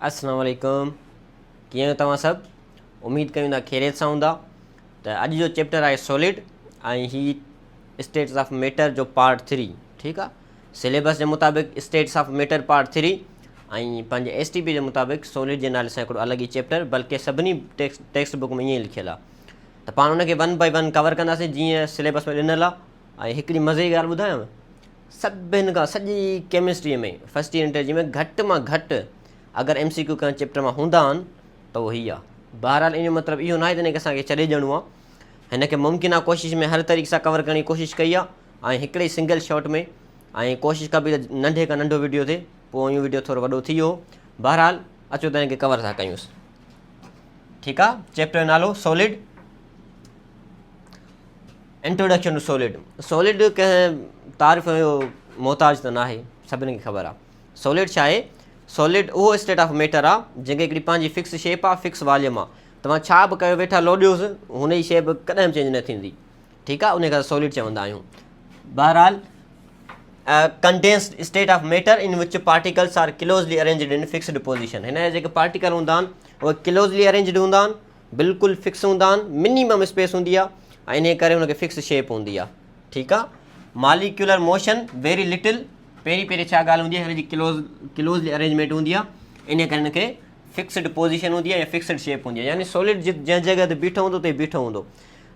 अस्सलाम वालेकुम। कीअं आहियो तव्हां सभु? उमेद कयूं था ख़ैरियत सां हूंदा। त अॼु जो चैप्टर आहे सॉलिड ऐं ही स्टेट्स ऑफ मैटर जो पार्ट 3। ठीकु आहे। सिलेबस जे मुताबिक़ स्टेट्स ऑफ मैटर पार्ट 3 ऐं पंहिंजे STP जे मुताबिक़ सॉलिड जे नाले सां हिकिड़ो अलॻि ई चैप्टर, बल्कि सभिनी टेक्स्ट बुक में ईअं ई लिखियलु आहे। त पाण हुनखे 1 बाय 1 कवर कंदासीं जीअं सिलेबस में ॾिनल आहे। ऐं हिकिड़ी मज़े जी ॻाल्हि ॿुधायांव, सभिनि खां सॼी केमिस्ट्रीअ में फस्ट ईयर इंटर जी में घटि मां घटि अगरि MCQ कंहिं चैप्टर में हूंदा आहिनि त उहो ई आहे। बहरहाल इन जो मतिलबु इहो न आहे त हिनखे असांखे छॾे ॾियणो आहे। हिनखे मुमकिन आहे कोशिशि में हर तरीक़े सां कवर करण जी कोशिशि कई आहे ऐं हिकिड़े सिंगल शॉट में, ऐं कोशिशि कबी त नंढे खां नंढो वीडियो थिए। पोइ इहो वीडियो थोरो वॾो थी वियो। बहरहाल अचो त हिनखे कवर था कयूंसि। ठीकु आहे। चैप्टर जो नालो solid. Introduction to solid. Solid कंहिं तारीफ़ जो मोहताज त न आहे, सभिनी खे ख़बर आहे। सॉलिड छा आहे? सॉलिड उहो स्टेट ऑफ मैटर आहे जंहिंखे हिकिड़ी पंहिंजी फिक्स शेप आहे, फिक्स वॉल्यूम आहे। तव्हां छा बि कयो वेठा लोॾियोसि, हुन जी शेप कॾहिं बि चेंज न थींदी। ठीकु आहे। उनखे सॉलिड चवंदा आहियूं। बहरहाल condensed state of matter in which particles are closely arranged in fixed position. हिन जा जेके पार्टिकल हूंदा आहिनि उहे क्लोजली अरेंज्ड हूंदा आहिनि, बिल्कुलु फिक्स हूंदा आहिनि, मिनिमम स्पेस हूंदी आहे ऐं इन करे हुनखे फिक्स शेप हूंदी आहे। ठीकु आहे। Molecular motion very little. पहिरीं छा ॻाल्हि हूंदी आहे, हिनजी क्लोजली अरेंजमेंट हूंदी आहे, इन करे हिनखे फिक्सड पोजीशन हूंदी आहे या फिक्सड शेप हूंदी आहे। यानी सॉलिड जंहिं जॻह ते बीठो हूंदो उते बीठो हूंदो।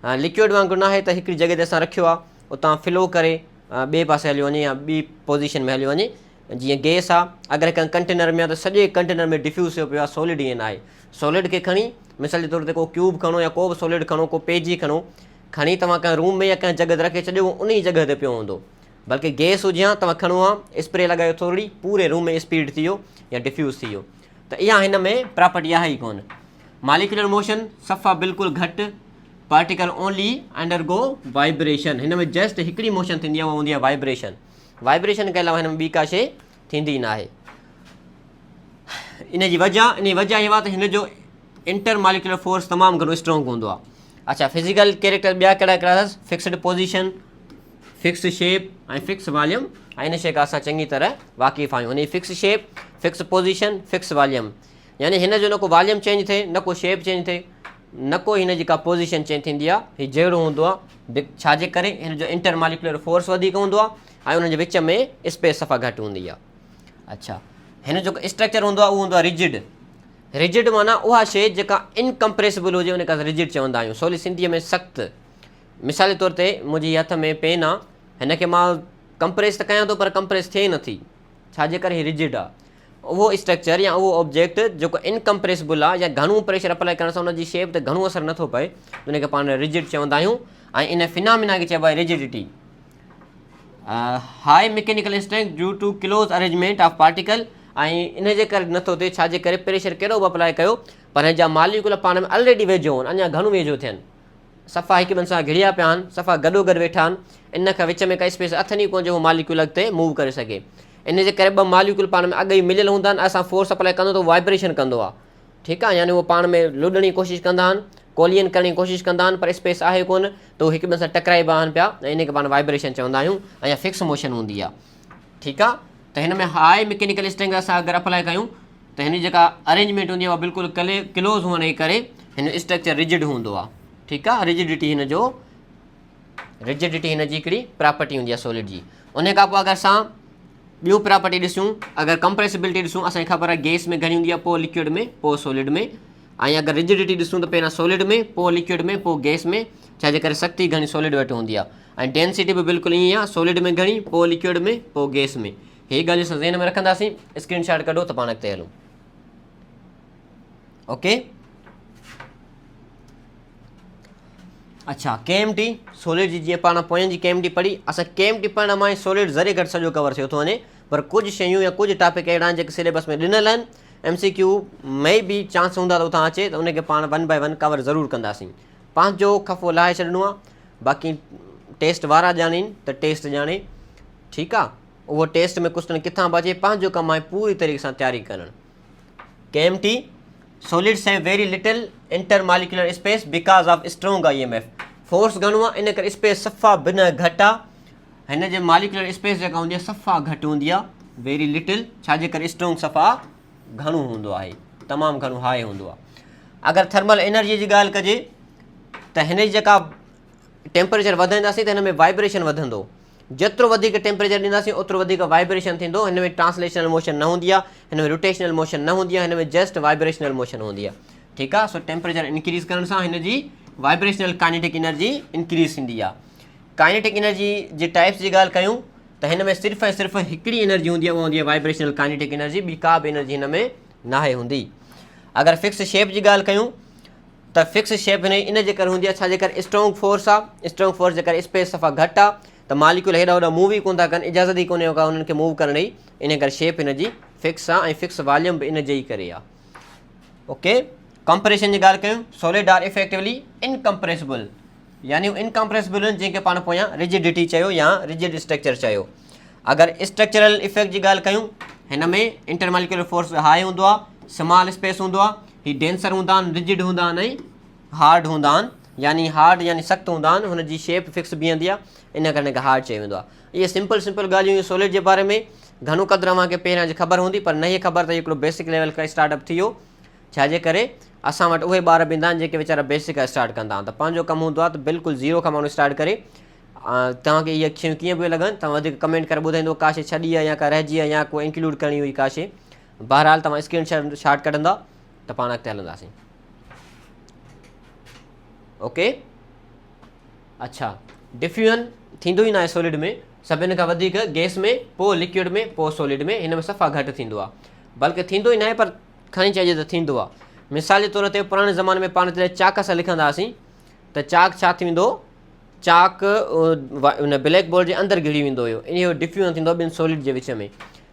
लिक्विड वांगुरु न आहे त हिकिड़ी जॻह ते असां रखियो आहे, उतां फ्लो करे ॿिए पासे हलियो वञे या ॿी पोज़ीशन में हलियो वञे। जीअं गैस आहे, अगरि कंहिं कंटेनर में आहे त सॼे कंटेनर में डिफ्यूज़ थियो पियो आहे। सॉलिड ईअं न आहे। सॉलिड खे खणी मिसाल जे तौर ते को क्यूब खणो या को बि सॉलिड खणो, को पेजी खणो, खणी तव्हां कंहिं रूम में या कंहिं जॻह ते रखे छॾियो, उन ई जॻह ते पियो हूंदो। बल्कि गैस हुजे हा, तव्हां खणो आहे, स्प्रे लॻायो थोरी, पूरे रूम में स्पीड थी वियो या डिफ्यूज़ थी वियो। त इहा हिन में प्रॉपर्टी आहे ई कोन। मॉलिक्यूलर मोशन सफ़ा बिल्कुलु घटि। Particle only undergo vibration. हिन में जस्ट हिकिड़ी मोशन थींदी आहे, उहा हूंदी आहे वाइब्रेशन। वाइब्रेशन खां अलावा हिन में ॿी का शइ थींदी न आहे। इन जी वजह इहा आहे त हिन जो इंटर मॉलिक्यूलर फोर्स तमामु घणो स्ट्रॉन्ग हूंदो आहे। अच्छा, फिज़िकल कैरेक्टर ॿिया कहिड़ा कहिड़ा अथसि? फिक्सड पोजीशन, फिक्स शेप ऐं फिक्स वॉल्यूम। ऐं इन शइ खां असां चङी तरह वाक़िफ़ आहियूं। हिन fix shape, fix position, fix volume. यानी हिन जो न को वॉल्यूम चेंज थिए, न को शेप चेंज थिए, न को हिन जी का पोजीशन चेंज थींदी आहे। हीउ जहिड़ो हूंदो आहे। छाजे करे? हिन जो इंटर मॉलिक्यूलर फोर्स वधीक हूंदो आहे ऐं उनजे विच में स्पेस सफ़ा घटि हूंदी आहे। अच्छा, हिन जो स्ट्रक्चर हूंदो आहे उहो हूंदो आहे रिजिड। रिजिड माना उहा शइ जेका इनकम्प्रेसिबल हुजे, उनखे असां रिजिड चवंदा आहियूं। सवली सिंधीअ में सख़्तु। मिसाल जे तौर ते मुंहिंजे हथ में पेन आहे, हिनखे मां कंप्रेस त कयां थो पर कंप्रेस थिए नथी। छाजे करे? हीअ रिजिड आहे। उहो स्ट्रक्चर या उहो ऑब्जेक्ट जेको इनकम्प्रेसिबल आहे या घणो प्रेशर अप्लाई करण सां उनजी शेप ते घणो असरु नथो पए, उनखे पाण रिजिड चवंदा आहियूं। ऐं इन फिनामिना खे चइबो आहे rigidity. High mechanical strength due to close arrangement of particle. ऐं इन जे करे नथो थिए, छाजे करे? प्रेशर कहिड़ो बि अप्लाई कयो पर हिन जा मॉलिक्यूल पाण में ऑलरेडी वेझो आहिनि, अञा घणो वेझो थियनि, सफ़ा हिकु ॿिनि सां घिड़िया पिया आहिनि, सफ़ा गॾो गॾु वेठा आहिनि। इन खां विच में काई स्पेस अथनि ई कोन जो मॉलिक्यूल अॻिते मूव करे सघे। इन जे करे ॿ मॉलिक्यूल पाण में अॻु ई मिलियल हूंदा आहिनि। असां फोर्स अप्लाई कंदो त वाइब्रेशन कंदो आहे। ठीकु आहे। यानी उहो पाण में लुॾण जी कोशिशि कंदा आहिनि, कोलियन करण जी कोशिशि कंदा आहिनि, पर स्पेस आहे कोन, त उहे हिकु ॿिए सां टकराइबा आहिनि पिया ऐं इनखे पाण वाइब्रेशन चवंदा आहियूं ऐं फिक्स मोशन हूंदी आहे। ठीकु आहे। त हिन में हाई मैकेनिकल स्ट्रेंथ असां अगरि अप्लाई कयूं त हिन जेका अरेंजमेंट हूंदी आहे उहा बिल्कुलु क्लोज़ हुअण जे करे हिन स्ट्रक्चर रिजिड हूंदो आहे। ठीकु आहे। रिजिडिटी हिन जी हिकिड़ी प्रॉपर्टी हूंदी आहे सॉलिड जी। उन खां पोइ अगरि असां ॿियूं प्रॉपर्टी ॾिसूं, अगरि कंप्रेसिबिलिटी ॾिसूं, असांखे ख़बर आहे गैस में घणी हूंदी आहे, पोइ लिक्विड में, पोइ सॉलिड में। ऐं अगरि रिजिडिटी ॾिसूं त पहिरियां सॉलिड में, पोइ लिक्विड में, पोइ गैस में। छाजे करे? शक्ति घणी सॉलिड वटि हूंदी आहे ऐं डेंसिटी बि बिल्कुलु ईअं आहे, सॉलिड में घणी, पोइ लिक्विड में, पोइ गैस में। हीअ ॻाल्हि असां ज़हन में रखंदासीं। स्क्रीनशॉट कढो त पाण अॻिते हलूं। ओके। अच्छा, KMT सॉलिड जी जीअं पाण पोयनि जी KMT पढ़ी, असां KMT पढ़ण मां ई सॉलिड ज़रे घटि सॼो कवर थियो थो वञे, पर कुझु शयूं या कुझु टॉपिक अहिड़ा आहिनि जेके सिलेबस में ॾिनल आहिनि, MCQ में बि चांस हूंदा त उतां अचे, त उनखे पाण 1 बाय 1 कवर ज़रूरु कंदासीं। पंहिंजो खफ़ो लाहे छॾिणो आहे, बाक़ी टेस्ट वारा ॼाणीनि त टेस्ट ॼाणे। ठीकु आहे। उहो टेस्ट में कुझु न किथां बि अचे, पंहिंजो कमु आहे पूरी तरीक़े सां तयारी करणु। KMT solids have very little inter molecular space because of strong IMF। Force घणो आहे, इन करे स्पेस सफ़ा भिन्न घटि आहे। हिन जे मॉलिक्यूलर स्पेस जेका हूंदी आहे सफ़ा घटि हूंदी आहे, वेरी लिटिल। छाजे करे? स्ट्रॉन्ग सफ़ा घणो हूंदो आहे, तमामु घणो हाई हूंदो आहे। अगरि थर्मल एनर्जी जी ॻाल्हि कजे त हिन जी जेका टेम्परेचर वधाईंदासीं त हिन में वाइब्रेशन वधंदो, जेतिरो वधीक टेम्परेचर ॾींदासीं ओतिरो वधीक वाइब्रेशन थींदो। हिन में ट्रांसलेशनल मोशन न हूंदी आहे, हिन में रोटेशनल मोशन न हूंदी आहे, हिन में जस्ट वाइब्रेशनल मोशन हूंदी आहे। ठीकु आहे। सो टेम्परेचर इंक्रीज़ करण सां हिन जी वाइब्रेशनल काइनेटिक एनर्जी इंक्रीज़ थींदी आहे। काइनेटिक एनर्जी जे टाइप्स जी ॻाल्हि कयूं त हिन में सिर्फ़ु ऐं सिर्फ़ु हिकिड़ी एनर्जी हूंदी आहे, उहा हूंदी आहे वाइब्रेशनल काइनेटिक एनर्जी, ॿी का बि एनर्जी हिन में नाहे हूंदी। अगरि फिक्स शेप जी ॻाल्हि कयूं त फिक्स शेप इन जे करे हूंदी आहे छा, जेकर स्ट्रॉन्ग फोर्स आहे, स्ट्रॉन्ग फोर्स जेकर स्पेस सफ़ा घटि आहे त मालिक्यूल हेॾा होॾा मूव ई कोन था कनि, इजाज़त ई कोन्हे का हुननि खे मूव करण जी, इन करे शेप हिन जी फिक्स आहे ऐं फिक्स वॉल्यूम बि इन जे ई करे आहे। ओके। कंप्रेशन जी ॻाल्हि कयूं, सॉलिड आर इफेक्टिवली इनकम्प्रेसिबल, यानी इनकम्प्रेसिबल आहिनि जंहिंखे पाण पोयां रिजिडिटी चयो या रिजिड स्ट्रक्चर चयो। अगरि स्ट्रक्चरल इफेक्ट जी ॻाल्हि कयूं, हिन में इंटरमालिक्यूलर फोर्स हाई हूंदो आहे, स्मॉल स्पेस हूंदो आहे, हीअ डेंसर हूंदा आहिनि, रिजिड हूंदा आहिनि ऐं हार्ड हूंदा आहिनि, यानी हार्ड यानी सख़्तु हूंदा आहिनि, हुनजी शेप फिक्स बीहंदी आहे, इन करे हिनखे हार्ड चयो वेंदो आहे। इहे सिंपल ॻाल्हियूं सॉलिड जे बारे में घणो क़दुरु अव्हांखे पहिरियां जी ख़बर हूंदी, पर न इहे ख़बर त हिकिड़ो बेसिक लेवल खां स्टार्टअप थी वियो, छाजे करे असां वटि उहे ॿार बि ईंदा आहिनि जेके वीचारा बेसिक स्टार्ट कंदा आहिनि, त पंहिंजो कमु हूंदो आहे त बिल्कुलु ज़ीरो खां माण्हू स्टार्ट करे। तव्हांखे इहे शयूं कीअं पियूं लॻनि, तव्हां वधीक कमेंट करे ॿुधाईंदो का शइ छॾी आहे या का रहिजी आहे या को इंक्लूड करणी हुई का शइ। बहरहाल तव्हां स्क्रीन शॉट कढंदा त पाण अॻिते हलंदासीं। ओके। अच्छा, डिफ्यूजन थींदो ई न आहे सॉलिड में, सभिनि खां वधीक गैस में, पोइ लिक्विड में, पोइ सॉलिड में, हिन में सफ़ा घटि थींदो आहे, बल्कि थींदो ई न आहे पर खणी चइजे त थींदो आहे। मिसाल जे तौर ते पुराणे ज़माने में पाण जॾहिं चाक सां लिखंदा हुआसीं त चाक छा थींदो, चाक उन ब्लैक बोर्ड जे अंदरि घिरी वेंदो हुयो, इहो डिफ्यूजन थींदो आहे ॿिनि सॉलिड जे विच में।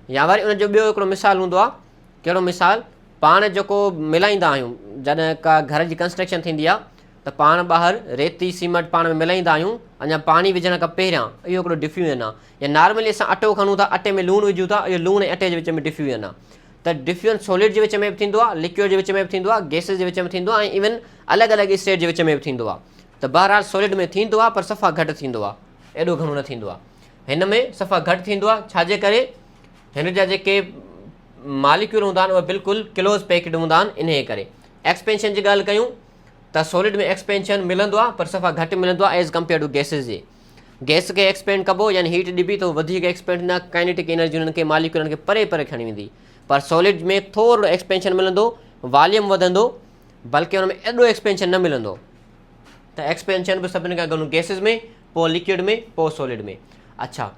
या वरी उनजो ॿियो हिकिड़ो मिसाल हूंदो आहे, कहिड़ो मिसाल, पाण जेको मिलाईंदा आहियूं जॾहिं का घर जी कंस्ट्रक्शन थींदी आहे त पाण ॿाहिरि रेती सीमेंट पाण में मिलाईंदा आहियूं, अञा पाणी विझण खां पहिरियां, इहो हिकिड़ो डिफ्यूजन आहे। या नॉर्मली असां अटो खणूं था, अटे में लूणु विझूं था, इहो लूणु ऐं अटे जे विच में डिफ्यूजन आहे। त डिफ्यूजन सॉलिड जे विच में बि थींदो आहे, लिक्विड जे विच में बि थींदो आहे, गैसिस जे विच में थींदो आहे, ऐं इवन अलॻि अलॻि स्टेट जे विच में बि थींदो आहे। त बहरहाल सॉलिड में थींदो आहे पर सफ़ा घटि थींदो आहे, एॾो घणो न थींदो आहे। हिन में सफ़ा घटि थींदो आहे, छाजे करे हिन जा जेके मालिक्यूल हूंदा आहिनि उहे बिल्कुलु क्लोज़ पैक्ड हूंदा आहिनि, इन करे। एक्सपेंशन जी ॻाल्हि कयूं त सॉलिड में एक्सपेंशन मिलंदो आहे पर सफ़ा घटि मिलंदो आहे एज़ कम्पेयर टू गैसिस जे। गैस खे एक्सपेंड कबो यानी हीट ॾिबी त वधीक एक्सपेंड न, काइनेटिक एनर्जी हुननि खे मालिक्यूलनि खे परे परे खणी वेंदी, पर सॉलिड में थोरो एक्सपेंशन मिलंदो, वॉल्यूम वधंदो, बल्कि हुन में एॾो एक्सपेंशन न मिलंदो। त एक्सपेंशन बि सभिनी खां घणो गैसिस में, पोइ लिक्विड में, पोइ सॉलिड में। अच्छा,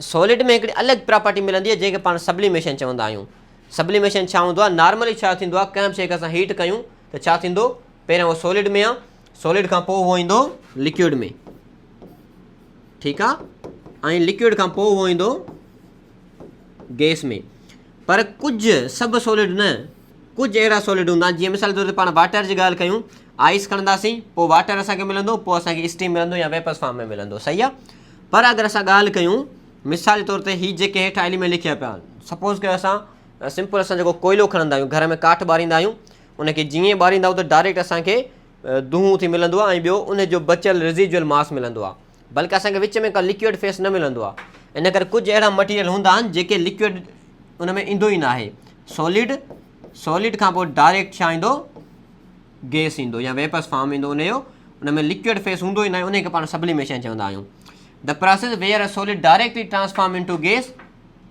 सॉलिड में हिकिड़ी अलॻि प्रॉपर्टी मिलंदी आहे जंहिंखे पाण सब्लिमेशन चवंदा आहियूं। सब्लिमेशन छा हूंदो आहे, नॉर्मली छा थींदो आहे, कंहिं शइ खे असां हीट कयूं त छा थींदो, पहिरियों उहो सॉलिड में आहे, सॉलिड खां पोइ उहो ईंदो लिक्विड में, ठीकु आहे, ऐं लिक्विड खां पोइ उहो ईंदो गैस में। पर कुझु सभु सॉलिड न, कुझु अहिड़ा सॉलिड हूंदा आहिनि, जीअं मिसाल तौर ते पाण वाटर जी ॻाल्हि कयूं, आइस खणंदासीं, पोइ वाटर असांखे मिलंदो, पोइ असांखे स्टीम मिलंदो या वेपर्स फॉर्म में मिलंदो, सही आहे। पर अगरि असां ॻाल्हि कयूं मिसाल जे तौर ते हीअ जेके हेठि एलिमेंट लिखिया पिया आहिनि, सपोज़ कयो असां सिंपल असां जेको कोयलो खणंदा आहियूं, घर में काठ ॿारींदा आहियूं, उनखे जीअं ॿारींदा आहियूं त डायरेक्ट असांखे धुओं थी मिलंदो आहे, ऐं ॿियो उनजो बचियल रेज़िजुअल मास मिलंदो आहे, बल्कि असांखे विच में का लिक्विड फेस न मिलंदो आहे। इन करे कुझु अहिड़ा मटीरियल हूंदा आहिनि जेके लिक्विड उन में ईंदो ई न आहे, सॉलिड खां पोइ डायरेक्ट छा ईंदो, गैस ईंदो या वेपर्स फॉर्म ईंदो उनजो, उन में लिक्विड फेस हूंदो ई न आहे, उनखे पाण सब्लिमेशन चवंदा आहियूं। The process where a solid directly transform into gas,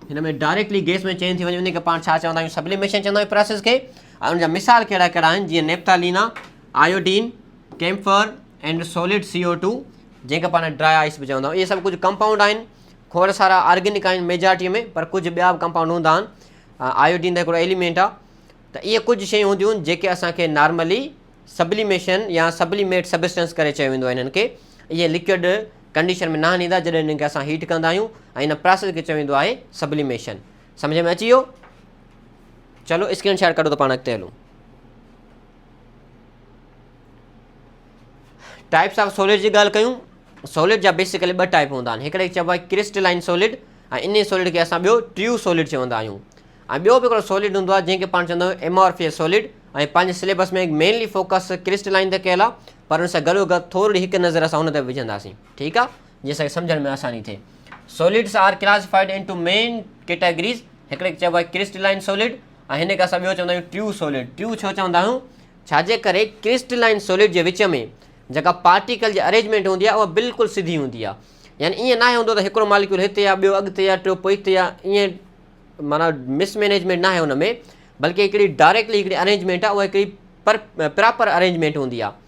हिन में डायरेक्टली गैस में चेंज थी वञे, उनखे पाण छा चवंदा आहियूं, सब्लिमेशन चवंदा आहियूं प्रोसेस खे। ऐं उनजा मिसाल कहिड़ा कहिड़ा आहिनि, जीअं naphthalene, iodine, camphor and solid CO2, जंहिंखे पाण ड्राई आइस बि चवंदा आहियूं। इहे सभु कुझु कंपाउंड आहिनि, खोड़ सारा ऑर्गेनिक आहिनि मेजॉरिटी में, पर कुझु ॿिया बि कंपाउंड हूंदा आहिनि। आयोडीन त हिकिड़ो एलिमेंट आहे। त इहे कुझु शयूं हूंदियूं आहिनि जेके असांखे नॉर्मली सब्लिमेशन या सब्लिमेट सबस्टेंस करे चयो वेंदो आहे। हिननि खे इहे लिक्विड कंडीशन में न ईंदा जॾहिं हिननि खे असां हीट कंदा आहियूं, ऐं हिन प्रोसेस खे चयो वेंदो आहे सब्लिमेशन। सम्झ में अची वियो? चलो स्क्रीन शॉट कढो त पाण अॻिते हलूं। टाइप्स ऑफ सॉलिड जी ॻाल्हि कयूं, सॉलिड जा बेसिकली ॿ टाइप हूंदा आहिनि, हिकिड़े चइबो आहे क्रिस्टलाइन सॉलिड, ऐं इन सॉलिड खे असां ॿियो ट्रू सॉलिड चवंदा आहियूं। ऐं ॿियो बि हिकिड़ो सॉलिड हूंदो आहे जंहिंखे पाण चवंदा आहियूं एमॉर्फियस सॉलिड, ऐं पंहिंजे सिलेबस में मेनली फोकस क्रिस्टलाइन ते कयल आहे, पर हुन सां गॾोगॾु थोरी हिकु नज़र असां हुन ते विझंदासीं, ठीकु आहे, जीअं असांखे सम्झण में आसानी थिए। Solids are classified into main categories, हिकिड़े चइबो आहे क्रिस्टलाइन सॉलिड, ऐं हिन खे असां ॿियो चवंदा आहियूं ट्रू सॉलिड। ट्रू छो चवंदा आहियूं, छाजे करे क्रिस्टलाइन सॉलिड जे विच में जेका पार्टिकल जी अरेंजमेंट हूंदी आहे उहा बिल्कुलु सिधी हूंदी आहे, यानी ईअं न हूंदो त हिकिड़ो मालिक्यूल हिते आहे, ॿियो अॻिते आहे, टियों पोइते आहे, ईअं माना मिसमैनेजमेंट न आहे हुन में, बल्कि हिकिड़ी डायरेक्टली हिकिड़ी अरेंजमेंट आहे, उहा हिकिड़ी प्रॉपर अरेंजमेंट हूंदी आहे।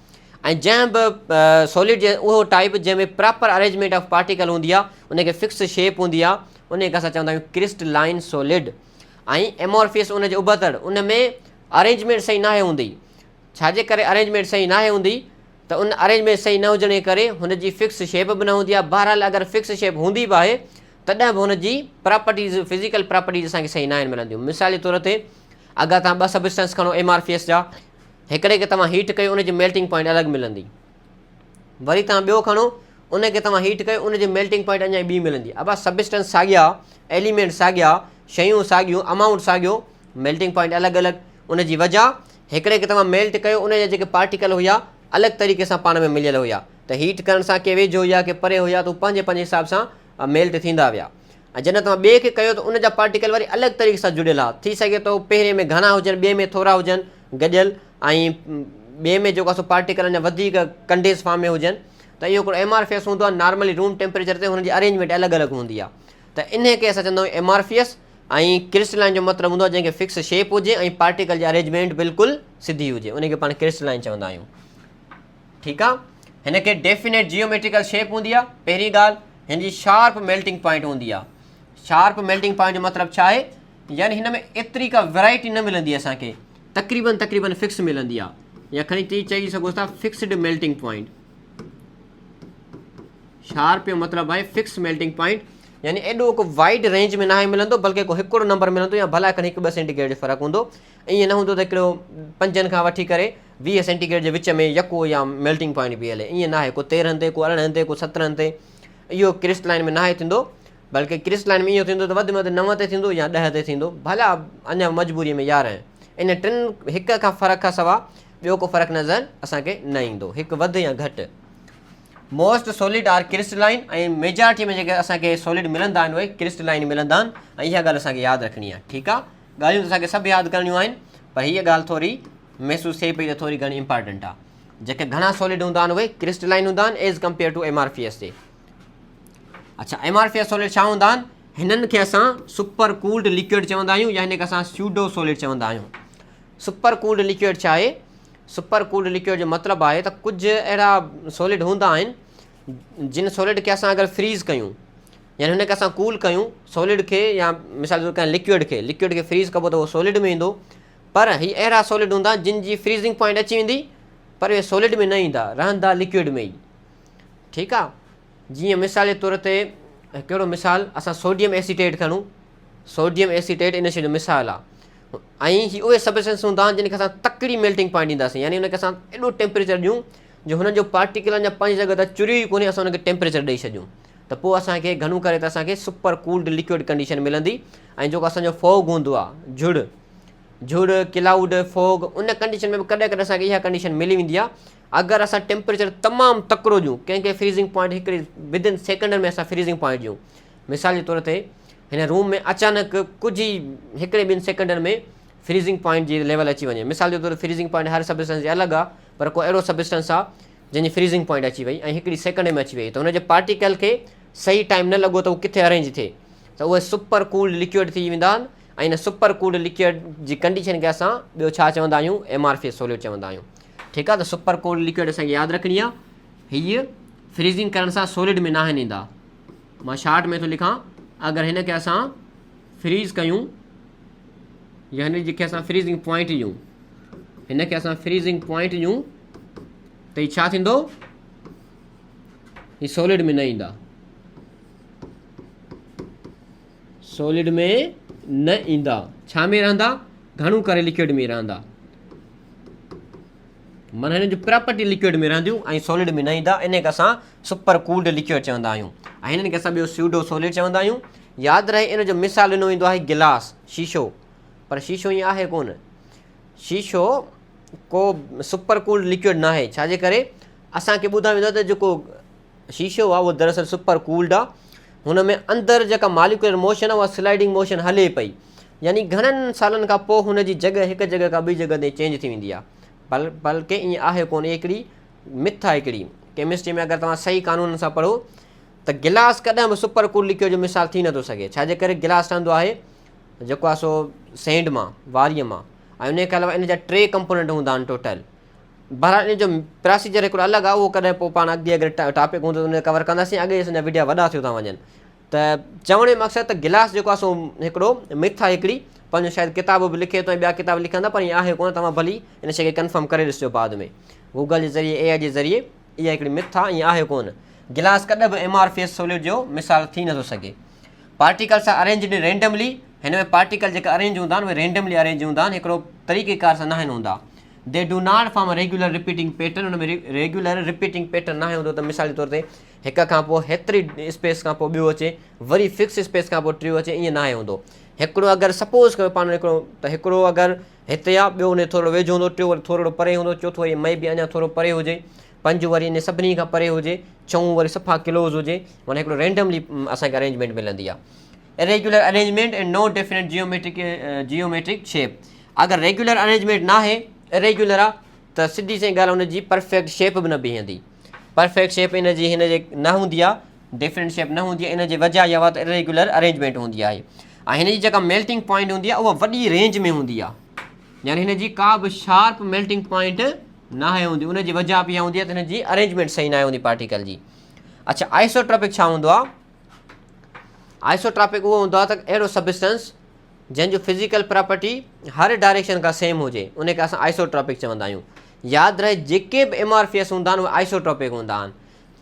ऐं जंहिं बि सॉलिड जे उहो टाइप जंहिंमें प्रॉपर अरेंजमेंट ऑफ पार्टिकल हूंदी आहे, उनखे फिक्स शेप हूंदी आहे, उनखे असां चवंदा आहियूं क्रिस्टलाइन सॉलिड। ऐं एमोर्फियस उनजे उबतड़ उन में अरेंजमेंट सही नाहे हूंदी, छाजे करे अरेंजमेंट सही नाहे हूंदी त उन अरेंजमेंट सही न हुजण जे करे हुनजी फिक्स शेप बि न हूंदी आहे। बहरहाल अगरि फिक्स शेप हूंदी बि आहे तॾहिं बि हुनजी प्रॉपर्टीज़ फिज़िकल प्रॉपर्टीज़ असांखे सही न आहिनि मिलंदियूं। मिसाल जे तौर ते अगरि तव्हां ॿ सबस्टेंस खणो एमआरफीएस जा, हिकिड़े खे तव्हां हीट कयो उनजी मेल्टिंग पॉइंट अलॻि मिलंदी, वरी तव्हां ॿियो खणो उनखे तव्हां हीट कयो उनजी मेल्टिंग पॉइंट अञा ॿी मिलंदी। अब सबस्टेंस साॻिया, एलिमेंट साॻिया, शयूं साॻियूं, अमाउंट साॻियो, मेल्टिंग पॉइंट अलॻि अलॻि। उनजी वजह हिकिड़े खे तव्हां मेल्ट कयो उनजा जेके पार्टिकल हुया अलॻि तरीक़े सां पाण में मिलियल हुया, त हीट करण सां के वेझो हुया के परे हुया, त पंहिंजे पंहिंजे हिसाब सां मेल्ट थींदा विया। ऐं जॾहिं तव्हां ॿिए खे कयो त उनजा पार्टिकल वरी अलॻि तरीक़े सां जुड़ियल आहे, थी सघे थो पहिरें में घणा हुजनि, ॿिए में थोरा हुजनि गॾियल, ऐं ॿिए में जेको आहे सो पार्टिकल अञा वधीक कंडेंस फॉर्म में हुजनि। त इहो हिकिड़ो एमआरफीएस हूंदो आहे, नॉर्मली रूम टेम्परेचर ते हुनजी अरेंजमेंट अलॻि अलॻि हूंदी आहे। त इन खे असां चवंदा आहियूं एमआरफीएस। ऐं क्रिस्टलाइन जो मतिलबु हूंदो आहे जंहिंखे फिक्स शेप हुजे ऐं पार्टिकल जी अरेंजमेंट बिल्कुलु सिधी हुजे, उनखे पाण क्रिस्टलाइन चवंदा आहियूं। ठीकु आहे, हिन खे डेफिनेट जियोमेट्रिकल शेप हूंदी आहे। पहिरीं ॻाल्हि, हिन जी शार्प मेल्टिंग पॉइंट हूंदी आहे। शार्प मेल्टिंग पॉइंट जो मतिलबु छा आहे, यानी हिन में एतिरी का वैरायटी न मिलंदी असांखे, तक़रीबन फिक्स मिलंदी आहे, या खणी चई सघो था फिक्सड मेल्टिंग पॉइंट। शार्प जो मतिलबु आहे फिक्स मेल्टिंग पॉइंट, यानी एॾो को वाइड रेंज में नाहे मिलंदो, बल्कि को हिकिड़ो नंबर मिलंदो, या भला खणी 1-2 सेंटीग्रेड जो फ़र्क़ु हूंदो। ईअं न हूंदो त हिकिड़ो 5 खां वठी करे 20 सेंटीग्रेड जे विच में यको या मेल्टिंग पॉइंट बि हले, ईअं नाहे, को 13 ते, को 18 ते, को 17 ते, इहो क्रिस्टलाइन में नाहे थींदो। बल्कि क्रिस्टलाइन में इहो थींदो त वधि में वधि 9 ते थींदो या 10 ते थींदो, भला अञा मजबूरीअ में 11। इन टिनि हिक खां फ़र्क़ु खां सवाइ ॿियो को फ़र्क़ु नज़र असांखे न ईंदो, हिकु वधि या घटि। मोस्ट सॉलिड आर क्रिस्टलाइन, ऐं मेजॉरिटी में जेके असांखे सॉलिड मिलंदा आहिनि उहे क्रिस्टलाइन मिलंदा आहिनि, ऐं इहा ॻाल्हि असांखे यादि रखणी आहे। ठीकु आहे, ॻाल्हियूं त असांखे सभु यादि करणियूं आहिनि, पर हीअ ॻाल्हि थोरी महसूसु थिए पई त थोरी घणी इंपॉर्टेंट आहे। जेके घणा सॉलिड हूंदा आहिनि उहे क्रिस्टलाइन हूंदा आहिनि एज़ कम्पेयर टू एमआरफीएस ते। अच्छा, एमआरफीएस सॉलिड छा हूंदा आहिनि, हिननि खे असां सुपर कूल्ड लिक्विड चवंदा आहियूं, या हिन खे असां स्यूडो सॉलिड चवंदा आहियूं। सुपर कूल्ड लिक्विड छा आहे, सुपर कूल्ड लिक्विड जो मतिलबु आहे त कुझु अहिड़ा सॉलिड हूंदा आहिनि जिन सॉलिड खे असां अगरि फ्रीज़ कयूं, यानी हुनखे असां कूल कयूं सॉलिड खे, या मिसाल जो कंहिं लिक्विड खे फ्रीज़ कबो त उहो सॉलिड में ईंदो। पर ही अहिड़ा सॉलिड हूंदा जिन जी फ्रीज़िंग पॉइंट अची वेंदी, पर इहे सॉलिड में न ईंदा, रहंदा लिक्विड में ई। ठीकु आहे, जीअं मिसाल जे तौर ते कहिड़ो मिसाल, असां सोडियम एसीटेट खणूं, सोडियम एसीटेट इन शइ जो मिसाल आहे। ऐं ही उहे सबस्टेंस हूंदा आहिनि जिनखे असां तकड़ी मेल्टिंग पॉइंट ॾींदासीं, यानी हुनखे असां एॾो टेम्परेचर ॾियूं जो हुननि जो पार्टिकल अञा पंहिंजी जॻह त चुरी ई कोन्हे, असां हुनखे टेम्परेचर ॾेई छॾियूं, त पोइ असांखे घणो करे त असांखे सुपर कूल्ड लिक्विड कंडीशन मिलंदी। ऐं जेको असांजो फॉग हूंदो आहे, झुड़ क्लाउड फॉग, उन कंडीशन में बि कॾहिं कॾहिं असांखे इहा कंडीशन मिली वेंदी आहे। अगरि असां टेम्परेचर तमामु तकिड़ो ॾियूं, कंहिंखे फ्रीज़िंग पॉइंट हिकिड़ी विदिन सेकेंड में असां फ्रीज़िंग पॉइंट ॾियूं, मिसाल जे तौर ते हिन रूम में अचानक कुझु ई 1-2 सेकेंडनि में फ्रीज़िंग पॉइंट जी लेवल अची वञे। मिसाल जे तौर ते फ्रीज़िंग पॉइंट हर सबस्टेंस जी अलॻि आहे, पर को अहिड़ो सबस्टेंस आहे जंहिंजी फ्रीज़िंग पॉइंट अची वई ऐं हिकिड़ी सेकेंड में अची वई, त हुनजे पार्टिकल खे सही टाइम न लॻो त उहो किथे अरेंज थिए, त उहे सुपर कूल्ड लिक्विड थी वेंदा आहिनि। ऐं इन सुपर कूल्ड लिक्विड जी कंडीशन खे असां ॿियो छा चवंदा आहियूं, एमआरफीएस सॉलिड चवंदा आहियूं। ठीकु आहे, त सुपर कूल्ड लिक्विड असांखे यादि रखणी आहे, हीअ फ्रीज़िंग करण सां सॉलिड में न आहिनि ईंदा। मां शार्ट में थो लिखां, अगरि हिन खे असां फ्रीज़ कयूं, या हिन जेके असां फ्रीज़िंग पॉइंट ॾियूं, हिन खे असां फ्रीज़िंग पॉइंट ॾियूं त हीअ छा थींदो, हीअ सॉलिड में न ईंदा, सॉलिड में न ईंदा, छा में रहंदा, घणो करे लिक्विड में रहंदा, माना हिन जूं प्रॉपर्टी लिक्विड में रहंदियूं ऐं सॉलिड में न ईंदा। इन खे असां सुपर कूल्ड लिक्विड चवंदा आहियूं, ऐं हिननि खे असां ॿियो स्यूडो सॉलिड चवंदा आहियूं। यादि रहे, इन जो मिसाल ॾिनो वेंदो आहे गिलास, शीशो, पर शीशो ईअं आहे कोन, शीशो को सुपर कूल्ड लिक्विड न आहे, छाजे करे असांखे ॿुधायो वेंदो आहे त जेको शीशो आहे उहो दरअसल सुपर कूल्ड आहे, हुन में अंदरि जेका मालिकुलर मोशन आहे उहा स्लाइडिंग मोशन हले पई, यानी घणनि सालनि खां पोइ हुनजी जॻह हिकु जॻह खां ॿी जॻह ते चेंज थी वेंदी आहे। बल्कि ईअं आहे कोन, हिकिड़ी मिथ आहे हिकिड़ी। केमिस्ट्री में अगरि तव्हां सही कानून सां पढ़ो त गिलास कॾहिं बि सुपर कूल लिक्विड जो मिसाल थी नथो सघे। छाजे करे गिलास ठहंदो आहे जेको आहे सो सैंड मां, वारीअ मां, ऐं उन खां अलावा इन जा 3 कंपोनेंट हूंदा आहिनि टोटल। बहरहाल इन जो प्रोसीजर हिकिड़ो अलॻि आहे, उहो कॾहिं पोइ पाण अॻिते अगरि टॉपिक हूंदो त उन कवर कंदासीं। अॻे असांजा वीडियो वॾा थियो था वञनि। त चवण जो मक़सदु त गिलास जेको आहे सो हिकिड़ो मिथ आहे हिकिड़ी, पंहिंजो शायदि किताब बि लिखे थो ऐं ॿिया किताब लिखंदा, पर ईअं आहे कोन। तव्हां भली इन शइ खे कंफर्म करे ॾिसिजो बाद में गूगल जे ज़रिए, AI जे ज़रिए। इहा हिकिड़ी मिथ आहे, ईअं आहे कोन। गिलास कॾहिं बि MRFS सॉलिड जो मिसाल थी नथो सघे। पार्टिकल सां अरेंज्ड रेंडमली, हिन में पार्टिकल जेका अरेंज हूंदा आहिनि उहे रेंडमली अरेंज हूंदा आहिनि, हिकिड़ो तरीक़ेकार सां न आहिनि हूंदा। They do not form regular repeating pattern, हुन में रेगुलर रिपीटिंग पैटर्न न हूंदो। त मिसाल जे तौर ते हिक खां पोइ हेतिरी स्पेस खां पोइ ॿियो अचे, वरी फिक्स स्पेस खां पोइ टियों अचे, ईअं न हूंदो। हिकिड़ो अगरि सपोज़ कयो पाण हिकिड़ो, त हिकिड़ो अगरि हिते आहे, ॿियो उन थोरो वेझो हूंदो, टियों वरी थोरो परे हूंदो, चोथों वरी मे बि अञा थोरो परे हुजे, 5 वरी इन सभिनी खां परे हुजे, 6 वरी सफ़ा क्लोज़ हुजे। माना हिकिड़ो रेंडमली असांखे अरेंजमेंट मिलंदी आहे। Irregular arrangement and no definite geometric shape. अगरि रेगुलर अरेंजमेंट न आहे, इरेग्युलर आहे, त सिधी सही ॻाल्हि हुनजी परफेक्ट शेप बि न बीहंदी। परफेक्ट शेप हिन जे न हूंदी आहे, डेफिनेट शेप न हूंदी आहे। इन जी वजह इहा त इरेग्युलर अरेंजमेंट हूंदी आहे। ऐं हिन जी जेका मेल्टिंग पॉइंट हूंदी आहे उहा वॾी रेंज में हूंदी आहे, यानी हिन जी का बि शार्प मेल्टिंग पॉइंट न हूंदी। उन जी वजह बि इहा हूंदी आहे त हिन जी अरेंजमेंट सही न हूंदी पार्टिकल जी। अच्छा, आइसोट्रॉपिक छा हूंदो आहे? आइसोट्रॉपिक उहो हूंदो आहे त अहिड़ो सबस्टेंस जंहिंजो फिज़िकल प्रॉपर्टी हर डायरेक्शन खां सेम हुजे, उनखे असां आइसोट्रॉपिक चवंदा आहियूं। यादि रहे, जेके बि MRFS हूंदा आहिनि उहे आइसोट्रॉपिक हूंदा आहिनि।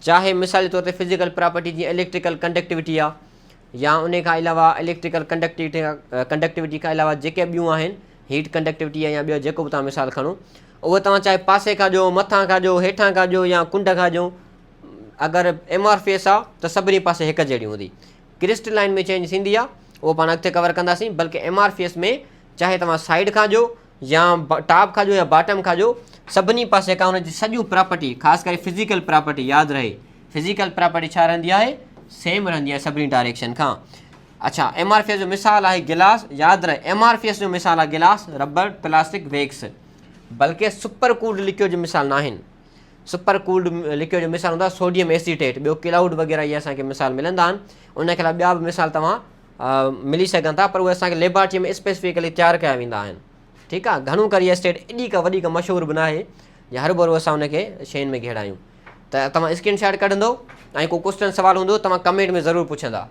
चाहे मिसाल जे तौर ते फिज़िकल प्रॉपर्टी जीअं इलेक्ट्रिकल कंडक्टिविटी आहे, या उन खां अलावा इलेक्ट्रिकल कंडक्टिविटी खां अलावा जेके ॿियूं आहिनि, हीट कंडक्टिविटी आहे या ॿियो जेको बि तव्हां मिसाल खणो, उहो तव्हां चाहे पासे खां ॾियो, मथां खां ॾियो, हेठां खां ॾियो या कुंड खां ॾियो, अगरि MRFS आहे त सभिनी पासे हिकु जहिड़ी हूंदी। क्रिस्टलाइन में चेंज थींदी आहे, उहो पाण अॻिते कवर कंदासीं। बल्कि MRFS में चाहे तव्हां साइड खां ॾियो या टॉप खां ॾियो या बॉटम खां ॾियो, सभिनी पासे खां हुनजी सॼियूं प्रॉपर्टी, ख़ासि करे फिज़िकल प्रॉपर्टी यादि रहे, फिज़िकल प्रॉपर्टी छा रहंदी आहे? सेम रहंदी आहे सभिनी डायरेक्शन खां। अच्छा, MRFS जो मिसाल आहे गिलास। यादि रहे, MRFS जो मिसाल आहे गिलास, रबर, प्लास्टिक, वैक्स। बल्कि सुपर कूल्ड लिक्विड जो मिसाल न आहिनि। सुपर कूल्ड लिक्विड जो मिसाल हूंदो आहे सोडियम एसीटेट, ॿियो क्लाउड वग़ैरह इहे असांखे मिसाल मिलंदा आहिनि। उनखे अलावा ॿिया बि मिसाल तव्हां मिली सघनि था, पर उहे असांखे लेबॉरेटरी में स्पेसिफिकली तयारु कया वेंदा आहिनि। ठीकु आहे, घणो करे इहा स्टेट एॾी का वॾी का मशहूरु बि न आहे, या हर भरो असां उनखे शयुनि में घेड़ायूं। त तव्हां स्क्रीन शॉट कढंदो ऐं को क्वेश्चन सुवाल हूंदो तव्हां कमेंट में ज़रूरु पुछंदा।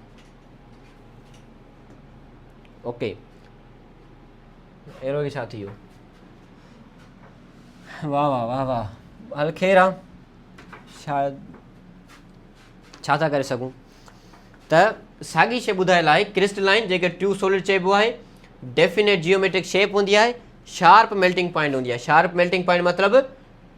ओके, अहिड़ो ई छा थी वियो? वाह वाह वाह वाह, हल ख़ैरु आहे, शायदि छा था करे सघूं। त साॻी शइ ॿुधायल आहे, क्रिस्टलाइन जेके ट्रू सॉलिड चइबो आहे, डेफिनेट जियोमेट्रिक शेप हूंदी आहे, शार्प मेल्टिंग पॉइंट हूंदी आहे। शार्प मेल्टिंग पॉइंट मतिलबु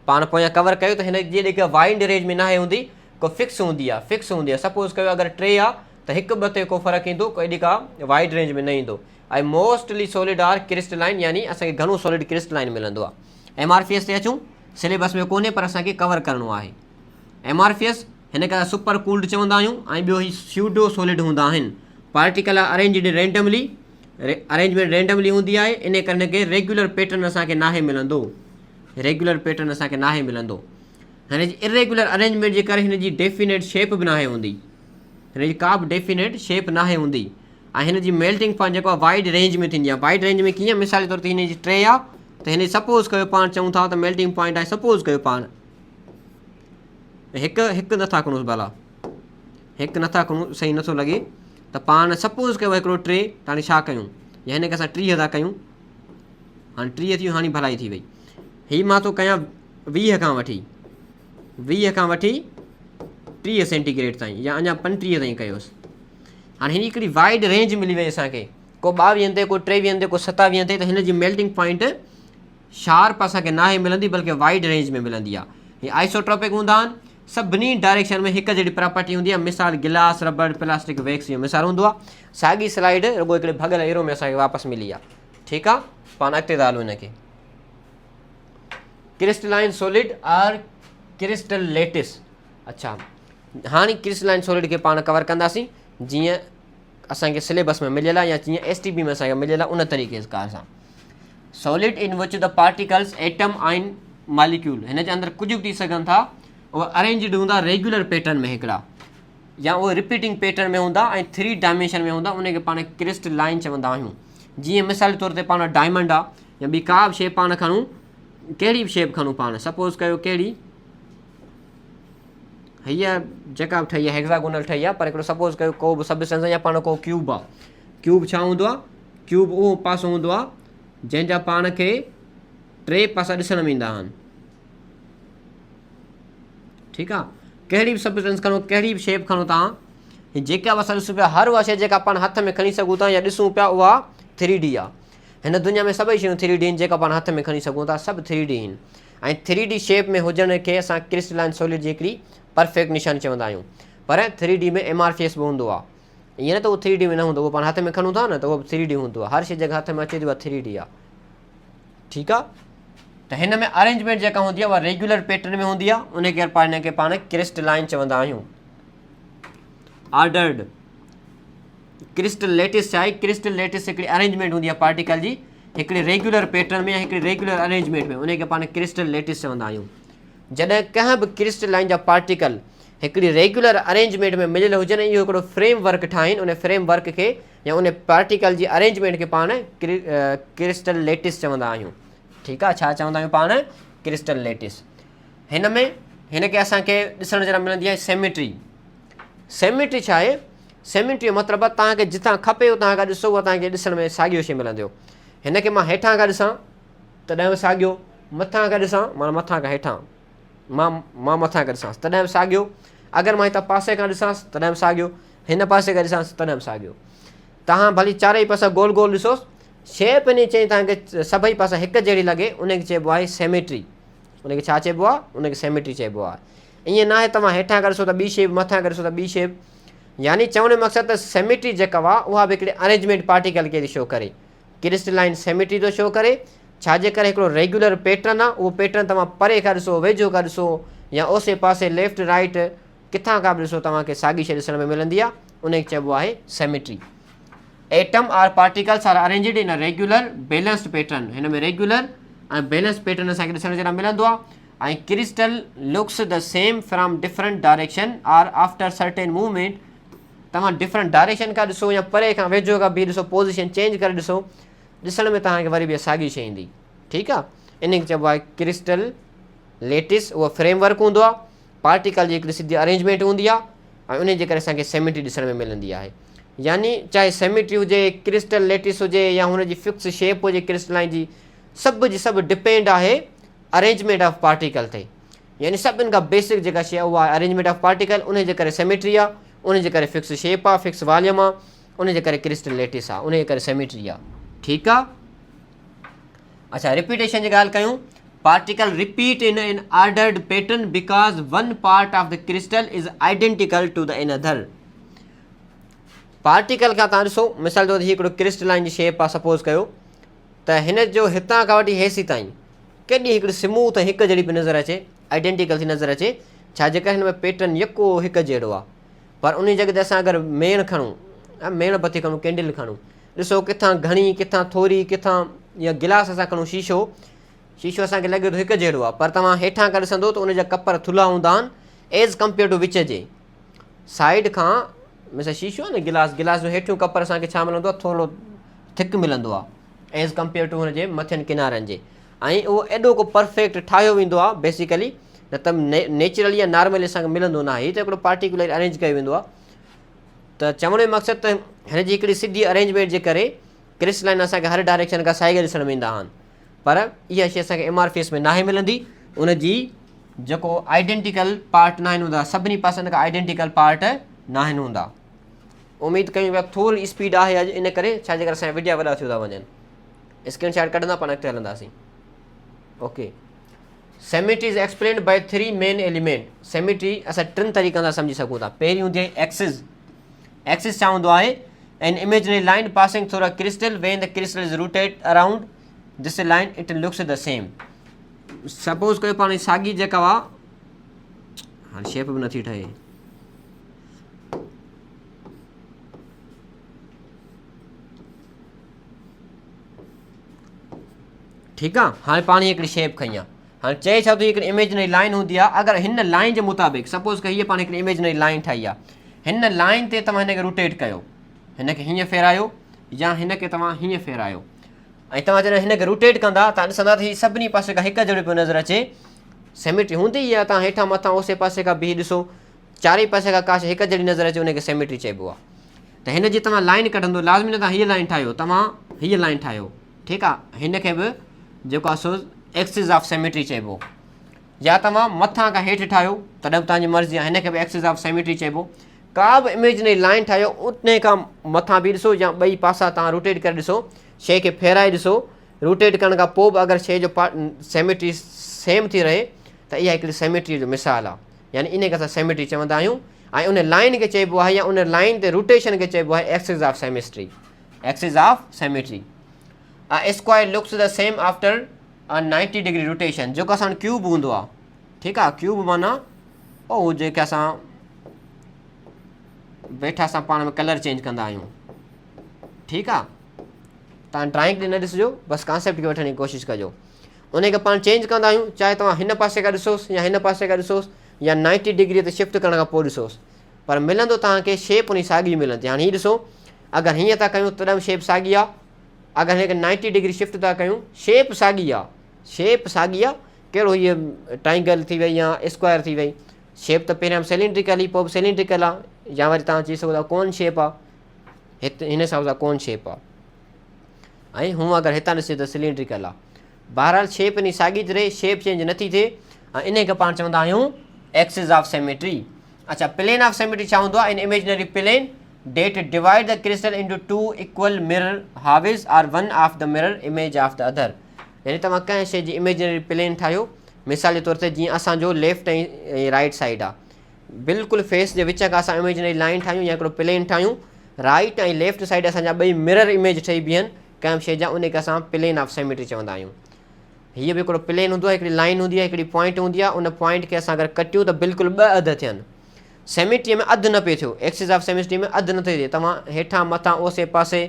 पाण पोयां कवर कयो त हिन जी जेका वाइड रेंज में न हूंदी, को फिक्स हूंदी आहे, फिक्स हूंदी आहे। सपोज़ कयो अगरि 3 आहे त 1-2 ते को फ़र्क़ु ईंदो, को एॾी का वाइड रेंज में न ईंदो। ऐं मोस्टली सॉलिड आर क्रिस्टलाइन, यानी असांखे घणो सॉलिड क्रिस्टलाइन मिलंदो आहे। MRFS ते अचूं, सिलेबस में कोन्हे पर असांखे कवर करिणो आहे। MRFS हिन खे सुपर कूल्ड चवंदा आहियूं, ऐं ॿियो ही स्यूडो सॉलिड हूंदा आहिनि। पार्टिकल अरेंजमेंट रेंडमली हूंदी आहे, इन करे हिन खे रेगुलर पैटर्न असांखे नाहे मिलंदो। रेगुलर पैटर्न असांखे नाहे मिलंदो। हिन जी इरेगुलर अरेंजमेंट जे करे हिन जी डेफिनेट शेप बि नाहे हूंदी, हिन जी का बि डेफिनेट शेप नाहे हूंदी। ऐं हिन जी मेल्टिंग पॉइंट जेको आहे वाइड रेंज में थींदी आहे। वाइड रेंज में कीअं? मिसाल जे तौर ते हिन जी 3 आहे त हिन सपोज़ कयो पाण चऊं था त मेल्टिंग पॉइंट आहे, सपोज़ कयो पाण हिकु नथा खणूं, भला हिकु नथा खणूं, सही नथो लॻे, त पाण सपोज़ कयो हिकिड़ो 3, त हाणे छा कयूं? या हिन खे असां 30 था कयूं, हाणे 30 थियूं, हाणे भलाई थी वई। हीअ मां थो कयां 20 खां वठी 30 सेंटीग्रेड ताईं, या अञा 35 ताईं कयोसि। हाणे हिन हिकिड़ी वाइड रेंज मिली वई असांखे, को 22 ते, को 23 ते, को 27 ते। त हिन जी मेल्टिंग पॉइंट शार्प असांखे नाहे मिलंदी, बल्कि वाइड रेंज में मिलंदी आहे। हीअ आइसोट्रॉपिक हूंदा आहिनि, सभिनी डायरेक्शन में हिकु जहिड़ी प्रॉपर्टी हूंदी आहे। मिसाल गिलास, रबड़, प्लास्टिक, वैक्स जो मिसाल हूंदो आहे। साॻी स्लाइड रुगो हिकिड़े भॻल एरो में असांखे वापसि मिली आहे। ठीकु आहे, पाण अॻिते था हलूं हिनखे। Crystalline solid are crystal lattice. अच्छा, हाणे क्रिस्टलाइन सॉलिड खे पाण कवर कंदासीं। जीअं असांखे सिलेबस में मिलियल आहे या जीअं STB में असांखे मिलियल आहे उन तरीक़ेकार सां। Solid in which the particles atom आइन मालिक्यूल, हिन जे अंदरि कुझु बि थी सघनि था, उहे अरेंज्ड हूंदा रेगुलर पैटर्न में हिकिड़ा, या उहे रिपीटिंग पैटर्न में हूंदा ऐं 3 डायमेंशन में हूंदा, उनखे पाण क्रिस्टलाइन चवंदा आहियूं। जीअं मिसाल तौर ते पाण डायमंड आहे या ॿी का बि शेप पाण खणूं, कहिड़ी बि शेप खणूं पाण, सपोज़ कयो कहिड़ी हीअ जेका बि ठही आहे हेक्सागोनल ठही आहे, पर हिकिड़ो सपोज़ कयो को बि सबस्टेंस या पाण को क्यूब आहे। क्यूब छा हूंदो आहे? क्यूब उहो पासो हूंदो आहे जंहिंजा पाण खे 3 पासा ॾिसण में ईंदा आहिनि। ठीकु आहे, कहिड़ी बि सबस्टेंस खणो, कहिड़ी बि शेप खणो तव्हां, जेका बि असां ॾिसूं पिया, हर उहा शइ जेका पाण हथ में खणी सघूं था या ॾिसूं पिया उहा 3D आहे। हिन दुनिया में सभई शयूं 3D आहिनि जेका पाण हथ में खणी सघूं था, सभु 3D आहिनि। ऐं 3D शेप में हुजण खे असां क्रिस्टलाइन सॉलिड जी हिकिड़ी परफेक्ट निशानी चवंदा आहियूं। पर 3D में एमआरफीएस बि हूंदो आहे, ईअं न त उहो 3D में न हूंदो, उहो पाण हथ में खणूं था न त उहो 3D हूंदो आहे। हर शइ जेका हथ में अचे थी उहा 3D आहे। ठीकु आहे, त हिन में अरेंजमेंट जेका हूंदी आहे उहा रेगुलर पैटर्न में हूंदी आहे, उनखे पाण हिन खे पाण क्रिस्टलाइन चवंदा आहियूं। ऑर्डर्ड क्रिस्टल लेटिस छा आहे? क्रिस्टल लेटिस हिकिड़ी अरेंजमेंट हूंदी आहे पार्टिकल जी, हिकिड़े रेगुलर पैटर्न में या हिकिड़े रेगुलर अरेंजमेंट में, उनखे पाण क्रिस्टल लेटिस चवंदा आहियूं। जॾहिं कंहिं बि क्रिस्टलाइन जा पार्टिकल हिकिड़ी रेगुलर अरेंजमेंट में मिलियल हुजनि, इहो हिकिड़ो फ्रेम वर्क ठाहिनि, उन फ्रेम वर्क खे या उन पार्टिकल जी अरेंजमेंट खे पाण क्रिस्टल लेटिस चवंदा आहियूं। ठीकु आहे, छा चवंदा आहियूं पाण? Crystal lettuce. हिन में हिनखे असांखे ॾिसण जरा मिलंदी आहे सेमिट्री। सेमिट्री छा आहे? सेमिट्री जो मतिलबु आहे तव्हांखे जिथां खपे उतां खां ॾिसो उहा तव्हांखे ॾिसण में साॻियो शइ मिलंदो। हिनखे मां हेठां खां ॾिसां तॾहिं बि साॻियो, मथां खां ॾिसां माना मथां खां हेठां, मां मथां खां ॾिसांसि तॾहिं बि साॻियो, अगरि मां हितां पासे खां ॾिसांसि तॾहिं बि साॻियो, हिन पासे खां ॾिसांसि तॾहिं बि साॻियो। तव्हां भली चारई पासा गोल गोल ॾिसोसि, शेप इन चई तव्हांखे सभई पासा हिकु जहिड़ी लॻे, उनखे चइबो आहे सेमिट्री। उनखे छा चइबो आहे? उनखे सेमिट्री चइबो आहे। ईअं न आहे तव्हां हेठां खां ॾिसो त ॿी शेप, मथां खां ॾिसो त ॿी शेप, यानी चवण जो मक़सदु त सेमिट्री जेका आहे उहा बि हिकिड़े अरेंजमेंट पार्टिकल खे थी शो करे। क्रिस्टलाइन सेमिट्री थो शो करे, छाजे करे हिकिड़ो रेगुलर पैटर्न आहे, उहो पैटर्न तव्हां परे खां ॾिसो, वेझो खां ॾिसो या ओसे पासे लेफ्ट राइट किथां खां बि ॾिसो तव्हांखे साॻी शइ ॾिसण में मिलंदी आहे, उनखे चइबो आहे symmetry. Atom are particles are arranged in a regular balanced pattern. हिन में रेगुलर ऐं बैलेंस पैटर्न असांखे ॾिसण जे लाइ मिलंदो आहे। ऐं crystal looks the same from different direction or after certain movement. तव्हां डिफरेंट डायरेक्शन खां ॾिसो या परे खां वेझो खां बि ॾिसो, पोज़ीशन चेंज करे ॾिसो, ॾिसण में तव्हांखे वरी बि साॻी शइ ईंदी। ठीकु आहे, इनखे चइबो आहे क्रिस्टल लेटिस। उहो फ्रेमवर्क हूंदो आहे, पार्टिकल जी हिकिड़ी सिधी अरेंजमेंट हूंदी आहे ऐं उनजे करे असांखे सेमिट्री ॾिसण में मिलंदी आहे। यानी चाहे सेमिट्री हुजे, क्रिस्टल लेटिस हुजे या हुनजी फिक्स शेप हुजे क्रिस्टलाइन जी, सभु जी सभु डिपेंड आहे अरेंजमेंट ऑफ पार्टिकल ते। यानी सभिनि खां बेसिक जेका शइ आहे उहा अरेंजमेंट ऑफ पार्टिकल, उनजे करे सेमिट्री आहे, उनजे करे फिक्स शेप आहे, फिक्स वॉल्यूम आहे, उनजे करे क्रिस्टल लेटिस आहे, उनजे करे सेमिट्री आहे। ठीकु आहे, अच्छा रिपीटेशन जी ॻाल्हि कयूं। Particle repeat in an ordered pattern because one part of the crystal is identical to the another. पार्टिकल खां तव्हां ॾिसो, मिसाल तौर ते हिकिड़ो क्रिस्टलाइन जी शेप आहे, सपोज़ कयो त हिन जो हितां खां वठी हेसी ताईं केॾी हिकिड़ी स्मूथ हिकु जहिड़ी पई नज़र अचे, आइडेंटिकल थी नज़र अचे, छाजे करे हिन में पैटर्न यको हिकु जहिड़ो आहे। पर उन जॻह ते असां अगरि मेण खणूं, मेणबती खणूं, कैंडल खणूं, ॾिसो किथां घणी किथां थोरी किथां, या गिलास असां खणूं शीशो, शीशो असांखे लॻे थो हिकु जहिड़ो आहे, पर तव्हां हेठां खां ॾिसंदो त उनजा कपर थुल्हा हूंदा आहिनि एज़ कम्पेयर टू विच जे साइड खां। मिसाल शीशो आहे न, गिलास जो हेठियों कपर असांखे छा मिलंदो आहे? थोरो थिक मिलंदो आहे एज़ कम्पेयर टू हुनजे मथियनि किनारनि जे। ऐं उहो एॾो को परफेक्ट ठाहियो वेंदो आहे बेसिकली, न त नेचुरली या नॉर्मली असांखे मिलंदो न आहे, हीअ त हिकिड़ो पार्टिकुलर अरेंज कयो वेंदो आहे। त चवण जो मक़सदु त हिन जी हिकिड़ी सिधी अरेंजमेंट जे करे क्रिस्टलाइन असांखे हर डायरेक्शन खां साइड ॾिसण में ईंदा आहिनि, पर इहा शइ असांखे एमआरफीएस में नाहे मिलंदी। उनजी जेको आइडेंटिकल पार्ट न आहिनि हूंदा, सभिनी पासनि खां आइडेंटिकल पार्ट न आहिनि हूंदा। उमेदु कयूं पिया थोरी स्पीड आहे अॼु, इन करे छाजे करे असांजा विडिया वॾा थी था वञनि। स्क्रीनशॉट कढंदा पाण अॻिते हलंदासीं। Okay, symmetry is explained by 3 main element. Symmetry असां 3 तरीक़नि सां सम्झी सघूं था। पहिरीं हूंदी आहे एक्सिस। एक्सिस छा हूंदो आहे? An imaginary line passing through a crystal van the crystal is rotate around this line it looks the same. Suppose कयो पाण साॻी जेका हुआ, हाणे शेप बि नथी ठहे, ठीकु आहे। हाणे पाण हिकिड़ी शेप खई आहे, हाणे चए छा थो हिकिड़ी इमेजनरी लाइन हूंदी आहे, अगरि हिन लाइन जे मुताबिक़ सपोज़ के हीअ पाण हिकिड़ी इमेजनरी लाइन ठाही आहे, हिन लाइन ते तव्हां हिनखे रोटेट कयो, हिनखे हीअं फेरायो या हिनखे तव्हां हीअं फेरायो, ऐं तव्हां जॾहिं हिनखे रोटेट कंदा तव्हां ॾिसंदा त हीअ सभिनी पासे खां हिकु जहिड़ो पियो नज़र अचे, सिमेट्री हूंदी या तव्हां हेठां मथां ओसे पासे खां बीह ॾिसो, चारई पासे खां काश हिकु जहिड़ी नज़र अचे उनखे सिमेट्री चइबो आहे। त हिन जी तव्हां लाइन कढंदो, लाज़मी न तव्हां हीअ लाइन ठाहियो, तव्हां हीअ लाइन ठाहियो, ठीकु आहे, हिनखे बि जेको आहे सो एक्सिस ऑफ सिमेट्री चइबो, या तव्हां मथां खां हेठि ठाहियो तॾहिं बि तव्हांजी मर्ज़ी आहे, हिनखे बि एक्सिस ऑफ सिमेट्री चइबो। का बि इमेजनरी लाइन ठाहियो उन खां मथां बि ॾिसो या ॿई पासा तव्हां रोटेट करे ॾिसो, शइ खे फेराए ॾिसो, रोटेट करण खां पोइ बि अगरि शइ जो सिमेट्री सेम थी रहे त इहा हिकिड़ी सिमेट्री जो मिसाल आहे, यानी इन खे असां सिमेट्री चवंदा आहियूं। ऐं उन लाइन खे चइबो आहे या उन लाइन ते रोटेशन खे चइबो आहे axis of symmetry, axis of symmetry. Square looks the same after 90 degree rotation, जेको असां क्यूब हूंदो आहे, ठीकु आहे, क्यूब माना ओ जेके असां वेठा असां पाण में कलर चेंज कंदा आहियूं, ठीकु आहे, तव्हां ड्राइंग ते न ॾिसिजो, बसि कॉन्सेप्ट खे वठण जी कोशिशि कजो। उनखे पाण चेंज कंदा आहियूं, चाहे तव्हां हिन पासे खां ॾिसोसि या हिन पासे खां ॾिसोसि या 90 डिग्री ते शिफ्ट करण खां पोइ ॾिसोसि, पर मिलंदो तव्हांखे शेप उन साॻी मिलंदी। हाणे हीअ ॾिसो, अगरि हीअं था कयूं तॾहिं बि शेप साॻी आहे, अगरि हिनखे 90 डिग्री शिफ्ट था कयूं शेप साॻी आहे, शेप साॻी आहे, कहिड़ो हीअ ट्राइंगल थी वई या स्क्वायर थी वई, शेप त पहिरियां सिलेंड्रिकल ई, पोइ बि सिलेंड्रिकल आहे, या वरी तव्हां चई सघो था कोन शेप आहे, हिते हिन हिसाब सां कोन शेप आहे, ऐं हूअं अगरि हितां ॾिसे त सिलेंड्रिकल आहे। बहरहाल शेप इन साॻी थी रहे, शेप चेंज नथी थिए, ऐं इन खे पाण चवंदा आहियूं एक्सिस ऑफ सिमेट्री। अच्छा, प्लेन ऑफ सिमेट्री छा हूंदो आहे? In imaginary plane that divide the crystal into 2 equal mirror halves are one of the mirror image of the other. यानी तव्हां कंहिं शइ जी इमेजनरी प्लेन ठाहियो, मिसाल जे तौर ते जीअं असांजो लेफ्ट ऐं राइट साइड आहे, बिल्कुलु फेस जे विच खां असां इमेजनरी लाइन ठाहियूं या हिकिड़ो प्लेन ठाहियूं, राइट ऐं लेफ्ट साइड असांजा ॿई मिरर इमेज ठही बीहनि कंहिं शइ जा, उनखे असां प्लेन ऑफ सिमेट्री चवंदा आहियूं। हीअ बि हिकिड़ो प्लेन हूंदो आहे, हिकिड़ी लाइन हूंदी आहे, हिकिड़ी पॉइंट हूंदी आहे, उन पॉइंट खे असां अगरि कटियूं त बिल्कुलु ॿ अधु थियनि, सिमेट्रीअ में अधु न पियो थियो, एक्सिस ऑफ सिमेट्री में अधु न थिए, तव्हां हेठां मथां ओसे पासे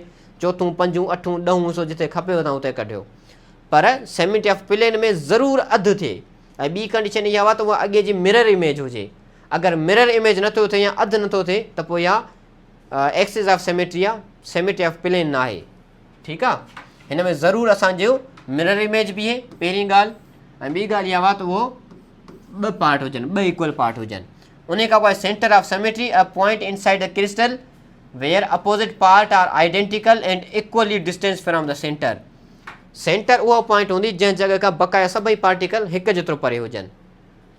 चोथूं पंजूं अठूं ॾहूं सो जिते खपेव तव्हां उते कढियो, पर सिमेट्री ऑफ प्लेन में ज़रूरु अधु थिए। ऐं ॿी कंडीशन इहा आहे त उहा अॻे जी मिरर इमेज हुजे, अगरि मिरर इमेज नथो थिए या अधु नथो थिए त पोइ इहा एक्सिस ऑफ सिमेट्री आहे, सिमेट्री ऑफ प्लेन न आहे, ठीकु आहे। हिन में ज़रूरु असांजो मिरर इमेज बीहे पहिरीं ॻाल्हि, ऐं ॿी ॻाल्हि इहा आहे त उहो ॿ पार्ट हुजनि, ॿ इक्वल पार्ट हुजनि। उन खां पोइ center of symmetry a point inside the crystal where opposite part are identical and equally distance from the center. Center उहा पॉइंट हूंदी जंहिं जॻह खां बक़ाया सभई पार्टिकल हिकु जेतिरो परे हुजनि,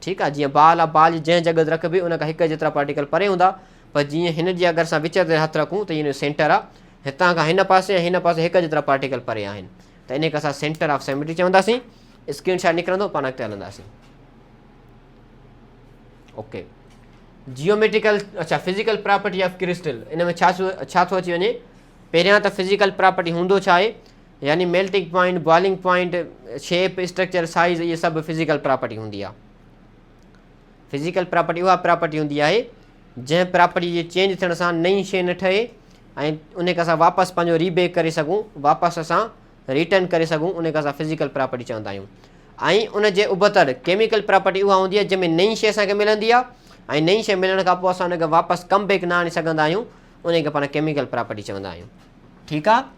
ठीकु आहे। जीअं बाल आहे, बाल जंहिं जॻह ते रखबी उन खां हिकु जेतिरा पार्टिकल परे हूंदा, पर जीअं हिन जी अगरि असां विच ते हथु रखूं त हिन सेंटर आहे, हितां खां हिन पासे ऐं हिन पासे हिकु जेतिरा पार्टिकल परे आहिनि, त इन खे असां सेंटर ऑफ सिमेट्री चवंदासीं। स्क्रीन शॉट निकिरंदो, पाण अॻिते हलंदासीं। ओके, जियोमेट्रिकल, अच्छा, फिज़िकल प्रॉपर्टी ऑफ क्रिस्टल, इन में छा थो अची वञे? पहिरियां त फिज़िकल प्रॉपर्टी हूंदो छा आहे, यानी melting point, boiling point, shape, structure, size, इहे सभु फिज़िकल प्रॉपर्टी हूंदी आहे। फिज़िकल प्रॉपर्टी उहा प्रॉपर्टी हूंदी आहे जंहिं प्रॉपर्टी जे चेंज थियण सां नई शइ न ठहे ऐं उनखे असां वापसि पंहिंजो रीबेक करे सघूं, वापसि असां रिटर्न करे सघूं, उनखे असां फिज़िकल प्रॉपर्टी चवंदा आहियूं। ऐं उनजे उबतड़ केमिकल प्रॉपर्टी उहा हूंदी आहे जंहिंमें नई शइ असांखे मिलंदी आहे ऐं नई शइ मिलण खां पोइ असां उनखे वापसि कम बैक न आणे सघंदा आहियूं, उनखे पाण केमिकल प्रॉपर्टी चवंदा आहियूं, ठीकु आहे।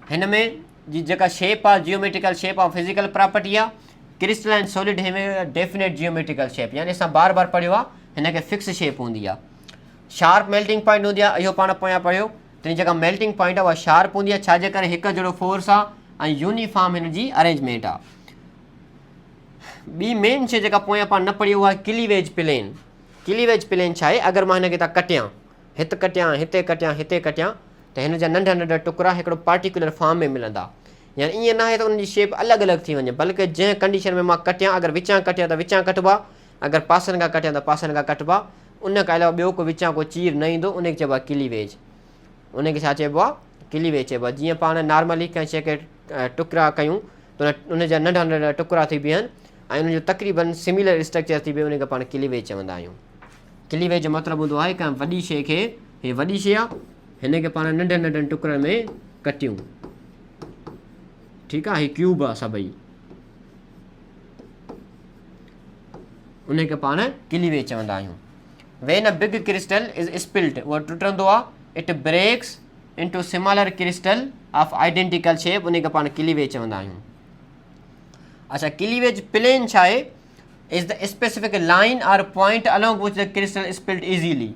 हिन में जी जेका शेप आहे, जियोमेट्रिकल शेप आहे, फिज़िकल प्रॉपर्टी आहे। क्रिस्टल एंड सॉलिड में डेफिनेट जियोमेट्रिकल शेप, यानी असां बार बार पढ़ियो आहे, हिनखे फिक्स शेप हूंदी आहे। शार्प मेल्टिंग पॉइंट हूंदी आहे, इहो पाण पोयां पढ़ियो, त जेका मेल्टिंग पॉइंट आहे उहा शार्प हूंदी आहे, छाजे करे हिकु जहिड़ो फोर्स आहे ऐं यूनिफॉर्म हिन जी अरेंजमेंट आहे। ॿी मेन शइ जेका पोयां पाण न पढ़ी उहा आहे क्लीवेज प्लेन। क्लीवेज प्लेन छा आहे? अगरि मां हिनखे कटियां, हिते कटियां, हिते कटियां, हिते कटियां, त हिन जा नंढा नंढा टुकड़ा हिकिड़ो पार्टिकुलर फॉर्म में मिलंदा। यानी ईअं न आहे त उनजी शेप अलॻि अलॻि थी वञे, बल्कि जंहिं कंडीशन में मां कटियां, अगरि विचां कटियां त विचां कटिबा, अगरि पासनि खां कटियां त पासनि खां कटिबा, उन खां अलावा ॿियो को विचां को चीर न ईंदो, उनखे चइबो आहे क्लीवेज। उनखे छा चइबो आहे? क्लीवेज चइबो आहे। जीअं पाण नॉर्मली कंहिं शइ खे टुकड़ा कयूं त उनजा नंढा नंढा टुकड़ा थी बीहनि ऐं उनजो तक़रीबन सिमिलर स्ट्रक्चर थी बीहे, उनखे पाण क्लीवेज चवंदा आहियूं। क्लीवेज जो मतिलबु हूंदो आहे कंहिं वॾी शइ खे, हीअ वॾी शइ आहे, हिनखे पाण नंढनि नंढनि टुकड़नि में कटियूं, ठीकु आहे, हीउ क्यूब आहे सभई, उनखे पाण क्लीवेज चवंदा आहियूं। When a big crystal is split, उहो टुटंदो आहे, it breaks into similar crystal of identical shape, उनखे पाण क्लीवेज चवंदा आहियूं। अच्छा, क्लीवेज प्लेन छा आहे? इज़ द स्पेसिफिक लाइन और point along which the crystal spilt easily,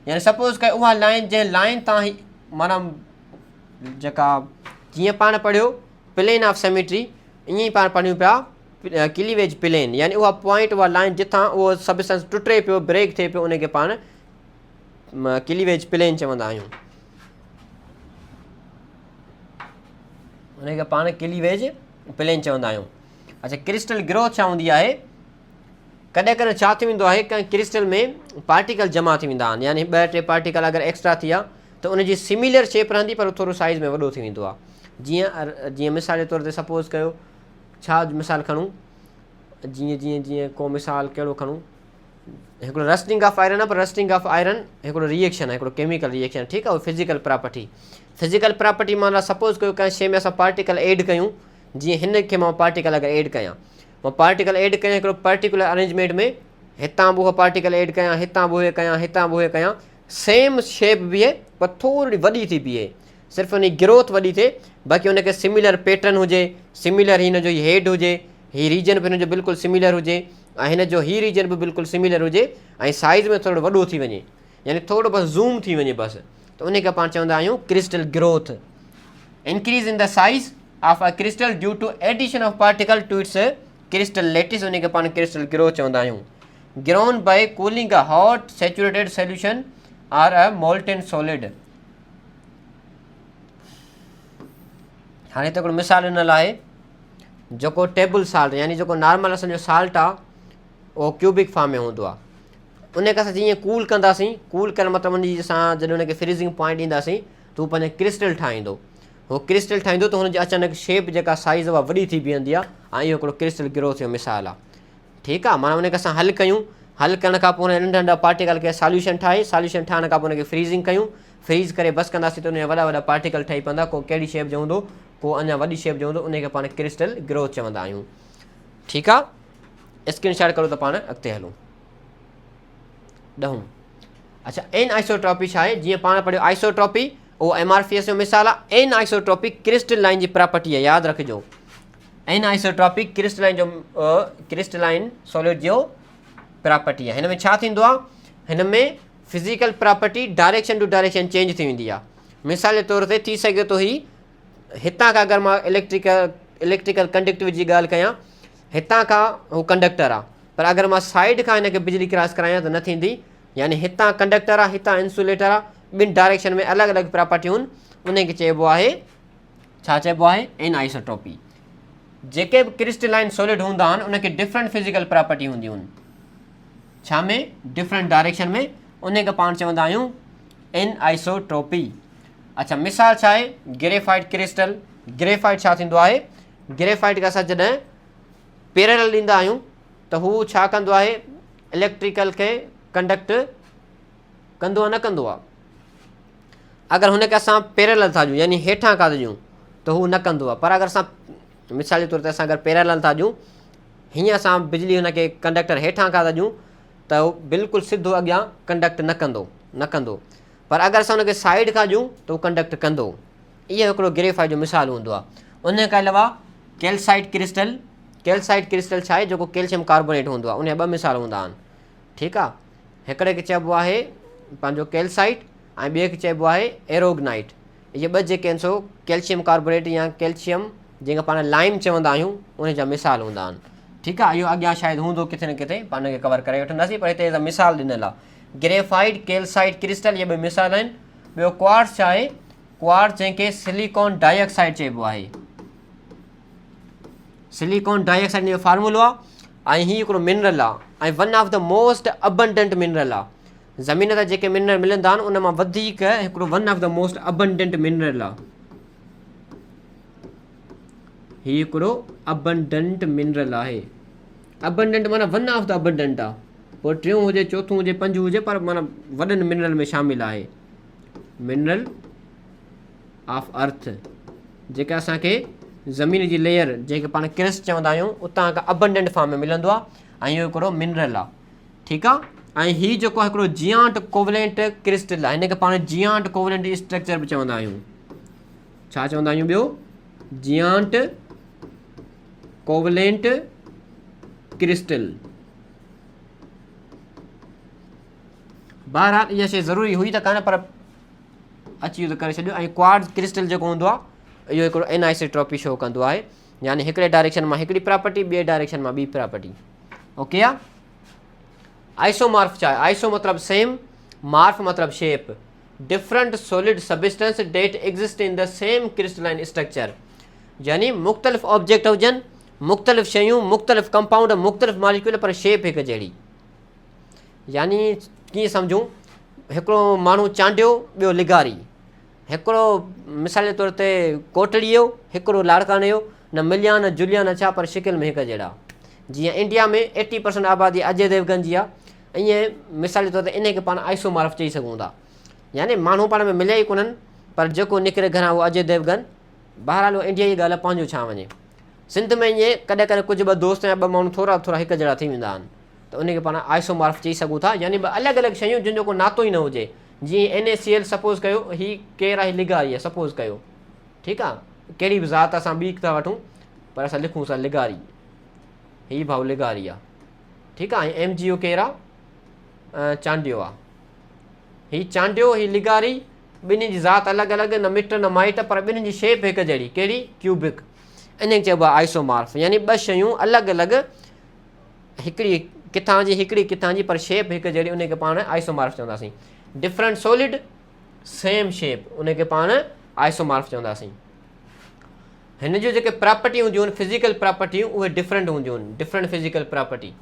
यानी सपोज़ कयो उहा लाइन, जंहिं लाइन तव्हां माना जेका जीअं पाण पढ़ियो प्लेन ऑफ सिमेट्री, ईअं ई पाण पढ़ियूं पिया क्लीवेज प्लेन, यानी उहा पॉइंट, उहा लाइन जिथां उहो सबस्टेंस टुटे पियो, ब्रेक थिए पियो, उनखे पाण क्लीवेज प्लेन चवंदा आहियूं, उनखे पाण क्लीवेज प्लेन चवंदा आहियूं। अच्छा, क्रिस्टल ग्रोथ छा हूंदी आहे? कॾहिं कॾहिं छा थी वेंदो आहे, कंहिं क्रिस्टल में पार्टिकल जमा थी वेंदा आहिनि, यानी 2-3 पार्टिकल अगरि एक्स्ट्रा थी विया त उनजी सिमिलर शेप रहंदी, पर थोरो साइज़ में वॾो थी वेंदो आहे। जीअं मिसाल जे तौर ते सपोज़ कयो, छा मिसाल खणूं, जीअं को मिसाल कहिड़ो खणूं, हिकिड़ो रस्टिंग ऑफ आयरन आहे, पर रस्टिंग ऑफ आयरन हिकिड़ो रिएक्शन आहे, हिकिड़ो केमिकल रिएक्शन, ठीकु आहे, उहो फिज़िकल प्रॉपर्टी। फिज़िकल प्रॉपर्टी माना सपोज़ कयो कंहिं शइ में असां पार्टिकल एड कयूं, जीअं हिन खे मां पार्टिकल अगरि एड कयां, मां पार्टिकल एड कयां हिकिड़ो पर्टिकुलर अरेंजमेंट में, हितां बि उहो पार्टिकल एड कयां, हितां बि उहे कयां, हितां बि उहे कयां, सेम शेप बीहे, पर थोरी वॾी थी बीहे, सिर्फ़ु उन जी ग्रोथ वॾी थिए, बाक़ी उनखे सिमिलर पैटर्न हुजे, सिमिलर हिन जो हेड हुजे, हीउ रीजन बि हिन जो बिल्कुलु सिमिलर हुजे, ऐं हिन जो हीउ रीजन बि बिल्कुलु सिमिलर हुजे, ऐं साइज़ में थोरो वॾो थी वञे, यानी थोरो बसि ज़ूम थी वञे बसि, त उनखे पाण चवंदा आहियूं crystal growth. Increase in the size of a crystal due to addition of particle to its crystal lattice, उनखे पाण क्रिस्टल ग्रोथ चवंदा आहियूं। Grown by cooling a hot saturated solution or a molten solid. हाणे त हिकिड़ो मिसाल ॾिनल आहे, जेको टेबल साल्ट, यानी जेको नॉर्मल असांजो साल्ट आहे, उहो क्यूबिक फॉर्म में हूंदो आहे, उनखे असां जीअं कूल कंदासीं, कूल करणु मतिलबु उनजी असां जॾहिं उनखे फ्रीज़िंग पॉइंट ॾींदासीं त हू पंहिंजो क्रिस्टल ठाहींदो, उहो क्रिस्टल ठाहींदो त हुनजी अचानक शेप जेका साइज़ उहा वॾी थी बीहंदी आहे, ऐं इहो हिकिड़ो क्रिस्टल ग्रोथ जो मिसाल आहे। ठीकु आहे, माना उनखे असां हल कयूं, हल करण खां पोइ नंढा नंढा पार्टिकल खे सॉल्यूशन ठाहे, सॉल्यूशन ठाहिण खां पोइ उनखे फ्रीज़िंग कयूं, फ्रीज़ करे बसि कंदासीं त उनजा वॾा वॾा पार्टिकल ठही पवंदा, को कहिड़ी शेप जो हूंदो, को अञा वॾी शेप जो हूंदो, उनखे पाण क्रिस्टल ग्रोथ चवंदा आहियूं। ठीकु आहे, स्क्रीनशॉट करो त पाण अॻिते हलूं। 10 अच्छा, एन आइसोट्रॉपी छा आहे? जीअं पाण पढ़ियो आइसोट्रॉपी, उहो एमआरफीएस जो मिसाल आहे। एन आइसोट्रॉपी क्रिस्टलाइन जी प्रॉपर्टी आहे, यादि रखिजो, एन आइसोट्रॉपी क्रिस्टलाइन सॉलिड जो प्रॉपर्टी आहे। हिन में छा थींदो आहे? हिन में physical property direction to direction change थी वेंदी आहे। मिसाल जे तौर ते थी सघे थो ही हितां खां अगरि मां इलेक्ट्रिकल कंडक्टिविटी जी ॻाल्हि कयां, हितां खां हू कंडक्टर आहे, पर अगरि मां साइड खां हिनखे बिजली क्रॉस करायां त न थींदी, यानी हितां कंडक्टर आहे, हितां इंसुलेटर आहे, ॿिनि डायरेक्शन में अलॻि अलॻि प्रॉपर्टियूं आहिनि, उनखे चइबो आहे छा चइबो आहे? Anisotropy. जेके बि क्रिस्टलाइन सॉलिड हूंदा आहिनि उनखे डिफरेंट फिज़िकल प्रॉपर्टी हूंदियूं आहिनि, छा में? डिफरेंट डायरेक्शन में, उनखे पाण चवंदा आहियूं एन आइसोट्रॉपी। अच्छा, मिसाल छा आहे? Graphite crystal. ग्रेफाइट छा थींदो आहे? ग्रेफाइट खे असां जॾहिं पैरेलल ॾींदा आहियूं त हू छा कंदो आहे? इलेक्ट्रिकल खे कंडक्ट कंदो आहे, न कंदो आहे? अगरि हुनखे असां पैरेलल था ॾियूं, यानी हेठां खां था ॾियूं, त हू न कंदो आहे, पर अगरि असां मिसाल जे तौर ते असां अगरि पैरेलल था ॾियूं, हीअं असां बिजली हुनखे कंडक्टर हेठां खां था ॾियूं त हू बिल्कुलु सिधो अॻियां कंडक्ट न कंदो, पर अगरि असां हुनखे साइड खां ॾियूं त उहो कंडक्ट कंदो। इहो हिकिड़ो ग्रेफाइट जो मिसाल हूंदो आहे। उन खां अलावा कैल्साइट क्रिस्टल। कैल्साइट क्रिस्टल छा आहे? जेको कैल्शियम कार्बोनेट हूंदो आहे, उन जा 2 मिसाल हूंदा आहिनि। ठीकु आहे, हिकिड़े खे चइबो आहे पंहिंजो कैल्साइट, ऐं ॿिए खे चइबो आहे एरोगनाइट। इहे 2 जेके आहिनि सो कैल्शियम कार्बोनेट या कैल्शियम जंहिंखे पाण लाइम चवंदा आहियूं, उन जा मिसाल हूंदा आहिनि। ठीकु आहे, इहो अॻियां शायदि हूंदो किथे न किथे, पाण खे कवर करे वठंदासीं, पर हिते मिसाल ॾिनल आहे। ग्रेफाइट, कैल्साइट क्रिस्टल, इहे 2 मिसाल आहिनि। ॿियो क्वार्ट्ज़ छा आहे? क्वार्ट्ज़ जंहिंखे सिलिकॉन डाइऑक्साइड चइबो आहे। सिलिकॉन डाइऑक्साइड जो फार्मूलो आहे, ऐं हीउ हिकिड़ो मिनरल आहे, ऐं one of the most abundant mineral आहे। ज़मीन ते जेके मिनरल मिलंदा आहिनि उन मां वधीक हिकिड़ो one of the most abundant mineral आहे। हीउ हिकिड़ो अबंडेंट मिनरल आहे। अबंडेंट माना वन ऑफ द अबंडेंट आहे, पोइ 3 हुजे, 4 हुजे, 5 हुजे, पर माना वॾनि मिनरल में शामिल आहे। मिनरल ऑफ अर्थ जेके असांखे ज़मीन जी लेयर जंहिंखे पाण क्रिस्ट चवंदा आहियूं उतां खां अबंडेंट फॉर्म में मिलंदो आहे ऐं इहो हिकिड़ो मिनरल आहे, ठीकु आहे। ऐं हीउ जेको आहे हिकिड़ो जियांट कोवलेंट क्रिस्टल आहे, हिन खे पाण जियांट कोवलेंट स्ट्रक्चर बि चवंदा आहियूं। छा चवंदा आहियूं ॿियो? Giant covalent crystal. बहरहाल इहा शइ ज़रूरी हुई त कान, पर अची वियो त करे छॾियो। ऐं क्वार्ट्ज़ क्रिस्टल जेको हूंदो आहे इहो हिकिड़ो एनाइसोट्रॉपी शो कंदो आहे, यानी हिकिड़े डायरेक्शन मां हिकिड़ी प्रॉपर्टी, ॿिए डायरेक्शन मां ॿी प्रॉपर्टी। ओके आहे। आइसोमॉर्फ छा आहे? आइसो मतिलबु सेम, मार्फ मतिलबु shape. Different solid substance that exist in the same crystalline structure, यानी मुख़्तलिफ़ ऑब्जेक्ट हुजनि, मुख़्तलिफ़ शयूं, मुख़्तलिफ़ कंपाउंड, मुख़्तलिफ़ मॉलिक्यूल, पर शेप हिकु जहिड़ी। यानी कीअं सम्झूं, हिकिड़ो माण्हू चांडियो, ॿियो लिगारी, हिकिड़ो मिसाल जे तौर ते कोटड़ीअ जो, हिकिड़ो लाड़काने जो, न मिलिया न जुलिया न छा, पर शिकिल में हिकु जहिड़ा। जीअं इंडिया में 80% आबादी अजय देवगन जी आहे, ईअं मिसाल जे तौर ते इनखे पाण आइसोमॉर्फ चई सघूं था, यानी माण्हू पाण में मिलिया ई कोन्हनि, पर जेको निकिरे घरां उहो अजय देवगन। बहरहाल उहो इंडिया जी ॻाल्हि आहे, पंहिंजो छा वञे। सिंध में ईअं कॾहिं कॾहिं कुझु ॿ दोस्त या ॿ माण्हू थोरा थोरा हिकु जहिड़ा थी वेंदा आहिनि, त उनखे पाण आइसोमॉर्फ चई सघूं था, यानी ॿ अलॻि अलॻि शयूं जिन जो को नातो ई न हुजे। जीअं NaCl सपोज़ कयो, हीउ केरु आहे? लिगारी आहे सपोज़ कयो, ठीकु आहे। कहिड़ी बि ज़ात असां ॿी था वठूं, पर असां लिखूं था लिगारी, हीउ भाऊ लिगारी आहे, ठीकु आहे। ऐं MgO केरु आहे? चांडियो आहे। हीउ चांडियो, हीउ लिगारी, ॿिन्हिनि जी ज़ात अलॻि अलॻि, न मिट न माइट, पर ॿिन्हिनि जी शेप हिकु जहिड़ी। कहिड़ी? क्यूबिक। इन खे चइबो आहे आइसोमॉर्फ, यानी ॿ शयूं अलॻि अलॻि, हिकिड़ी किथां जी हिकिड़ी किथां जी, पर शेप हिकु जहिड़ी, उनखे पाण आइसोमॉर्फ चवंदासीं। डिफरेंट सॉलिड सेम शेप, उनखे पाण आइसोमॉर्फ चवंदासीं। हिन जूं जेके प्रॉपर्टी हूंदियूं आहिनि, फिज़िकल प्रॉपर्टियूं, उहे डिफरेंट हूंदियूं आहिनि, डिफरेंट फिज़िकल प्रॉपर्टी,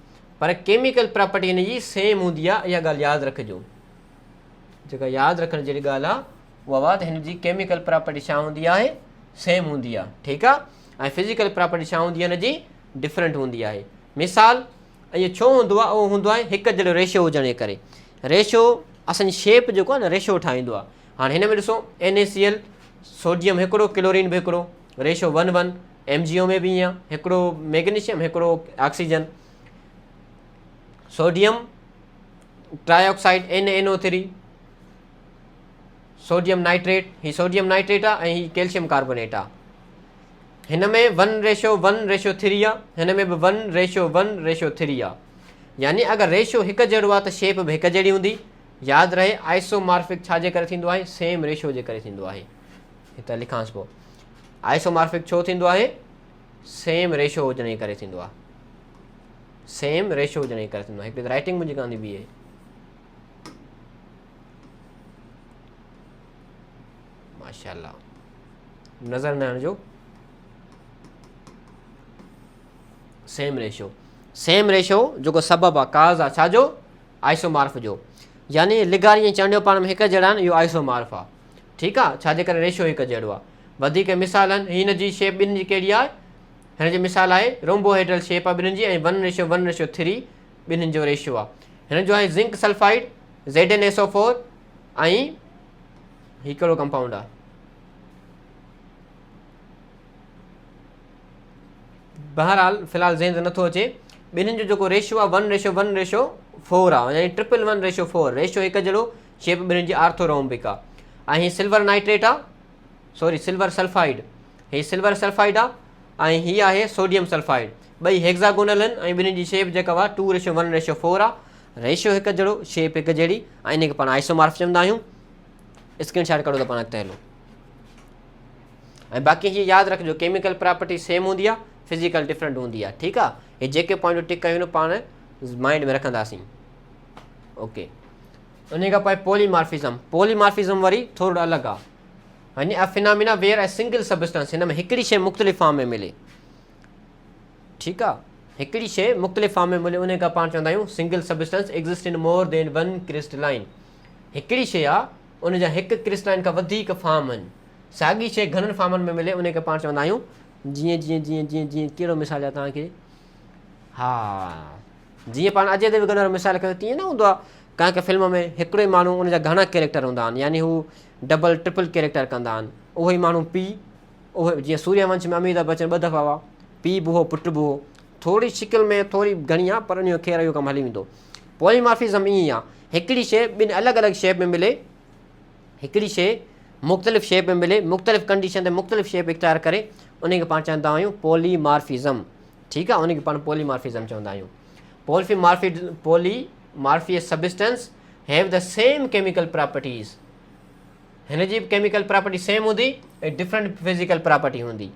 पर केमिकल प्रॉपर्टी हिन जी सेम हूंदी आहे। इहा ॻाल्हि यादि रखिजो, जेका यादि रखण जहिड़ी ॻाल्हि आहे उहा आहे त हिन जी केमिकल प्रॉपर्टी छा हूंदी आहे? सेम हूंदी आहे, ठीकु आहे। ऐं फिज़िकल प्रॉपर्टी छा हूंदी आहे? हिन जी डिफरेंट हूंदी आहे। मिसाल, इहो छो हूंदो आहे? उहो हूंदो आहे हिकु जहिड़ो रेशो हुजण जे करे। रेशो असांजी शेप जेको आहे न, रेशो ठाहींदो आहे। हाणे हिन में ॾिसो, NaCl सोडियम हिकिड़ो, क्लोरीन बि हिकिड़ो, रेशो 1:1। MgO में बि ईअं, हिकिड़ो मैग्नीशियम, हिकिड़ो oxygen. Sodium trioxide NaNO3, sodium nitrate, हीउ सोडियम नाइट्रेट आहे, ऐं हीउ कैल्शियम कार्बोनेट आहे। हिन में 1:1:3 आहे, हिन में बि 1:1:3 आहे। यानी अगरि रेशो हिकु जहिड़ो आहे त शेप बि हिकु जहिड़ी हूंदी। यादि रहे, आइसोमॉर्फिक छाजे करे थींदो आहे? सेम रेशो जे करे थींदो आहे। हिते लिखांसि पोइ, आइसोमॉर्फिक छो थींदो आहे? सेम रेशो हुजण जे करे थींदो आहे, सेम रेशो हुजण जे करे थींदो आहे। हिकिड़ी राइटिंग मुंहिंजी कान थी बीहे, माशाअल्लाह, नज़र न हणिजो। सेम रेशो, सेम रेशो जेको सबबु आहे, काज़ आहे छाजो? आइसोमॉर्फ जो। यानी लिगारी ऐं चांडियो पाण में हिकु जहिड़ा आहिनि, इहो आइसोमॉर्फ आहे, ठीकु आहे। छाजे करे? रेशो हिकु जहिड़ो आहे। वधीक मिसाल आहिनि, हिन जी शेप ॿिन्हिनि जी कहिड़ी आहे? हिन जी मिसाल आहे रोम्बोहेड्रल शेप आहे ॿिन्हिनि जी, ऐं 1:1:3 ॿिन्हिनि जो रेशो आहे। हिन जो आहे ज़िंक सल्फाइड, ZnSO4, ऐं हीउ कहिड़ो कंपाउंड आहे? बहरहाल फ़िलहाल ज़हन नथो अचे। ॿिन्हिनि जो जेको रेशो आहे 1:1:4 आहे, यानी 1:1:4। रेशो हिकु जहिड़ो, शेप ॿिन्हिनि जी आर्थोरोम्बिक आहे। ऐं हीउ सिल्वर नाइट्रेट आहे, सॉरी सिल्वर सल्फाइड, हीउ सिल्वर सल्फाइड आहे, ऐं हीअ आहे सोडियम सल्फाइड। ॿई हेक्सागोनल आहिनि, ऐं ॿिन्हिनि जी शेप जेका आहे 2:1:4 आहे। रेशो हिकु जहिड़ो, शेप हिकु जहिड़ी, ऐं इनखे पाण आइसोमॉर्फ चवंदा आहियूं। स्क्रीनशॉट कढो त पाण अॻिते हलो। ऐं बाक़ी हीअ यादि रखिजो, केमिकल प्रॉपर्टी सेम हूंदी आहे, फिज़िकल डिफरेंट हूंदी आहे, ठीकु आहे। हे जेके पॉइंट टिक कयूं न पाण माइंड में रखंदासीं। ओके, उन खां पोइ पॉलीमॉर्फिज़म। पॉलीमॉर्फिज़म वरी थोरो अलॻि आहे, यानी a phenomena where a single substance, हिन में हिकिड़ी शइ मुख़्तलिफ़ फॉर्म में मिले, ठीकु आहे। हिकिड़ी शइ मुख़्तलिफ़ फॉर्म में मिले, उन खां पाण चवंदा आहियूं सिंगल सबस्टेंस एग्ज़िस्ट इन मोर देन वन क्रिस्टलाइन। हिकिड़ी शइ आहे, उन जा हिकु क्रिस्टलाइन खां वधीक फॉर्म आहिनि। साॻी शइ घणनि फॉर्मनि में मिले, उन खे पाण चवंदा आहियूं जीअं जीअं जीअं जीअं जीअं कहिड़ो मिसाल आहे तव्हांखे? हा, जीअं पाण अजय देवगन वारो मिसाल कयो, तीअं न हूंदो आहे। कंहिं फिल्म में हिकिड़ो ई माण्हू, उन जा घणा कैरेक्टर हूंदा आहिनि, यानी हू डबल ट्रिपल कैरेक्टर कंदा आहिनि। उहो ई माण्हू पीउ, उहो जीअं सूर्यवंश में अमिताभ बच्चन 2 दफ़ा हुआ, पीउ बि हो पुटु बि हो, थोरी शिकिल में थोरी घणी आहे पर उन ख़ैर इहो कमु हली वेंदो। पॉलीमॉर्फिज़म ईअं ई आहे, हिकिड़ी शइ ॿिनि अलॻि अलॻि शेप में मिले, हिकिड़ी शइ मुख़्तलिफ़ शेप में मिले, मुख़्तलिफ़ कंडीशन ते मुख़्तलिफ़ शेप इख़्तियार करे, उनखे पाण चवंदा आहियूं पॉलीमॉर्फिज़म। ठीकु आहे, उनखे पाण पॉलीमॉर्फिज़म चवंदा आहियूं। Polymorphous substance have the same chemical properties, हिन जी बि केमिकल प्रॉपर्टी सेम हूंदी ऐं डिफरेंट फिज़िकल प्रॉपर्टी हूंदी।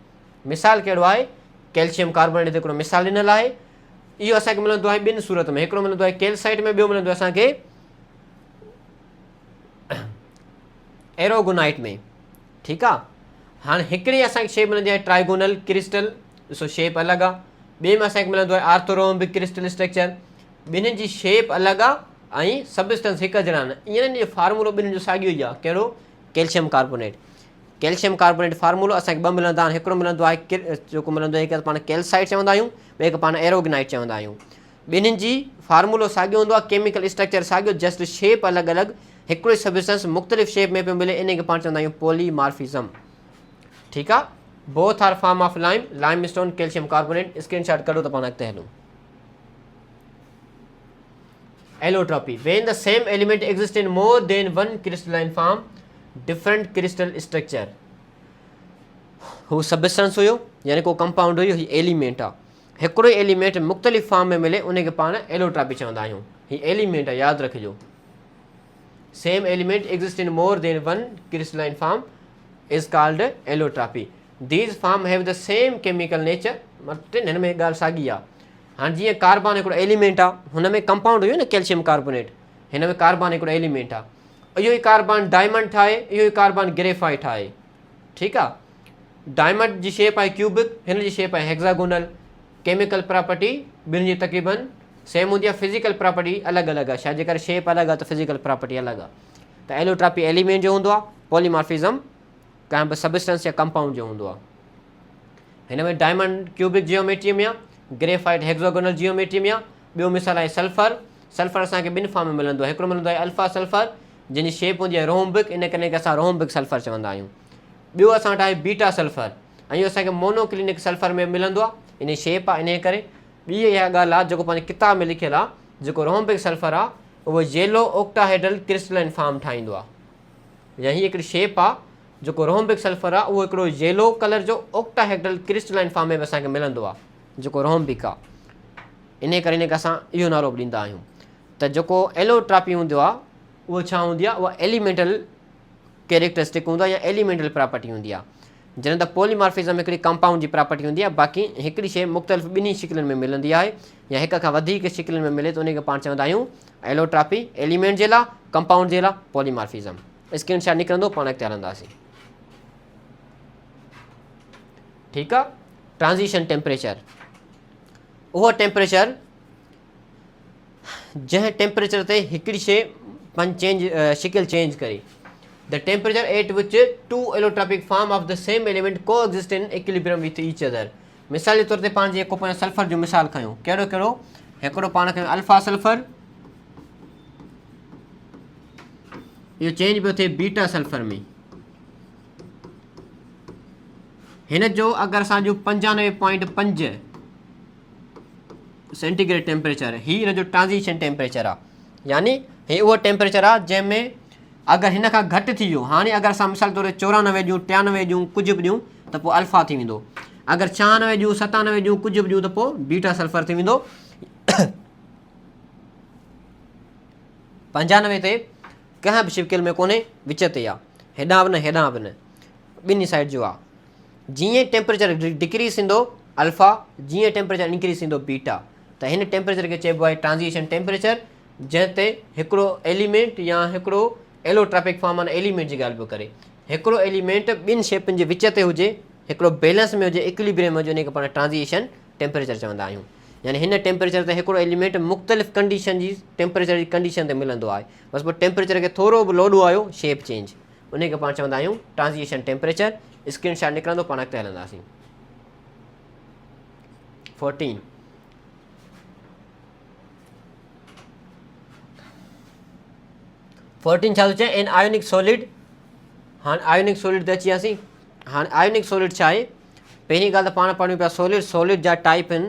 मिसाल कहिड़ो आहे, कैल्शियम कार्बोनेट हिकिड़ो मिसाल ॾिनल आहे। इहो असांखे मिलंदो आहे 2 सूरत में, हिकिड़ो मिलंदो आहे कैल्साइट में, ॿियो मिलंदो आहे असांखे एरोगोनाइट में। ठीकु आहे, हाणे हिकिड़ी असांखे शइ मिलंदी आहे ट्राइगोनल क्रिस्टल, ॾिसो शेप अलॻि आहे। ॿिए में असांखे मिलंदो आहे आर्थोरोम्बिक क्रिस्टल स्ट्रक्चर, ॿिन्हिनि जी शेप अलॻि आहे ऐं सबस्टेंस हिकु जहिड़ा आहिनि। ईअं जो फार्मूलो ॿिन्हिनि जो साॻियो ई आहे, कहिड़ो, कैल्शियम कार्बोनेट। कैल्शियम कार्बोनेट फार्मूलो असांखे 2 मिलंदा आहिनि, हिकिड़ो मिलंदो आहे जेको मिलंदो आहे हिकु पाण कैल्साइट चवंदा आहियूं, ॿिए खे पाण एरोगनाइट चवंदा आहियूं। ॿिन्हिनि जी फार्मूलो साॻियो हूंदो आहे, केमिकल स्ट्रक्चर साॻियो, जस्ट शेप अलॻि अलॻि, हिकिड़ो ई सबस्टेंस मुख़्तलिफ़ शेप में पियो मिले, इन खे पाण चवंदा आहियूं पॉलीमॉर्फिज़म। ठीकु आहे, both are form of limestone calcium carbonate. Screenshot कढो त पाण अॻिते हलूं। Allotropy, when the same element exist in more than 1 crystalline form, different crystal structure. हू सबस्टेंस हुयो यानी को कंपाउंड हुयो, हीउ एलिमेंट आहे। हिकिड़ो ई एलिमेंट मुख़्तलिफ़ फॉर्म में मिले, उनखे पाण एलोट्रॉपी चवंदा आहियूं। हीउ एलिमेंट आहे, यादि रखिजो। Same element exist in more than 1 crystalline form is called allotropy. These form have the same chemical nature, मतलब हिन में ॻाल्हि साॻी आहे। हाणे जीअं कार्बन हिकिड़ो एलिमेंट आहे, हुन में कंपाउंड हुयो न कैल्शियम कार्बोनेट, हिन में कार्बन हिकिड़ो एलिमेंट आहे। इहो ई कार्बन डायमंड ठाहे, इहो ई कार्बन ग्रेफाइट ठाहे। ठीकु आहे, डायमंड जी शेप आहे क्यूबिक, हिन जी शेप आहे हेक्सागोनल। केमिकल प्रॉपर्टी ॿिन्हिनि जी तक़रीबन सेम हूंदी आहे, फिज़िकल प्रॉपर्टी अलॻि अलॻि आहे, छा जे करे शेप अलॻि आहे त फिज़िकल प्रॉपर्टी अलॻि आहे। त एलोट्रॉपी एलिमेंट जो हूंदो आहे, पॉलीमॉर्फिज़म कंहिं बि सबस्टेंस या कंपाउंड जो हूंदो आहे। हिन में डायमंड क्यूबिक जियोमेट्री में आहे, ग्रेफाइट हेक्सागोनल जियोमेट्री में आहे। ॿियो मिसाल आहे सल्फर। सल्फर असांखे 2 फॉर्म में मिलंदो आहे, हिकिड़ो मिलंदो आहे अल्फा सल्फर, जंहिंजी शेप हूंदी आहे रोम्बिक, इन करे असां रोम्बिक सल्फर चवंदा आहियूं। ॿियो असां वटि आहे बीटा सल्फर, ऐं इहो असांखे मोनोक्लिनिक सल्फर में मिलंदो आहे, इन शेप आहे। इन करे ॿी इहा ॻाल्हि आहे जेको पंहिंजी किताब में लिखियलु आहे, जेको रोम्बिक सल्फर आहे उहो येलो ऑक्टाहेड्रल क्रिस्टलाइन फॉर्म ठाहींदो आहे। या हीअ हिकिड़ी शेप आहे, जेको रोम्बिक सल्फर आहे उहो हिकिड़ो येलो कलर जो ऑक्टाहेड्रल क्रिस्टलाइन फॉर्म में बि असांखे मिलंदो आहे, जेको रोम्बिक आहे। इन करे इनखे असां इहो नालो बि ॾींदा आहियूं। त जेको एलोट्रॉपी हूंदो आहे उहो छा हूंदी आहे, उहा एलिमेंटल कैरेक्टरिस्टिक हूंदो आहे या एलिमेंटल प्रॉपर्टी हूंदी आहे। जॾहिं त पॉलीमॉर्फिज़म हिकिड़ी कंपाउंड जी प्रॉपर्टी हूंदी आहे, बाक़ी हिकिड़ी शइ मुख़्तलिफ़ 2 शिकिलनि में मिलंदी आहे या हिक खां वधीक शिकिलनि में मिले त उनखे पाण चवंदा आहियूं एलोट्रॉपी। एलिमेंट जे लाइ, कंपाउंड जे लाइ पॉलीमॉर्फिज़म। स्क्रीनशॉट निकिरंदो, पाण अॻिते हलंदासीं। ठीकु आहे, ट्रांज़िशन टेम्परेचर, उहो टेम्परेचर जंहिं टेम्परेचर ते हिकिड़ी शइ पंहिंजी शिकिल चेंज करे। The temperature at which 2 allotropic form of the same element coexist in equilibrium with each other. मिसाल जे तौर ते पाण जेको पंहिंजो सल्फर जो मिसाल खयूं, कहिड़ो कहिड़ो, हिकिड़ो पाण खयूं अल्फा सल्फर, इहो चेंज पियो थिए बीटा सल्फर में। हिन जो अगरि असांजो 95.5 सेंटीग्रेड टेम्परेचर, हीअ हिन जो ट्रांज़िशन टेम्परेचर आहे। यानी हीअ उहो टेम्परेचर आहे जंहिंमें अगरि हिन खां घटि थी वियो, हाणे अगरि असां मिसाल तौर ते 94 ॾियूं, 93 ॾियूं, कुझु बि ॾियूं त पोइ अल्फा थी वेंदो। अगरि 96 ॾियूं, 97 ॾियूं, कुझु बि ॾियूं त पोइ बीटा सल्फर थी वेंदो। 95 ते कंहिं बि शिकिल में कोन्हे, विच ते आहे, हेॾां बि न हेॾां बि न, ॿिन्ही साइड जो आहे। जीअं टेम्परेचर डिक्रीज़ थींदो अल्फा, जीअं टेम्परेचर इंक्रीज़ थींदो बीटा। त हिन टेम्परेचर खे चइबो आहे ट्रांज़िशन टेम्परेचर, जंहिं ते हिकिड़ो एलिमेंट या हिकिड़ो एलोट्रॉपिक फॉर्म आहे एलिमेंट जी ॻाल्हि पियो करे। हिकिड़ो एलिमेंट 2 शेपनि जे विच ते हुजे, हिकिड़ो बैलेंस में हुजे, इक्विलिब्रियम हुजे, उनखे पाण ट्रांज़िशन टेम्परेचर चवंदा आहियूं। यानी हिन टेम्परेचर ते हिकिड़ो एलिमेंट मुख़्तलिफ़ कंडीशन जी टेम्परेचर जी कंडीशन ते मिलंदो आहे। बसि पोइ टेम्परेचर खे थोरो बि लोॾो आयो, शेप चेंज, उनखे पाण चवंदा आहियूं ट्रांज़िशन टेम्परेचर। स्क्रीनशॉट निकिरंदो, पाण अॻिते हलंदासीं। 14 छा थो चए, एन आयोनिक सॉलिड। हाणे आयोनिक सॉलिड ते अची वियासीं। हाँ आयोनिक सॉलिड छा आहे, पहिरीं ॻाल्हि त पाण पढ़ूं पिया सॉलिड, सॉलिड जा टाइप आहिनि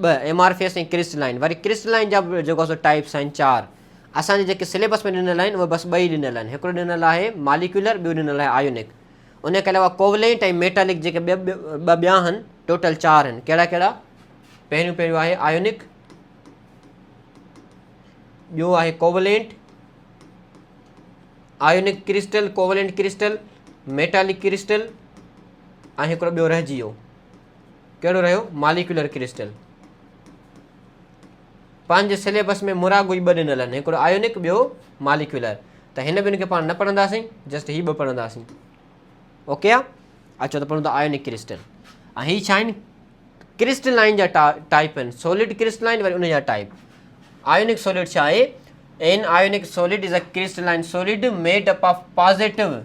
ॿ, एमआरफियस ऐं क्रिस्टलाइन। वरी क्रिस्टलाइन जा बि जेको आहे टाइप्स आहिनि 4। असांजे जेके सिलेबस में ॾिनल आहिनि उहे बसि 2 ई ॾिनल आहिनि, हिकिड़ो ॾिनल आहे मालिक्यूलर, ॿियो ॾिनल आहे आयोनिक। उनखे अलावा कोवलेंट ऐं मेटालिक जेके ॿ ॿिया आहिनि, टोटल 4 आहिनि। कहिड़ा कहिड़ा? पहिरियों आहे आयोनिक, ॿियो आहे covalent, ionic crystal, covalent crystal, metallic crystal, ऐं हिकिड़ो ॿियो रहिजी वियो, कहिड़ो रहियो? Molecular crystal. पंहिंजे सिलेबस में मुरागो ई 2 ॾिनल आहिनि, हिकिड़ो आयोनिक, ॿियो मालिक्यूलर। त हिन ॿिनि खे पाण न पढ़ंदासीं, जस्ट ही 2 पढ़ंदासीं। ओके आहे? अचो त पढ़ूं था आयोनिक क्रिस्टल। ऐं हीअ छा आहिनि? क्रिस्टलाइन जा टाइप आहिनि, सॉलिड क्रिस्टलाइन, वरी उन जा टाइप। आयोनिक सॉलिड छा आहे? An ionic solid is a crystalline solid made up of positive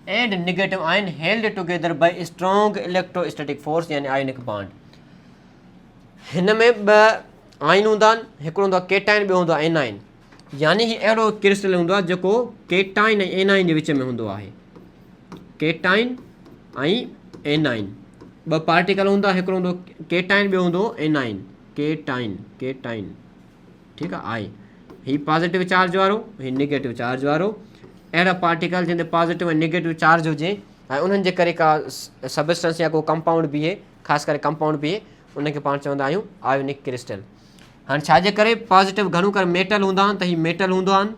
and negative ion held together by strong electrostatic force, यानी आयोनिक बॉन्ड। हिन में 2 आयन हूंदा आहिनि, हिकिड़ो हूंदो आहे केटाइन, ॿियो हूंदो आहे एनाइन। यानी ही अहिड़ो क्रिस्टल हूंदो आहे जेको केटाइन ऐं एनाइन जे विच में हूंदो आहे। केटाइन ऐं एनाइन 2 पार्टिकल हूंदा, हिकिड़ो हूंदो केटाइन, ॿियो हूंदो एनाइन। केटाइन ठीकु आहे। ही पॉजिटिव चार्ज वारो, ही नेगेटिव चार्ज वारो। अहिड़ा पार्टिकल जंहिंते पॉजिटिव ऐं नेगेटिव चार्ज हुजे ऐं उन्हनि जे करे का सबस्टेंस या को कंपाउंड बीहे, ख़ासि करे कंपाउंड बीहे, उनखे पाण चवंदा आहियूं आयोनिक क्रिस्टल। हाणे छाजे करे? पॉजिटिव घणो करे मेटल हूंदा आहिनि, त ही मेटल हूंदा आहिनि,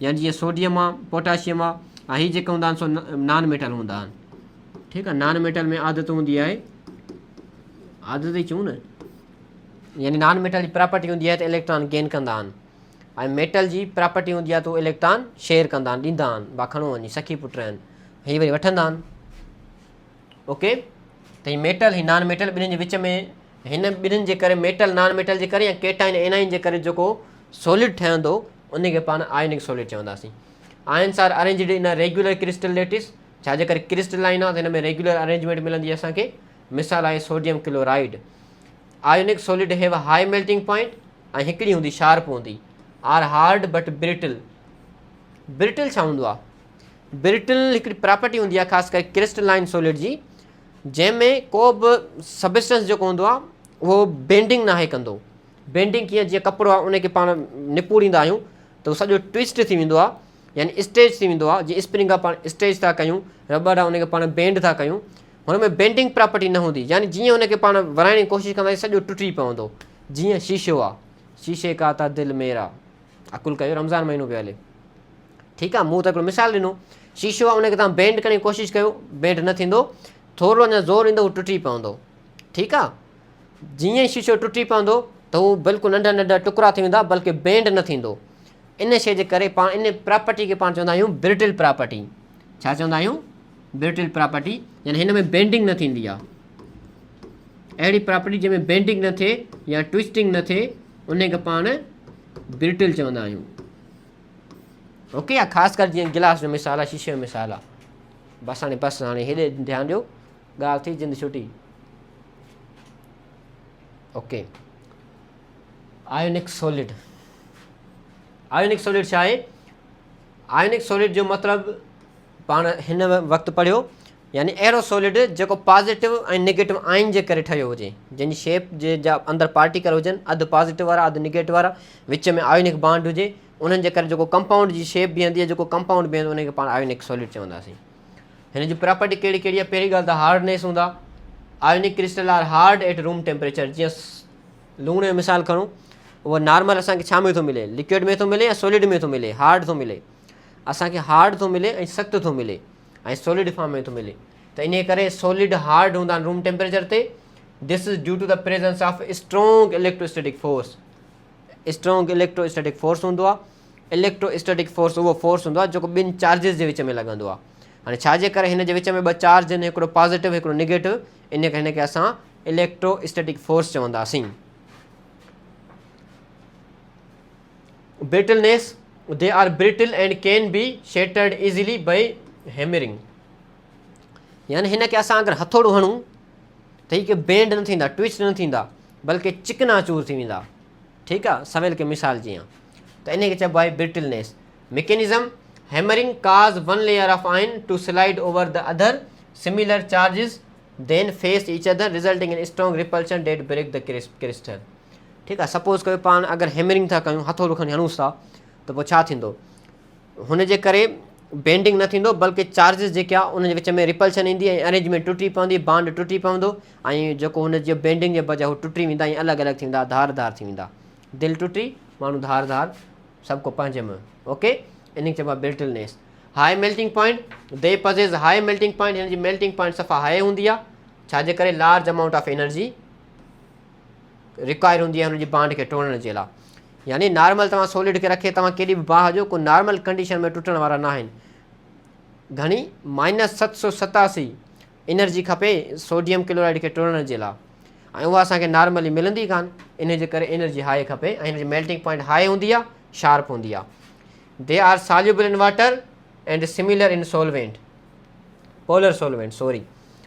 यानी जीअं सोडियम आहे, पोटाशियम आहे, ऐं हीअ जेके हूंदा आहिनि सो नॉन मेटल हूंदा आहिनि। ठीकु आहे? नॉन मेटल में आदत हूंदी आहे, आदत ई चऊं न, यानी नॉन मेटल जी प्रॉपर्टी हूंदी आहे त इलेक्ट्रॉन गेन कंदा आहिनि, ऐं मेटल जी प्रॉपर्टी हूंदी आहे त उहे इलेक्ट्रॉन शेयर कंदा आहिनि, ॾींदा आहिनि, भा खणो वञी, सखी पुट आहिनि, हीअ वरी वठंदा आहिनि। ओके, त हीअ मेटल, हीअ नॉन मेटल, ॿिन्हिनि जे विच में, हिन ॿिन्हिनि जे करे, मेटल नॉन मेटल जे करे या केटाइन एनाइन जे करे जेको सॉलिड ठहंदो, उनखे पाण आयोनिक सॉलिड चवंदासीं। Ions are arranged in a regular crystal lettuce, छाजे करे क्रिस्टलाइन आहे त हिन में रेगुलर अरेंजमेंट मिलंदी आहे असांखे। मिसाल आहे sodium chloride. Ionic solid have a high melting point, ऐं हिकिड़ी हूंदी शार्प हूंदी। Are hard but brittle. Brittle छा हूंदो आहे? ब्रिटल हिकिड़ी प्रॉपर्टी हूंदी आहे ख़ासि करे क्रिस्टलाइन सॉलिड जी, जंहिंमें को बि सबस्टेंस जेको हूंदो आहे उहो बेंडिंग नाहे कंदो। बेंडिंग कीअं? जीअं कपिड़ो आहे उनखे पाण निपूड़ींदा आहियूं त उहो सॼो ट्विस्ट थी वेंदो आहे, यानी स्टेज थी वेंदो आहे। जीअं स्प्रिंग आहे, पाण स्टेज था कयूं, रबड़ आहे उनखे पाण बेंड था कयूं, हुन में बेंडिंग प्रॉपर्टी न हूंदी, यानी जीअं हुनखे पाण वराइण जी कोशिशि कंदासीं सॼो टुटी पवंदो। जीअं शीशो आहे, शीशे का त दिलि मेरा, अकुल कयो, रमज़ान महीनो पियो हले, ठीकु आहे? मूं त हिकिड़ो मिसाल ॾिनो, शीशो आहे उनखे तव्हां बेंड करण जी कोशिशि कयो, बेंड न थींदो, थोरो अञा ज़ोर ईंदो, उहो टुटी पवंदो, ठीकु आहे? जीअं ई शीशो टुटी पवंदो त उहो बिल्कुलु नंढा नंढा टुकड़ा थी वेंदा, बल्कि बेंड न थींदो। इन शइ जे करे पाण इन प्रॉपर्टी खे पाण चवंदा आहियूं ब्रिटल प्रॉपर्टी। छा चवंदा आहियूं? ब्रिटल प्रॉपर्टी, यानी हिन में बेंडिंग न थींदी आहे। अहिड़ी प्रॉपर्टी जंहिंमें बेंडिंग न थिए या ट्विस्टिंग न थिए, उनखे पाण ब्रिटल चवंदा आहियूं। ओके आहे? ख़ासि करे जीअं गिलास जो मिसाल आहे, शीशे जो मिसाल आहे। बसि हाणे हेॾे ध्यानु ॾियो, ॻाल्हि थी जिंद छुटी। Okay, ionic solid. Ionic solid छा आहे? आयोनिक सॉलिड जो मतिलबु पाण हिन वक़्तु पढ़ियो, यानी अहिड़ो सॉलिड जेको पॉजिटिव ऐं नेगेटिव आयन जे करे ठहियो हुजे, जंहिंजी शेप जे जा अंदरि पार्टिकल हुजनि, अधु पॉजिटिव वारा अधु नेगेटिव वारा, विच में आयोनिक बॉन्ड हुजे, उन्हनि जे करे जेको कंपाउंड जी शेप बीहंदी आहे, जेको कंपाउंड बीहंदो उनखे पाण आयोनिक सॉलिड चवंदासीं। हिन जी प्रॉपर्टी कहिड़ी कहिड़ी आहे? पहिरीं ॻाल्हि त हार्डनेस हूंदा। Ionic crystal are hard at room temperature. जीअं लूण जो मिसाल खणूं, उहो नॉर्मल असांखे छा में थो मिले? लिक्विड में थो मिले या सॉलिड में थो मिले? हार्ड थो मिले। असांखे हार्ड थो मिले ऐं सख़्तु थो मिले, ऐं सॉलिड फॉर्म में थो मिले। त इन करे सॉलिड हार्ड हूंदा आहिनि रूम टेम्परेचर ते। This is due to the presence of strong electrostatic force. Strong electrostatic force हूंदो आहे। इलेक्ट्रोस्टैटिक फोर्स उहो फोर्स हूंदो आहे जेको ॿिनि चार्जिस जे विच में लॻंदो आहे। हाणे छाजे करे? हिन जे विच में 2 चार्ज आहिनि, हिकिड़ो पॉजिटिव हिकिड़ो नेगेटिव, हिनखे असां इलेक्ट्रोस्टैटिक फोर्स चवंदासीं। Brittleness, they are brittle and can be shattered easily by hammering. यानी हिन खे असां अगरि हथोड़ो हणूं त हीअ बेंड न थींदा, ट्विस्ट न थींदा, बल्कि चिकना चूर थी वेंदा, ठीकु आहे? सवेल के मिसाल जीअं। त इनखे चइबो आहे brittleness. Mechanism, hammering cause one layer of ion to slide over the other similar charges then face each other resulting in strong repulsion that break the crystal. ठीकु आहे, सपोज़ कयो पाण अगरि हैमरिंग था कयूं, हथोड़ो खणी हणूं था, त पोइ छा थींदो, हुनजे करे बेंडिंग न थींदो, बल्कि चार्जिस जेके आहे उनजे विच में रिपल्शन ईंदी ऐं अरेंजमेंट टुटी पवंदी, बॉन्ड टुटी पवंदो ऐं जेको हुनजो बेंडिंग जे बजाय हू टुटी वेंदा ऐं अलॻि अलॻि थी वेंदा, धार थी वेंदा। दिलि टुटी, माण्हू धार सभु को पंहिंजे में। ओके, इन खे चइबो आहे brittleness. High melting point, they possess high melting point, हिन जी मेल्टिंग पॉइंट सफ़ा हाई हूंदी आहे, छाजे करे large amount of energy require हूंदी आहे हुनजी बॉन्ड खे तोड़ण जे लाइ। यानी नॉर्मल तव्हां सॉलिड खे रखे तव्हां केॾी बि बाहि जो, को नॉर्मल कंडीशन में टुटण वारा न आहिनि। घणी -787 एनर्जी खपे सोडियम क्लोराइड खे तोड़ण जे लाइ, ऐं उहा असांखे नॉर्मली मिलंदी कान, इन जे करे एनर्जी हाई खपे ऐं हिन जी मेल्टिंग पॉइंट हाई हूंदी आहे, शार्प हूंदी आहे। They R soluble in water and similar in solvent, polar solvent, sorry,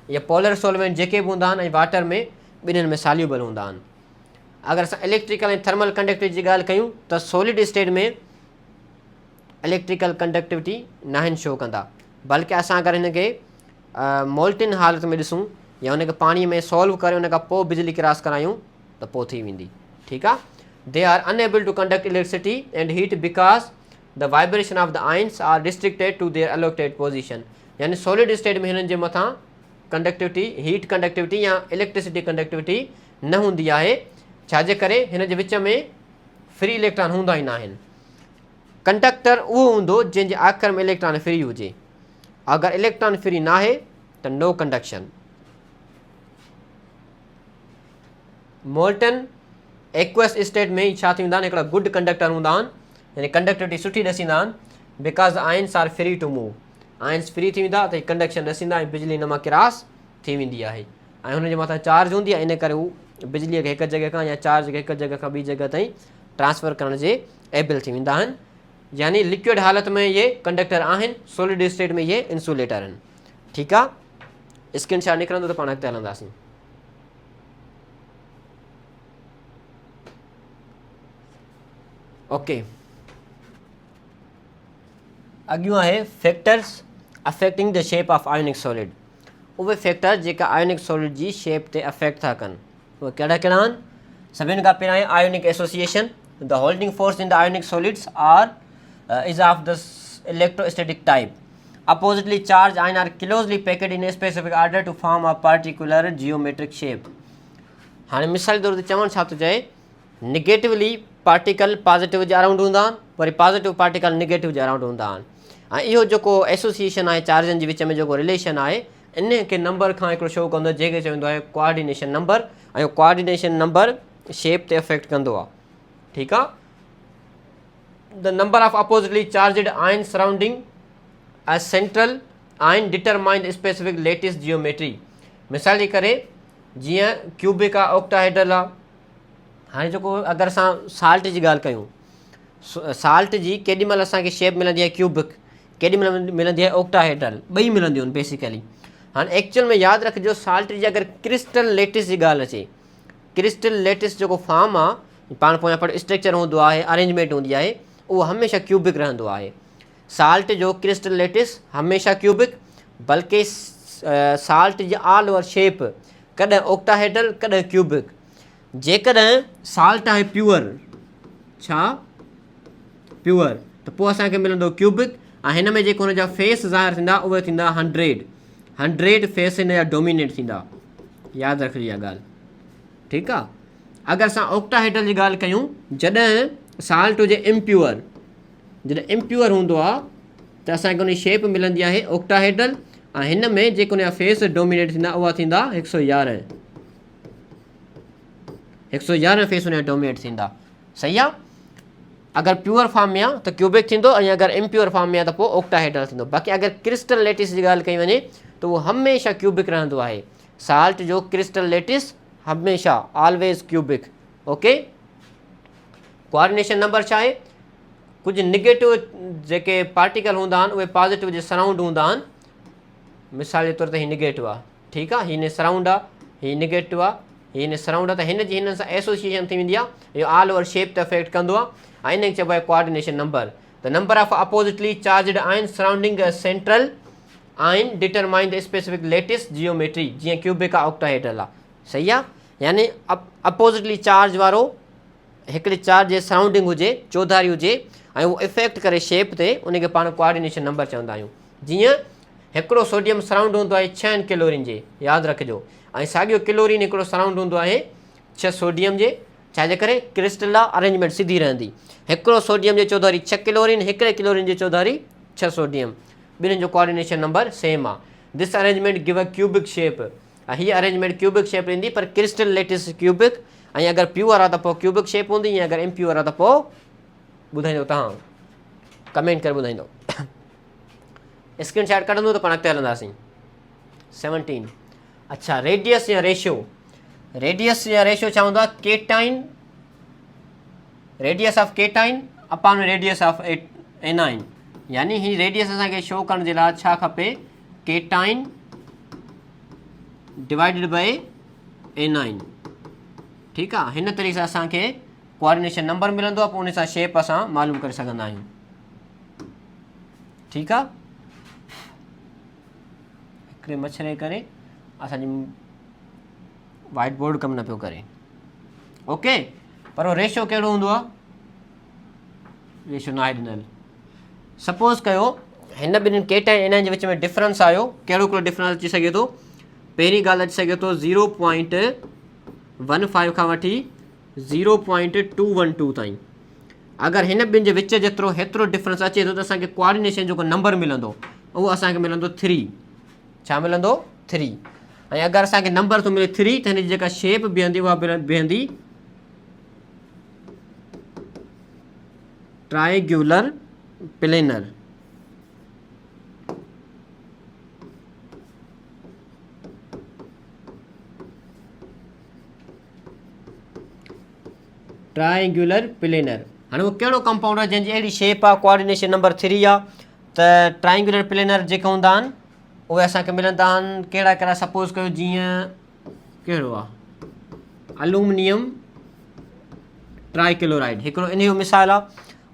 ये पोलर सोलवेंट जेके बि हूंदा आहिनि ऐं वाटर में ॿिन्हिनि में सॉल्युबल हूंदा आहिनि। अगरि असां इलेक्ट्रिकल ऐं थर्मल कंडक्टिविटी जी ॻाल्हि कयूं त सॉलिड स्टेट में इलेक्ट्रिकल कंडक्टिविटी न आहिनि शो कंदा, बल्कि असां अगरि हिन खे मोल्टिन हालत में ॾिसूं या हुनखे पाणीअ में सॉल्व करे उन खां पोइ बिजली क्रॉस करायूं त पोइ थी वेंदी। ठीकु आहे, they are unable to conduct electricity and heat because the vibration of the ions are restricted to their allocated position. यानी सॉलिड स्टेट में हिननि जे मथां कंडक्टिविटी, हीट कंडक्टिविटी या इलेक्ट्रिसिटी कंडक्टिविटी न हूंदी आहे, छाजे करे हिन जे विच में फ्री इलेक्ट्रॉन हूंदा ई न आहिनि। कंडक्टर उहो हूंदो जंहिंजे आख़िर में इलेक्ट्रॉन फ्री हुजे, अगरि इलेक्ट्रॉन फ्री न आहे त नो कंडक्शन। मोल्टन एक्वस स्टेट में छा थींदा आहिनि, हिकिड़ा गुड कंडक्टर हूंदा आहिनि, यानी कंडक्टिविटी सुठी ॾसींदा आहिनि, because ions are free to move, ions free थी वेंदा त कंडक्शन ॾसींदा ऐं बिजली हिन मां क्रॉस थी वेंदी आहे ऐं हुनजे मथां चार्ज हूंदी आहे, इन करे हू बिजलीअ खे हिकु जॻह खां या चार्ज खे हिकु जॻह खां ॿी जॻह ताईं ट्रांसफर करण जे एबल थी वेंदा आहिनि। यानी लिक्विड हालत में इहे कंडक्टर आहिनि, सॉलिड स्टेट में इहे इंसुलेटर आहिनि। ठीकु आहे, स्क्रीन शॉट निकिरंदो त पाण अॻिते हलंदासीं। ओके, अॻियूं आहे factors affecting the shape of ionic solid. उहे फैक्टर जेका आयोनिक सॉलिड जी शेप ते अफेक्ट था कनि, उहे कहिड़ा कहिड़ा आहिनि? सभिनि खां पहिरियां आहे ionic association. The holding force in the ionic solids are is of the electrostatic type. Oppositely charge ion are closely packed in a specific order to form a particular geometric shape. हाणे मिसाल तौर ते चवणु छा थो चए, negatively particle positive जे around हूंदा आहिनि, वरी पॉजिटिव पार्टिकल निगेटिव जे अराउंड हूंदा आहिनि, ऐं इहो जेको एसोसिएशन आहे चार्जनि जे विच में जेको रिलेशन आहे, इन खे नंबर खां हिकिड़ो शो कंदो आहे जंहिंखे चवंदो आहे कोऑर्डिनेशन नंबर, ऐं कोऑर्डिनेशन नंबर शेप ते अफेक्ट कंदो आहे। ठीकु आहे, the number of oppositely charged आयन सराउंडिंग अ सेंट्रल आयन डिटरमाइन स्पेसिफिक लेटिस जियोमेट्री। मिसाल जे करे जीअं क्यूबिक आहे, ऑक्टाहेड्रल आहे। हाणे जेको अगरि असां साल्ट जी ॻाल्हि कयूं, साल्ट जी केॾी महिल असांखे शेप मिलंदी आहे क्यूबिक, केॾी महिल मिलंदी आहे ऑक्टाहेड्रल, ॿई मिलंदियूं आहिनि बेसिकली। हाणे एक्चुअल में यादि रखिजो, साल्ट जी अगरि क्रिस्टल लेटिस जी ॻाल्हि अचे, क्रिस्टल लेटिस जेको फॉर्म आहे, पाण पोयां पर स्ट्रक्चर हूंदो आहे, अरेंजमेंट हूंदी आहे, उहो हमेशह क्यूबिक रहंदो आहे। साल्ट जो क्रिस्टल लेटिस हमेशह क्यूबिक, बल्कि साल्ट जी ऑल ओवर शेप कॾहिं ऑक्टाहेड्रल कॾहिं क्यूबिक। जेकॾहिं साल्ट आहे प्योर, छा प्योर, त पोइ असांखे मिलंदो क्यूबिक, ऐं हिन में जेको हुनजा फेस ज़ाहिर थींदा उहे थींदा 100 फेस हिन जा डोमिनेट थींदा। यादि रखिजे इहा ॻाल्हि। ठीकु आहे, अगरि असां ऑक्टाहेड्रल जी ॻाल्हि कयूं, जॾहिं साल्ट हुजे इम्प्योर, जॾहिं इम्प्योर हूंदो आहे त असांखे हुनजी शेप मिलंदी आहे ऑक्टाहेड्रल, ऐं हिन में जेको हुनजा फेस डोमिनेट थींदा उहा थींदा 111 फेस हुनजा डोमिनेट थींदा। सही आहे, अगरि प्योर फॉर्म में आहे त क्यूबिक थींदो, ऐं अगरि इम्प्योर फॉर्म में आहे त पोइ ऑक्टाहेड्रल थींदो। बाक़ी अगरि क्रिस्टल लेटिस जी ॻाल्हि कई वञे त उहो हमेशह क्यूबिक रहंदो आहे। साल्ट जो क्रिस्टल लेटिस हमेशह always cubic. Okay, coordination number छा आहे? कुझु निगेटिव जेके पार्टिकल हूंदा आहिनि उहे पॉजिटिव जे सराउंड हूंदा आहिनि। मिसाल जे तौर ते हीउ निगेटिव आहे, ठीकु आहे, हीअ सराउंड आहे, हीअ निगेटिव आहे, हीअ सराउंड आहे, त हिन जी हिन सां एसोसिएशन थी वेंदी आहे, इहो ऑल ओवर शेप ते अफेक्ट कंदो आहे, ऐं इन खे चइबो आहे coordination number. The number of oppositely charged आहिनि सराउंडिंग सेंट्रल आहिनि determine the specific lattice geometry, जीअं क्यूबिक आहे ऑक्टाहेड्रल आहे, सही आहे। यानी अपोजिटली चार्ज वारो हिकिड़े चार्ज जे सराउंडिंग हुजे, चौधारी हुजे, ऐं उहो इफेक्ट करे शेप ते, उनखे पाण कोऑर्डिनेशन नंबर चवंदा आहियूं। जीअं हिकिड़ो सोडियम सराउंड हूंदो आहे 6 किलोरीन जे, यादि रखिजो, ऐं साॻियो किलोरीन हिकिड़ो सराउंड हूंदो आहे 6 सोडियम जे, छाजे करे क्रिस्टल आहे, अरेंजमेंट सिधी रहंदी। हिकिड़ो सोडियम जे चौधारी 6 किलोरीन, हिकिड़े किलोरीन जे चौधारी 6 सोडियम, ॿिन्हिनि जो कोऑर्डिनेशन नंबर सेम आहे। This arrangement give a cubic shape, ऐं हीअ अरेंजमेंट क्यूबिक शेप ईंदी, पर क्रिस्टल लेटिस क्यूबिक, ऐं अगरि प्योर आहे त पोइ क्यूबिक शेप हूंदी, ऐं अगरि इम्प्योर आहे त पोइ ॿुधाईंदो, तव्हां कमेंट करे ॿुधाईंदो। स्क्रीन शॉट कढंदो त पाण अॻिते हलंदासीं। 17 अच्छा, रेडियस या रेशियो, रेडियस या रेशियो छा हूंदो आहे, cation, radius of cation upon radius of anion, यानी ही रेडियस असांखे शो करण जे लाइ छा खपे, केटाइन डिवाइडेड बाय एनाइन, ठीकु आहे। हिन तरीक़े सां असांखे कोऑर्डिनेशन नंबर मिलंदो आहे, पोइ उन सां शेप असां मालूम करे सघंदा आहियूं, ठीकु आहे। हिकिड़े मच्छर करे असांजी वाइट बोर्ड कमु न पियो करे, ओके। पर उहो रेशियो कहिड़ो हूंदो आहे, रेशियो न आहे ॾिनल। सपोज़ कयो हिन ॿिन्हिनि केटाइन एनाइन जे विच में डिफरेंस आयो, कहिड़ो कहिड़ो डिफरेंस अची सघे थो। पहिरीं ॻाल्हि अची सघे थो 0.15 खां वठी 0.212 ताईं। अगरि हिन ॿिनि जे विच जेतिरो हेतिरो डिफरेंस अचे थो त असांखे कोऑर्डिनेशन जेको नंबर मिलंदो उहो असांखे मिलंदो 3, छा मिलंदो 3। ऐं अगरि असांखे नंबर थो मिले 3 त हिन जी जेका शेप बीहंदी उहा बीहंदी ट्राइंगुलर प्लेनर, ट्राइंगुलर प्लेनर। हाणे उहो कहिड़ो कंपाउंड आहे जंहिंजी अहिड़ी शेप आहे, कोऑर्डिनेशन नंबर 3 आहे, त ट्राइंगुलर प्लेनर जेके हूंदा आहिनि उहे असांखे मिलंदा आहिनि कहिड़ा कहिड़ा। सपोज़ कयो जीअं कहिड़ो आहे अलूमिनियम ट्राइक्लोराइड, हिकिड़ो इन जो मिसाल आहे।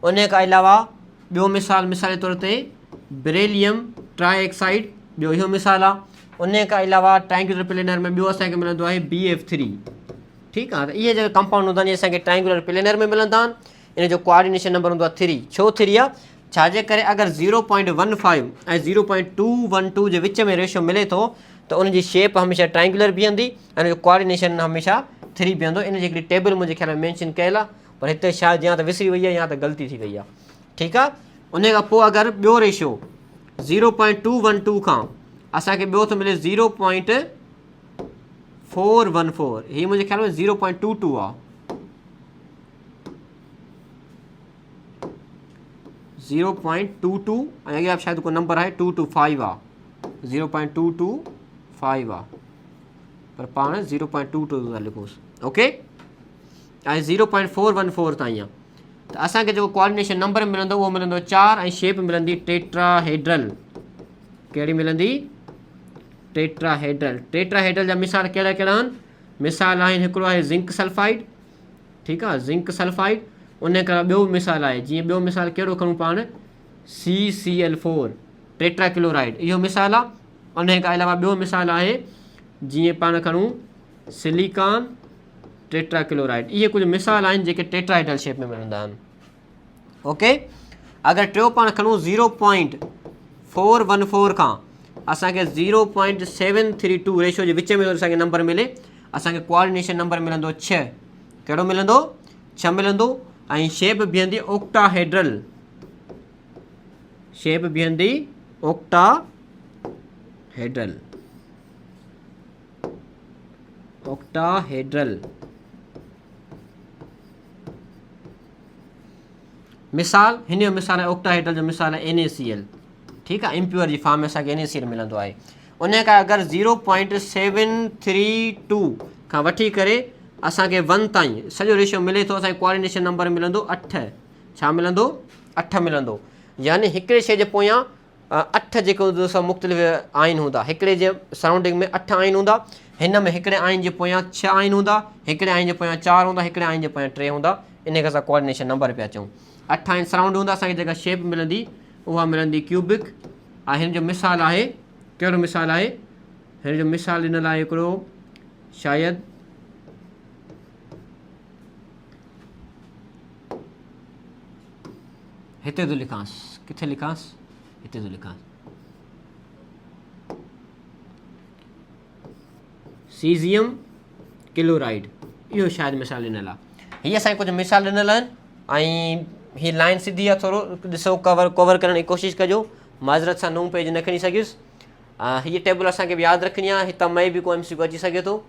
उन खां अलावा ॿियो मिसाल, मिसाल जे तौर ते बेरिलियम ट्राइऑक्साइड, ॿियो इहो मिसाल आहे। उन खां अलावा ट्राइंगुलर प्लेनर में ॿियो असांखे मिलंदो आहे BF3, ठीकु आहे। त इहे जेके कंपाउंड हूंदा आहिनि इहे असांखे ट्राइंगुलर प्लेनर में मिलंदा आहिनि। इन जो कोऑर्डिनेशन नंबर हूंदो आहे 3। छो 3 आहे, छाजे करे अगरि 0.15 ऐं 0.212 जे विच में रेशियो मिले थो त उनजी शेप हमेशह ट्राइंगुलर बीहंदी ऐं उनजो कोऑर्डिनेशन हमेशह 3 बीहंदो। इन जी हिकिड़ी टेबल मुंहिंजे ख़्याल में मेंशन कयल आहे, पर हिते शायदि या त विसरी वई आहे या त ग़लती थी वई आहे, ठीकु आहे। उन खां पोइ अगरि ॿियो रेशियो 0.212 खां असांखे ॿियो थो मिले 0.414, हीअ मुंहिंजे ख़्याल में 0.22 आहे, 0.22 ऐं अॻियां शायदि को नंबर आहे 225 आहे, 0.225 आहे, पर पाण 0.22 था लिखोसि, ओके। ऐं 0.414 ताईं आहे। त असांखे जेको कोऑर्डिनेशन नंबर मिलंदो उहो मिलंदो 4 ऐं शेप मिलंदी टेट्राहेड्रल। कहिड़ी मिलंदी, टेट्राहेड्रल। टेट्राहेड्रल जा मिसाल कहिड़ा कहिड़ा आहिनि, मिसाल आहिनि हिकिड़ो आहे ज़िंक सल्फाइड, ठीकु आहे, ज़िंक सल्फाइड। उन खां ॿियो मिसाल आहे, जीअं ॿियो मिसाल कहिड़ो खणूं पाण, CCl4 टेट्राक्लोराइड, इहो मिसाल आहे। उन खां अलावा ॿियो मिसाल आहे जीअं पाण खणूं सिलिकॉन टेट्राक्लोराइड। इहे कुझु मिसाल आहिनि जेके टेट्राहेड्रल शेप में मिलंदा आहिनि, ओके। अगरि टियों पाण खणूं 0.414 खां असांखे 0.732 रेशियो जे विच में असांखे नंबर मिले, असांखे कोऑर्डिनेशन नंबर मिलंदो 6। कहिड़ो मिलंदो, 6 मिलंदो। ऐं शेप बीहंदी ऑक्टाहेड्रल, शेप बीहंदी ऑक्टाहेड्रल, ऑक्टाहेड्रल। मिसाल हिन जो मिसाल आहे ऑक्टाहेड्रल जो मिसाल आहे NaCl, ठीकु आहे। इम्प्योर जी फॉर्म में असांखे NaCl मिलंदो आहे। उन खां अगरि 0.732 खां वठी करे असांखे 1 ताईं सॼो रेशियो मिले थो, असांखे कोऑर्डिनेशन नंबर मिलंदो 8। छा मिलंदो, 8 मिलंदो। यानी हिकिड़े शइ जे पोयां 8 जेको हूंदो सभु मुख़्तलिफ़ आइन हूंदा। हिकिड़े जे सराउंडिंग में 8 आइन हूंदा, हिन में हिकिड़े आइन जे पोयां 6 आइन हूंदा, हिकिड़े आइन जे पोयां 4 हूंदा, हिकिड़े आइन जे पोयां 3 हूंदा। इन खे असां कोऑर्डिनेशन नंबर पिया चऊं। 8 आहिनि सराउंड हूंदा, असांखे जेका शेप मिलंदी उहा मिलंदी क्यूबिक। ऐं हिन जो मिसाल आहे, कहिड़ो मिसाल आहे, हिन जो मिसाल ॾिनल आहे हिकिड़ो, शायदि हिते थो लिखांसि, किथे लिखांसि, हिते थो लिखांसि, सीज़ियम क्लोराइड, इहो शायदि मिसाल ॾिनल आहे। हीअ असांखे कुझु मिसाल ॾिनल आहिनि ऐं हीअ लाइन सिधी आहे, थोरो ॾिसो कवर करण जी कोशिशि कजो। माज़रत सां नओं पेज न खणी सघियुसि। हीअ टेबल असांखे बि यादि रखणी आहे, हितां मई बि को MCQ अची सघे थो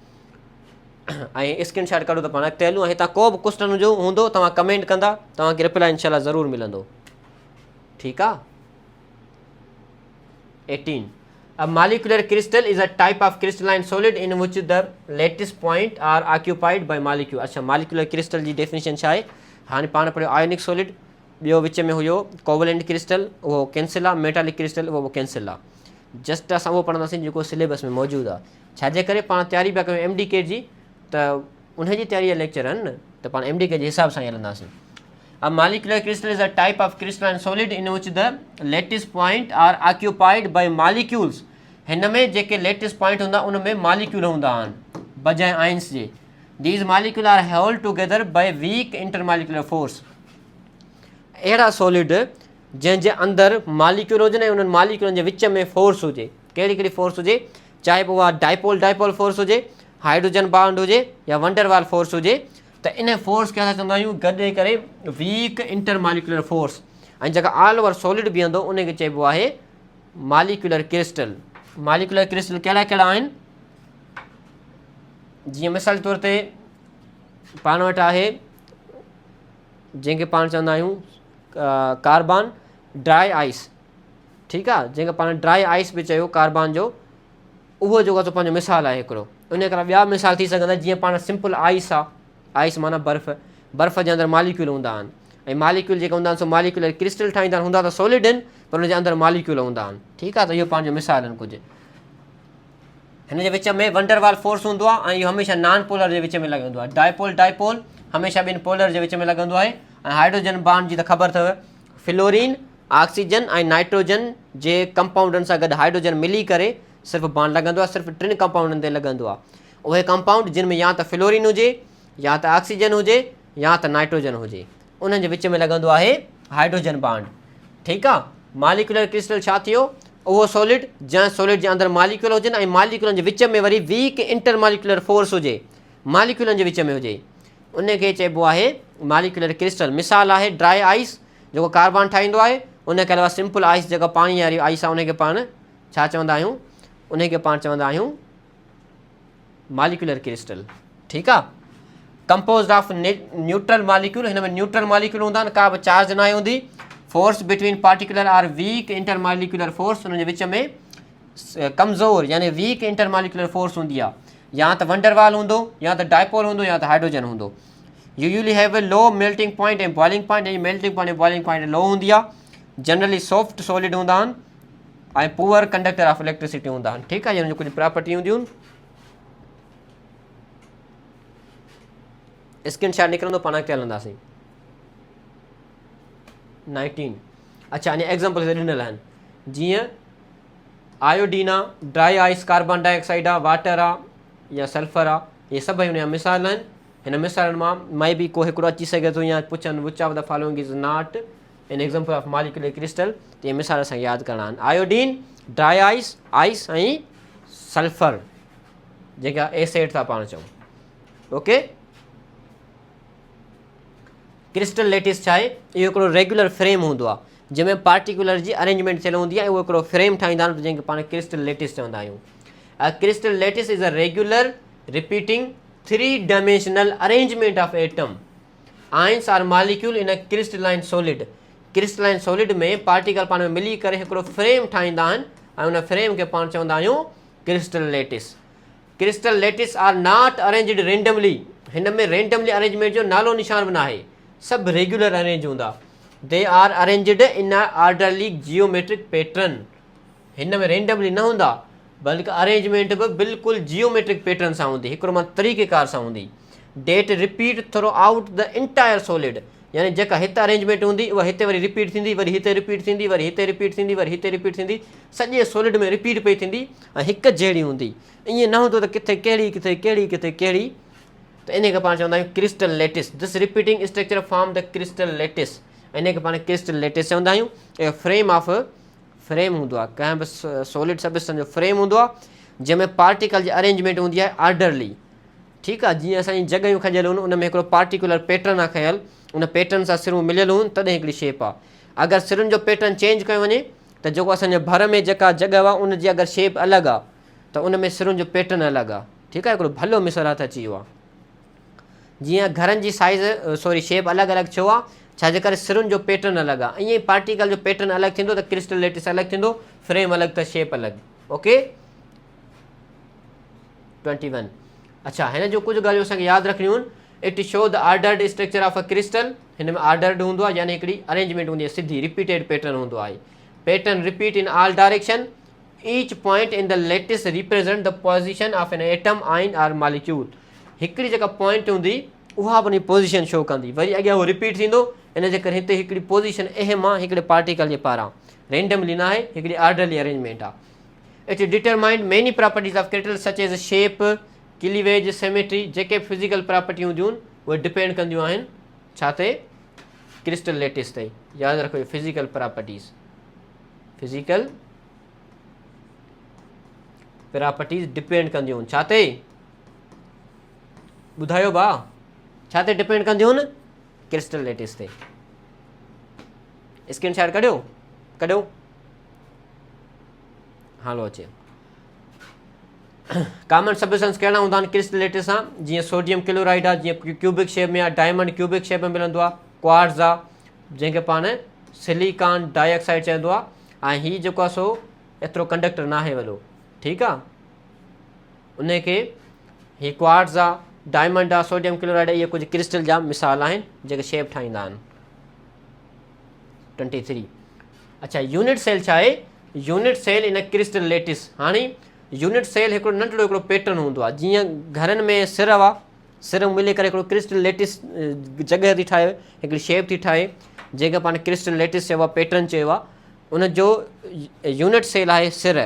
ऐं स्क्रीन शॉट कढो त पाण अॻिते हलूं। ऐं हितां को बि क्वेश्चन जो हूंदो तव्हां कमेंट कंदा, तव्हांखे रिप्लाई इनशाला ज़रूरु मिलंदो, ठीकु आहे। 18 A molecular crystal is a type of crystalline solid in which the lattice point are occupied by molecule। अच्छा, molecular crystal जी डेफिनेशन छा आहे, हाणे पाण पढ़ियो आयोनिक सॉलिड, ॿियो विच में हुयो कोवलेंट क्रिस्टल, उहो कैंसिल आहे, मेटालिक क्रिस्टल उहो कैंसिल आहे। जस्ट असां उहो पढ़ंदासीं जेको सिलेबस में मौजूदु आहे। छाजे करे पाण तयारी पिया कयूं MDK जी, त उनजी तयारी जा लेक्चर आहिनि न, त पाण MDK जे हिसाब सां ई हलंदासीं। A molecular crystal is a type of crystalline solid in which the lattice point are occupied by molecules। हिन में जेके लेटिस पॉइंट हूंदा उन में मालिक्यूल हूंदा आहिनि बजाए आइंस जे। These molecule are held together by weak intermolecular force. अहिड़ा सॉलिड जंहिंजे अंदरि मालिक्यूल हुजनि ऐं उन्हनि मालिक्यूलनि जे विच में फोर्स हुजे, कहिड़ी कहिड़ी फोर्स हुजे, चाहे पोइ उहा डाइपोल फोर्स हुजे, हाइड्रोजन बॉन्ड हुजे या वंडरवाल फोर्स हुजे, त इन फोर्स खे असां चवंदा आहियूं गॾे करे वीक इंटरमालिक्यूलर फोर्स। ऐं जेका ऑल ओवर सॉलिड बीहंदो उनखे चइबो आहे मालिक्यूलर क्रिस्टल। मालिक्यूलर क्रिस्टल कहिड़ा कहिड़ा आहिनि, जीअं मिसाल तौर ते पाण वटि आहे जंहिंखे पाण चवंदा आहियूं कार्बन ड्राई आइस, ठीकु आहे, जंहिंखे पाण ड्राई आइस बि चयो कार्बन जो, उहो जेको आहे पंहिंजो मिसाल आहे हिकिड़ो। उन करे ॿिया मिसाल थी सघंदा, जीअं पाण सिंपल आइस आहे, आइस माना बर्फ़ जे अंदरि मालिक्यूल हूंदा आहिनि, ऐं मालिक्यूल जेके हूंदा आहिनि सो मालिक्यूलर क्रिस्टल ठाहींदा आहिनि, हूंदा त सॉलिड आहिनि पर हुनजे अंदरि मालिक्यूल हूंदा आहिनि, ठीकु आहे। त इहो पंहिंजो मिसाल आहिनि कुझु। हिन जे विच में वंडरवाल फोर्स हूंदो आहे ऐं इहो हमेशह नॉन पोलर जे विच में लॻंदो आहे। डाइपोल हमेशह ॿिनि पोलर जे विच में लॻंदो आहे। ऐं हाइड्रोजन बॉन्ड जी त ख़बर अथव, फ्लोरीन ऑक्सीजन ऐं नाइट्रोजन जे कंपाउंडनि सां गॾु हाइड्रोजन मिली करे सिर्फ़ु बॉन्ड लॻंदो आहे, सिर्फ़ु 3 कंपाउंडनि ते लॻंदो आहे। उहे कंपाउंड जिन में या त फ्लोरीन हुजे या त ऑक्सीजन हुजे या त नाइट्रोजन हुजे, उन्हनि जे विच में लॻंदो आहे हाइड्रोजन बॉन्ड, ठीकु आहे। मालिक्यूलर क्रिस्टल छा थियो, उहो सॉलिड जंहिं सॉलिड जे अंदरि मालिक्यूल हुजनि ऐं मालिक्यूलनि जे विच में वरी वीक इंटरमालिक्यूलर फोर्स हुजे, मालिक्यूलनि जे विच में हुजे, उनखे चइबो आहे मालिक्यूलर क्रिस्टल। मिसाल आहे ड्राई आइस जेको कार्बन ठाहींदो आहे, उनखे अलावा सिंपल आइस जेका पाणी वारी आइस आहे उनखे पाण छा चवंदा आहियूं, उनखे पाण चवंदा आहियूं मालिक्यूलर क्रिस्टल, ठीकु आहे। कंपोज्ड ऑफ न्यूट्रल मालिक्यूल, हिन में न्यूट्रल मालिक्यूल हूंदा आहिनि, का बि चार्ज न हूंदी। Force between particular are weak intermolecular force, हुनजे विच में कमज़ोर यानी वीक इंटरमालिक्यूलर फोर्स हूंदी आहे, या त वंडरवाल हूंदो या त डाइपोल हूंदो या त हाइड्रोजन हूंदो। Usually have a low melting point ऐं बॉइलिंग पॉइंट, ऐं मेल्टिंग पॉइंट ऐं बॉइलिंग पॉइंट लो हूंदी आहे। जनरली सॉफ्ट सॉलिड हूंदा आहिनि ऐं पुअर कंडक्टर ऑफ इलेक्ट्रिसिटी हूंदा आहिनि, ठीकु आहे। हुनजो कुझु प्रॉपर्टी हूंदियूं आहिनि, स्क्रीन शॉट निकिरंदो, पाण अॻिते हलंदासीं। 19 अच्छा, अञा एग्ज़ाम्पल ॾिनल आहिनि, जीअं आयोडीन आहे, ड्राई आइस, कार्बन डाइऑक्साइड आहे, वाटर आहे या सल्फर आहे, इहे सभई हुनजा मिसाल आहिनि। हिन मिसालनि मां मई बि को हिकिड़ो अची सघे थो या पुछनि which of the following is not an example of molecular crystal, त इहे मिसाल असांखे यादि करणा आहिनि। आयोडीन, ड्राई आइस ऐं सल्फर जेका एसिड था पाण चऊं, ओके। क्रिस्टल लेटिस छा आहे, इहो हिकिड़ो रेगुलर फ्रेम हूंदो आहे जंहिंमें पार्टिकुलर जी अरेंजमेंट थियल हूंदी आहे, उहो हिकिड़ो फ्रेम ठाहींदा आहिनि जंहिंखे पाण क्रिस्टल लेटिस चवंदा आहियूं। Crystal lattice is a regular repeating 3 dimensional arrangement of atom ions or molecule in a crystalline solid. Crystalline solid में पार्टिकल पाण में मिली करे हिकिड़ो फ्रेम ठाहींदा आहिनि ऐं उन फ्रेम खे पाण चवंदा आहियूं crystal lattice. Crystal lattice are not arranged randomly, हिन में रेंडमली अरेंजमेंट जो नालो निशान बि न आहे, सभु रेगुलर अरेंज हूंदा। They are arranged in a orderly geometric pattern, हिन में रेंडमली न हूंदा बल्कि अरेंजमेंट बि बिल्कुलु जियोमेट्रिक पैटर्न सां हूंदी, हिकिड़ो मां तरीक़ेकार सां हूंदी। That repeat throughout the entire solid, यानी जेका हिते अरेंजमेंट हूंदी उहा हिते वरी रिपीट थींदी, वरी हिते रिपीट थींदी, वरी हिते रिपीट थींदी, वरी हिते रिपीट थींदी, सॼे सॉलिड में रिपीट पई थींदी ऐं हिकु जहिड़ी हूंदी। ईअं न हूंदो त किथे कहिड़ी किथे कहिड़ी किथे कहिड़ी, त इन खे पाण चवंदा आहियूं crystal lettuce. This repeating structure form the crystal lettuce, इन खे पाण क्रिस्टल लेटिस चवंदा आहियूं। ऐं फ्रेम हूंदो आहे, कंहिं बि सॉलिड सब्सटेंस जो फ्रेम हूंदो आहे जंहिंमें पार्टिकल जी अरेंजमेंट हूंदी आहे ऑर्डरली। ठीकु आहे, जीअं असांजी जॻहियूं खॼियल आहिनि उन में हिकिड़ो पार्टिकुलर पैटर्न आहे खयल, उन पैटर्न सां सिरूं मिलियल हूंदियूं तॾहिं हिकिड़ी शेप आहे। अगरि सिरुनि जो पैटर्न चेंज कयो वञे त जेको असांजे भर में जेका जॻह आहे उनजी अगरि शेप अलॻि आहे त उन में सिरुनि जो पैटर्न अलॻि आहे। ठीकु आहे, हिकिड़ो भलो मिसाल हथ अची वियो आहे। जीअं घरनि जी साइज़ शेप अलॻि अलॻि छो आहे, छाजे करे सिरुनि जो पैटर्न अलॻि आहे। ईअं ई पार्टिकल जो पैटर्न अलॻि थींदो त क्रिस्टल लेटिस अलॻि थींदो, फ्रेम अलॻि त शेप अलॻि। ओके 21। अच्छा, हिन जो कुझु ॻाल्हियूं असांखे यादि रखणियूं आहिनि। It show the ordered structure of a crystal, हिन में ऑर्डर्ड हूंदो आहे यानी हिकिड़ी अरेंजमेंट हूंदी आहे, सिधी रिपीटेड पैटर्न हूंदो आहे। Pattern repeat in all direction, each point in the lattice represent the position of an atom ion or molecule. हिकिड़ी जेका पॉइंट हूंदी उहा अपनी पोजिशन शो कंदी, वरी अॻियां उहो रिपीट थींदो, इन जे करे हिते हिकिड़ी पोजिशन अहम आहे हिकिड़े पार्टिकल जे पारां, रेंडमली न आहे, हिकिड़ी ऑर्डरली अरेंजमेंट आहे। It determined many properties of crystal such as shape, cleavage, symmetry, जेके फिज़िकल प्रॉपर्टी हूंदियूं आहिनि उहे डिपेंड कंदियूं आहिनि छा ते, क्रिस्टल लेटिस ते। यादि रखो फिज़िकल प्रॉपर्टीज़ डिपेंड कंदियूं आहिनि छा ते, ॿुधायो भाउ छा ते डिपेंड कंदियूं आहिनि, क्रिस्टल लेटिस ते। स्क्रीन शॉट कढियो हलो अचे। कॉमन सब्सटेंस कहिड़ा हूंदा आहिनि क्रिस्टल लेटिस सां, जीअं सोडियम क्लोराइड आहे, जीअं क्यूबिक शेप में आहे, डायमंड क्यूबिक शेप में मिलंदो आहे, क्वार्ट्ज़ आहे जंहिंखे पाण सिलिकॉन डाइऑक्साइड चवंदो आहे, ऐं हीउ जेको आहे सो एतिरो कंडक्टर न आहे वॾो। ठीकु आहे, उनखे हीउ क्वार्ट्ज़ आहे, डायमंड आहे, सोडियम क्लोराइड आहे, इहे कुझु क्रिस्टल जा मिसाल आहिनि जेके शेप ठाहींदा आहिनि। 23। अच्छा, यूनिट सेल छा आहे, unit cell in crystal lettuce. हाणे यूनिट सेल हिकिड़ो नंढिड़ो हिकिड़ो पैटर्न हूंदो आहे, जीअं घरनि में सिर आहे, सिर मिली करे हिकिड़ो क्रिस्टल लेटिस जॻह थी ठाहे, हिकिड़ी शेप थी ठाहे जंहिंखे पाण क्रिस्टल लेटिस चइबो आहे, पैटर्न चइबो आहे, उनजो यूनिट सेल आहे सिर।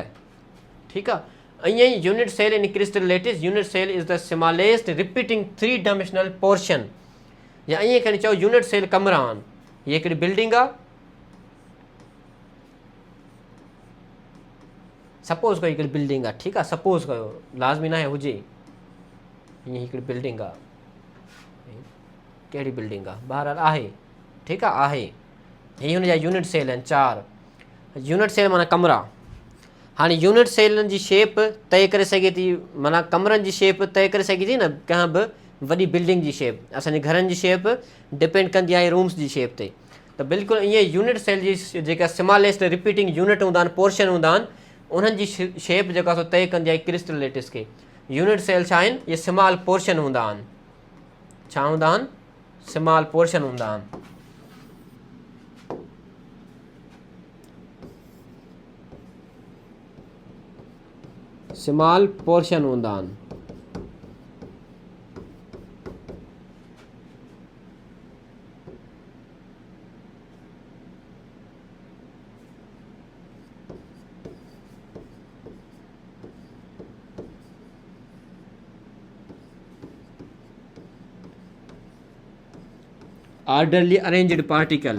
ठीकु आहे, ईअं ई unit cell in crystal lattice, unit cell is the smallest repeating 3 dimensional portion, या ईअं खणी चओ यूनिट सेल कमरा आहिनि। हीअ हिकिड़ी बिल्डिंग आहे, सपोज़ कयो हिकिड़ी बिल्डिंग आहे। ठीकु आहे, सपोज़ कयो, लाज़मी न आहे हुजे, हीअं हिकिड़ी बिल्डिंग आहे, कहिड़ी बिल्डिंग आहे, बहरहाल आहे। ठीकु आहे, हीअ हुनजा यूनिट सेल आहिनि 4। यूनिट सेल माना कमरा। हाणे यूनिट सेलनि जी शेप तय करे सघे थी, माना कमरनि जी शेप तय करे सघे थी न कंहिं बि वॾी बिल्डिंग जी शेप। असांजे घरनि जी शेप डिपेंड कंदी आहे रूम्स जी शेप ते। त बिल्कुलु ईअं यूनिट सेल जी जेका स्मॉलेस्ट रिपीटिंग यूनिट हूंदा आहिनि, पोर्शन हूंदा आहिनि, उन्हनि जी शेप जेका सो तय कंदी आहे क्रिस्टल लेटिस खे। यूनिट सेल छा आहिनि, इहे स्मॉल पोर्शन हूंदा आहिनि। छा हूंदा आहिनि, स्मॉल पोर्शन हूंदा आहिनि। स्मॉल पोर्शन हूंदा आहिनि। ऑर्डरली अरेंज्ड पार्टिकल,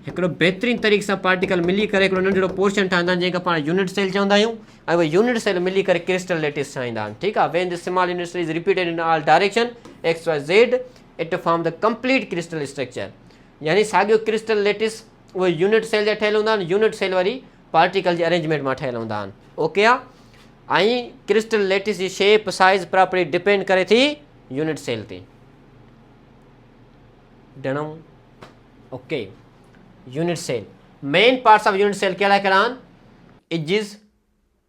हिकिड़ो बहितरीन तरीक़े सां पार्टिकल मिली करे हिकिड़ो नंढिड़ो पोर्शन ठाहींदा आहिनि जंहिंखे पाण यूनिट सेल चवंदा आहियूं, ऐं उहे यूनिट सेल मिली करे क्रिस्टल लेटिस ठाहींदा आहिनि। ठीकु आहे, when the small unit is repeated in all direction X Y Z it form the complete crystal structure. यानी साॻियो क्रिस्टल लेटिस उहे यूनिट सेल जा ठहियल हूंदा आहिनि, यूनिट सेल वरी पार्टिकल जी अरेंजमेंट मां ठहियल हूंदा आहिनि। ओके आहे, ऐं क्रिस्टल लेटिस जी शेप साइज़ प्रॉपर्टी डिपेंड करे थी यूनिट सेल ते। ॾियणो okay. Unit cell, main parts of unit cell कहिड़ा कहिड़ा आहिनि, Aegis,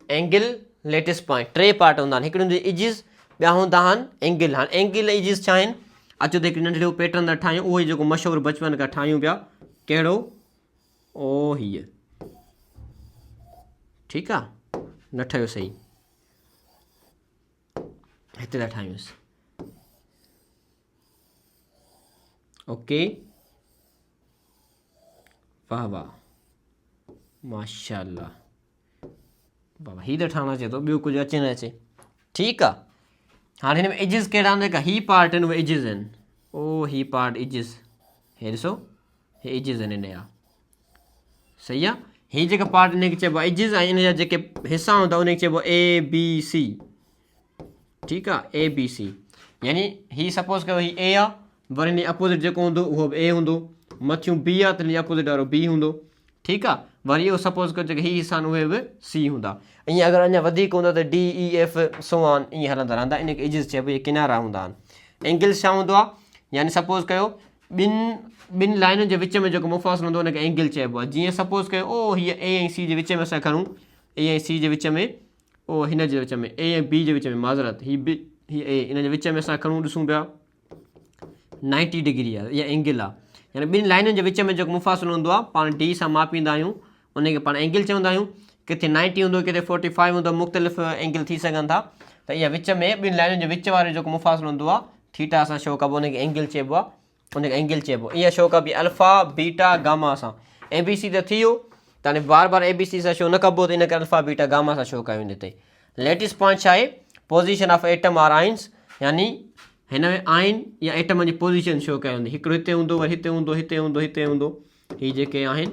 angle, lattice point. 3 part हूंदा आहिनि, हिकिड़े हूंदी इजिस, ॿिया हूंदा आहिनि एंगल। हाणे एंगल इजिस छा आहिनि, अचो त हिकिड़ी नंढिड़ो पैटर्न था ठाहियूं, उहो ई जेको मशहूरु बचपन खां ठाहियूं पिया, कहिड़ो, ओ हीअ। ठीकु आहे, न ठहियो सही, हिते था ठाहियूंसि। ओके, वाह वाह, माशाल्लाह, बाबा हीअ त ठहणु अचे थो, ॿियो कुझु अचे न अचे। ठीकु आहे, हाणे हिन में एजिस कहिड़ा आहिनि, जेका ही पार्ट आहिनि उहे एजिस आहिनि। ओ ही पार्ट एजिस, हे ॾिसो, हे एजिस आहिनि हिन जा, सही आहे। हीअ जेका पार्ट हिनखे चइबो आहे एजिस, ऐं हिन जा जेके हिसा हूंदा उनखे चइबो आहे ए बी सी। ठीकु आहे, ए बी सी, यानी हीअ सपोज़ कयो हीअ ए आहे, वरी हिन अपोज़िट जेको हूंदो उहो बि ए हूंदो, मथियूं बी आहे त हिन अपोज़िट वारो बी हूंदो। ठीकु आहे, वरी इहो सपोज़ कयो जेके हीअ हिसा आहिनि उहे बि सी हूंदा। ईअं अगरि अञा वधीक हूंदो त D E F so on ईअं हलंदा रहंदा, इनखे एजिस चइबो, इहे किनारा हूंदा आहिनि। एंगल्स छा हूंदो आहे, यानी सपोज़ कयो ॿिनि लाइनुनि जे विच में जेको मुफ़ासिलो हूंदो हुनखे एंगल चइबो आहे। जीअं सपोज़ कयो ओ हीअ ए ऐं सी जे विच में असां खणूं, ए ऐं सी जे विच में, ओ हिन जे विच में, ए ऐं बी जे विच में, माज़रत हीअ बी हीअ ए, इन जे विच में असां खणूं ॾिसूं पिया 90 डिग्री आहे, इहा एंगल आहे। यानी ॿिनि लाइनुनि जे विच में जेको मुफ़ासिलो हूंदो आहे पाण डी सां मापींदा आहियूं, उनखे पाण एंगल चवंदा आहियूं। किथे 90 हूंदो, किथे 45 हूंदो, मुख़्तलिफ़ एंगल थी सघनि था। त इहा विच में ॿिनि लाइनुनि जे विच वारो जेको मुफ़ासिलो हूंदो आहे, थीटा सां शो कबो, उनखे एंगल चइबो आहे, उनखे एंगल चइबो। इहा शो कबी अल्फ़ा बीटा गामा सां। ए बी सी त थी वियो, त हाणे बार बार ए बी सी सां शो न कबो, त इन करे अल्फ़ा बीटा गामा सां शो कयूं हिते। लेटेस्ट पॉइंट छा आहे, position of atom or ions, यानी हिन में आइन या एटम जी पोज़ीशन शो कई हूंदी। हिकिड़ो हिते हूंदो, वरी हिते हूंदो, हिते हूंदो, हिते हूंदो। हीअ जेके आहिनि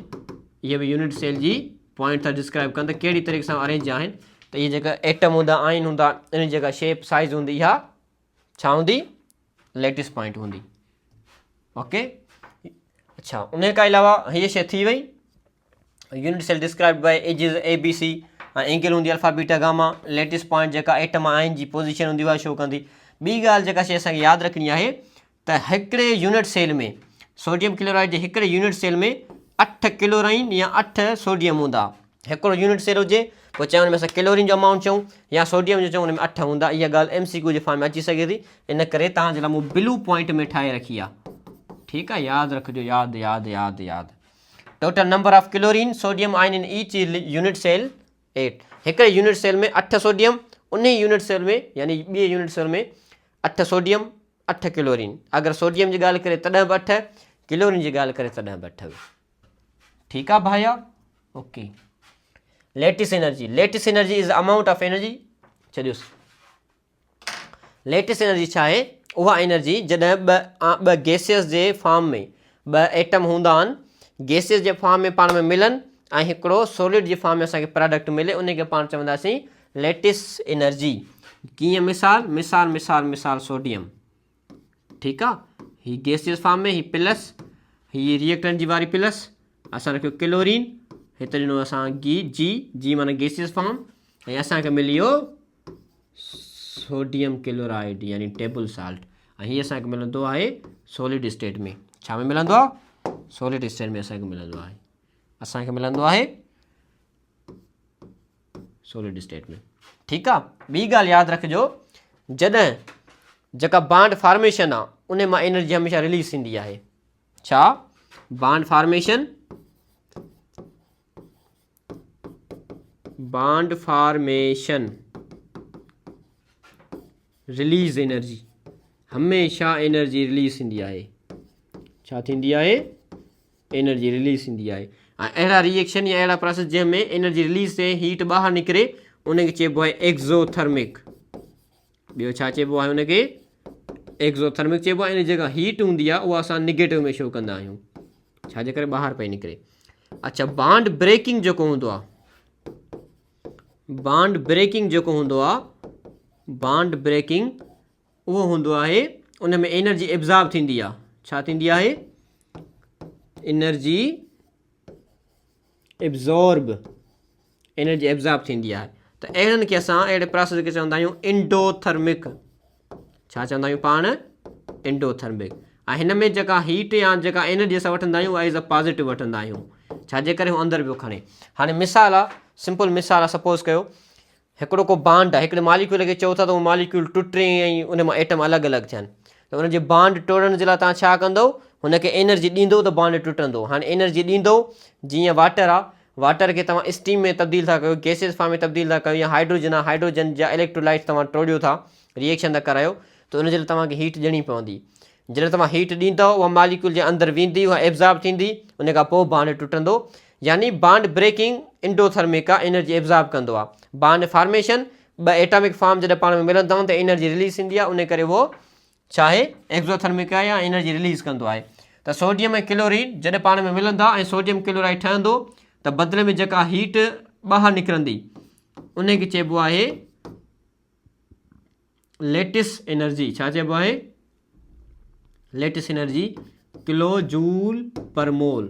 इहे बि यूनिट सेल जी पॉइंट था डिस्क्राइब कनि त कहिड़ी तरीक़े सां अरेंज आहिनि। त इहे जेका एटम हूंदा, आइन हूंदा, इन जी जेका शेप साइज़ हूंदी, इहा छा हूंदी, लेटेस्ट पॉइंट हूंदी। ओके, अच्छा, उन खां अलावा हीअ शइ थी वई, unit cell describe by axes A B C, ऐं एंगल हूंदी alpha beta gamma. Lattice point जेका एटम आइन जी पोज़ीशन हूंदी उहा शो कंदी। ॿी ॻाल्हि जेका शइ असांखे यादि रखणी आहे त हिकिड़े यूनिट सेल में, सोडियम क्लोराइड जे हिकिड़े यूनिट सेल में 8 क्लोराइन या 8 सोडियम हूंदा। हिकिड़ो यूनिट सेल हुजे, पोइ चाहे हुन में असां क्लोरीन जो अमाउंट चऊं या सोडियम जो चऊं, हुन में 8 हूंदा। इहा ॻाल्हि MCQ जे फॉर्म में अची सघे थी, इन करे तव्हांजे लाइ मूं ब्लू पॉइंट में ठाहे रखी आहे। ठीकु आहे, यादि रखिजो, यादि यादि यादि यादि। Total number of chlorine sodium आइन इन ईच यूनिट सेल 8। हिकिड़े यूनिट सेल में 8 सोडियम, उन यूनिट सेल में यानी ॿिए यूनिट सेल में 8 सोडियम 8 क्लोरीन। अगर सोडियम की ॻाल्हि करे तॾहिं बि 8, क्लोरीन की ॻाल्हि करे तॾहिं बि 8। ठीक है भाया, okay. Lattice energy, lattice energy is amount of energy, छॾियोसि। लेटिस एनर्जी छा आहे? उहा एनर्जी जॾहिं ॿ गैसियस जे फॉर्म में ॿ एटम हूंदा आहिनि, गैसियस जे फॉर्म में पाण में मिलनि ऐं हिकिड़ो सॉलिड जे फॉर्म में असांखे प्रोडक्ट मिले, उनखे पाण चवंदासीं लेटिस एनर्जी। कीअं? मिसाल मिसाल मिसाल मिसाल सोडियम, ठीकु आहे, हीअ गैसियस फॉर्म में, हीअ प्लस, हीअ रिएक्टेंट जी वारी प्लस, असां रखियो क्लोरीन, हिते ॾिनो असां जी माना गैसियस फॉर्म, ऐं असांखे मिली वियो सोडियम क्लोराइड यानी टेबल साल्ट, ऐं हीअ असांखे मिलंदो आहे सॉलिड स्टेट में। छा में मिलंदो आहे? सॉलिड स्टेट में असांखे मिलंदो आहे, असांखे मिलंदो आहे सॉलिड स्टेट में। ठीकु आहे। ॿी ॻाल्हि यादि रखिजो, जॾहिं जेका बॉन्ड फॉर्मेशन आहे उन मां एनर्जी हमेशह रिलीज़ थींदी आहे। छा? Bond formation, bond formation release energy, हमेशह एनर्जी रिलीज़ थींदी आहे। छा थींदी आहे? एनर्जी रिलीज़ थींदी आहे। ऐं अहिड़ा रिएक्शन या अहिड़ा प्रोसेस जंहिंमें एनर्जी रिलीज़ थिए, हीट ॿाहिरि निकिरे, उनखे चइबो आहे एक्ज़ोथर्मिक। ॿियो छा चइबो आहे उनखे? एक्ज़ोथर्मिक चइबो आहे। इन जेका हीट हूंदी आहे उहा असां निगेटिव में शो कंदा आहियूं, छाजे करे? ॿाहिरि पई निकिरे। अच्छा, बॉन्ड ब्रेकिंग जेको हूंदो आहे, बॉन्ड ब्रेकिंग जेको हूंदो आहे, बॉन्ड ब्रेकिंग उहो हूंदो आहे, उन में एनर्जी एब्ज़ॉर्ब थींदी आहे। छा थींदी आहे? एनर्जी एब्ज़ॉर्ब, एनर्जी एब्ज़ॉर्ब थींदी आहे। त अहिड़नि खे असां, अहिड़े प्रोसेस खे चवंदा आहियूं इंडोथर्मिक। छा चवंदा आहियूं पाण? इंडोथर्मिक। ऐं हिन में जेका हीट या जेका एनर्जी असां वठंदा आहियूं उहा इज़ अ पॉज़िटिव वठंदा आहियूं, छाजे करे? हू अंदरि पियो खणे। हाणे मिसाल आहे, सिंपल मिसाल आहे, सपोज़ कयो हिकिड़ो को बॉन्ड आहे, हिकिड़े मॉलिक्यूल खे चओ था त उहो मॉलिक्यूल टुटे ऐं उन मां एटम अलॻि अलॻि थियनि, त उनजे बॉन्ड तोड़ण जे लाइ तव्हां छा कंदो? हुनखे एनर्जी ॾींदो त बॉन्ड टुटंदो। हाणे एनर्जी ॾींदो, जीअं वाटर आहे, वाटर खे तव्हां स्टीम में तब्दील था कयो, गैसियस फॉर्म में तब्दील था कयो, या हाइड्रोजन आहे, हाइड्रोजन जा इलेक्ट्रोलाइट्स तव्हां टोड़ियो था, रिएक्शन था करायो, त उनजे लाइ तव्हांखे हीट ॾियणी पवंदी। जॾहिं तव्हां हीट ॾींदव उहा मालिक्यूल जे अंदरि वेंदी, उहा एब्ज़ॉर्ब थींदी, उन खां पोइ बांड टुटंदो, यानी बांड ब्रेकिंग इंडोथर्मिक आहे, एनर्जी एब्ज़ॉर्ब कंदो आहे। बांड फॉर्मेशन, ॿ एटॉमिक फॉर्म जॾहिं पाण में मिलंदा आहिनि त एनर्जी रिलीज़ थींदी आहे, उन करे उहो छा आहे एक्ज़ोथर्मिक आहे या एनर्जी रिलीज़ कंदो आहे। त सोडियम ऐं क्लोरीन जॾहिं पाण में मिलंदा ऐं सोडियम क्लोराइड ठहंदो त बदिले में जेका हीट ॿाहिरि निकिरंदी उन खे चइबो आहे लेटिस एनर्जी। छा चइबो आहे? लेटिस एनर्जी, किलो जूल पर मोल,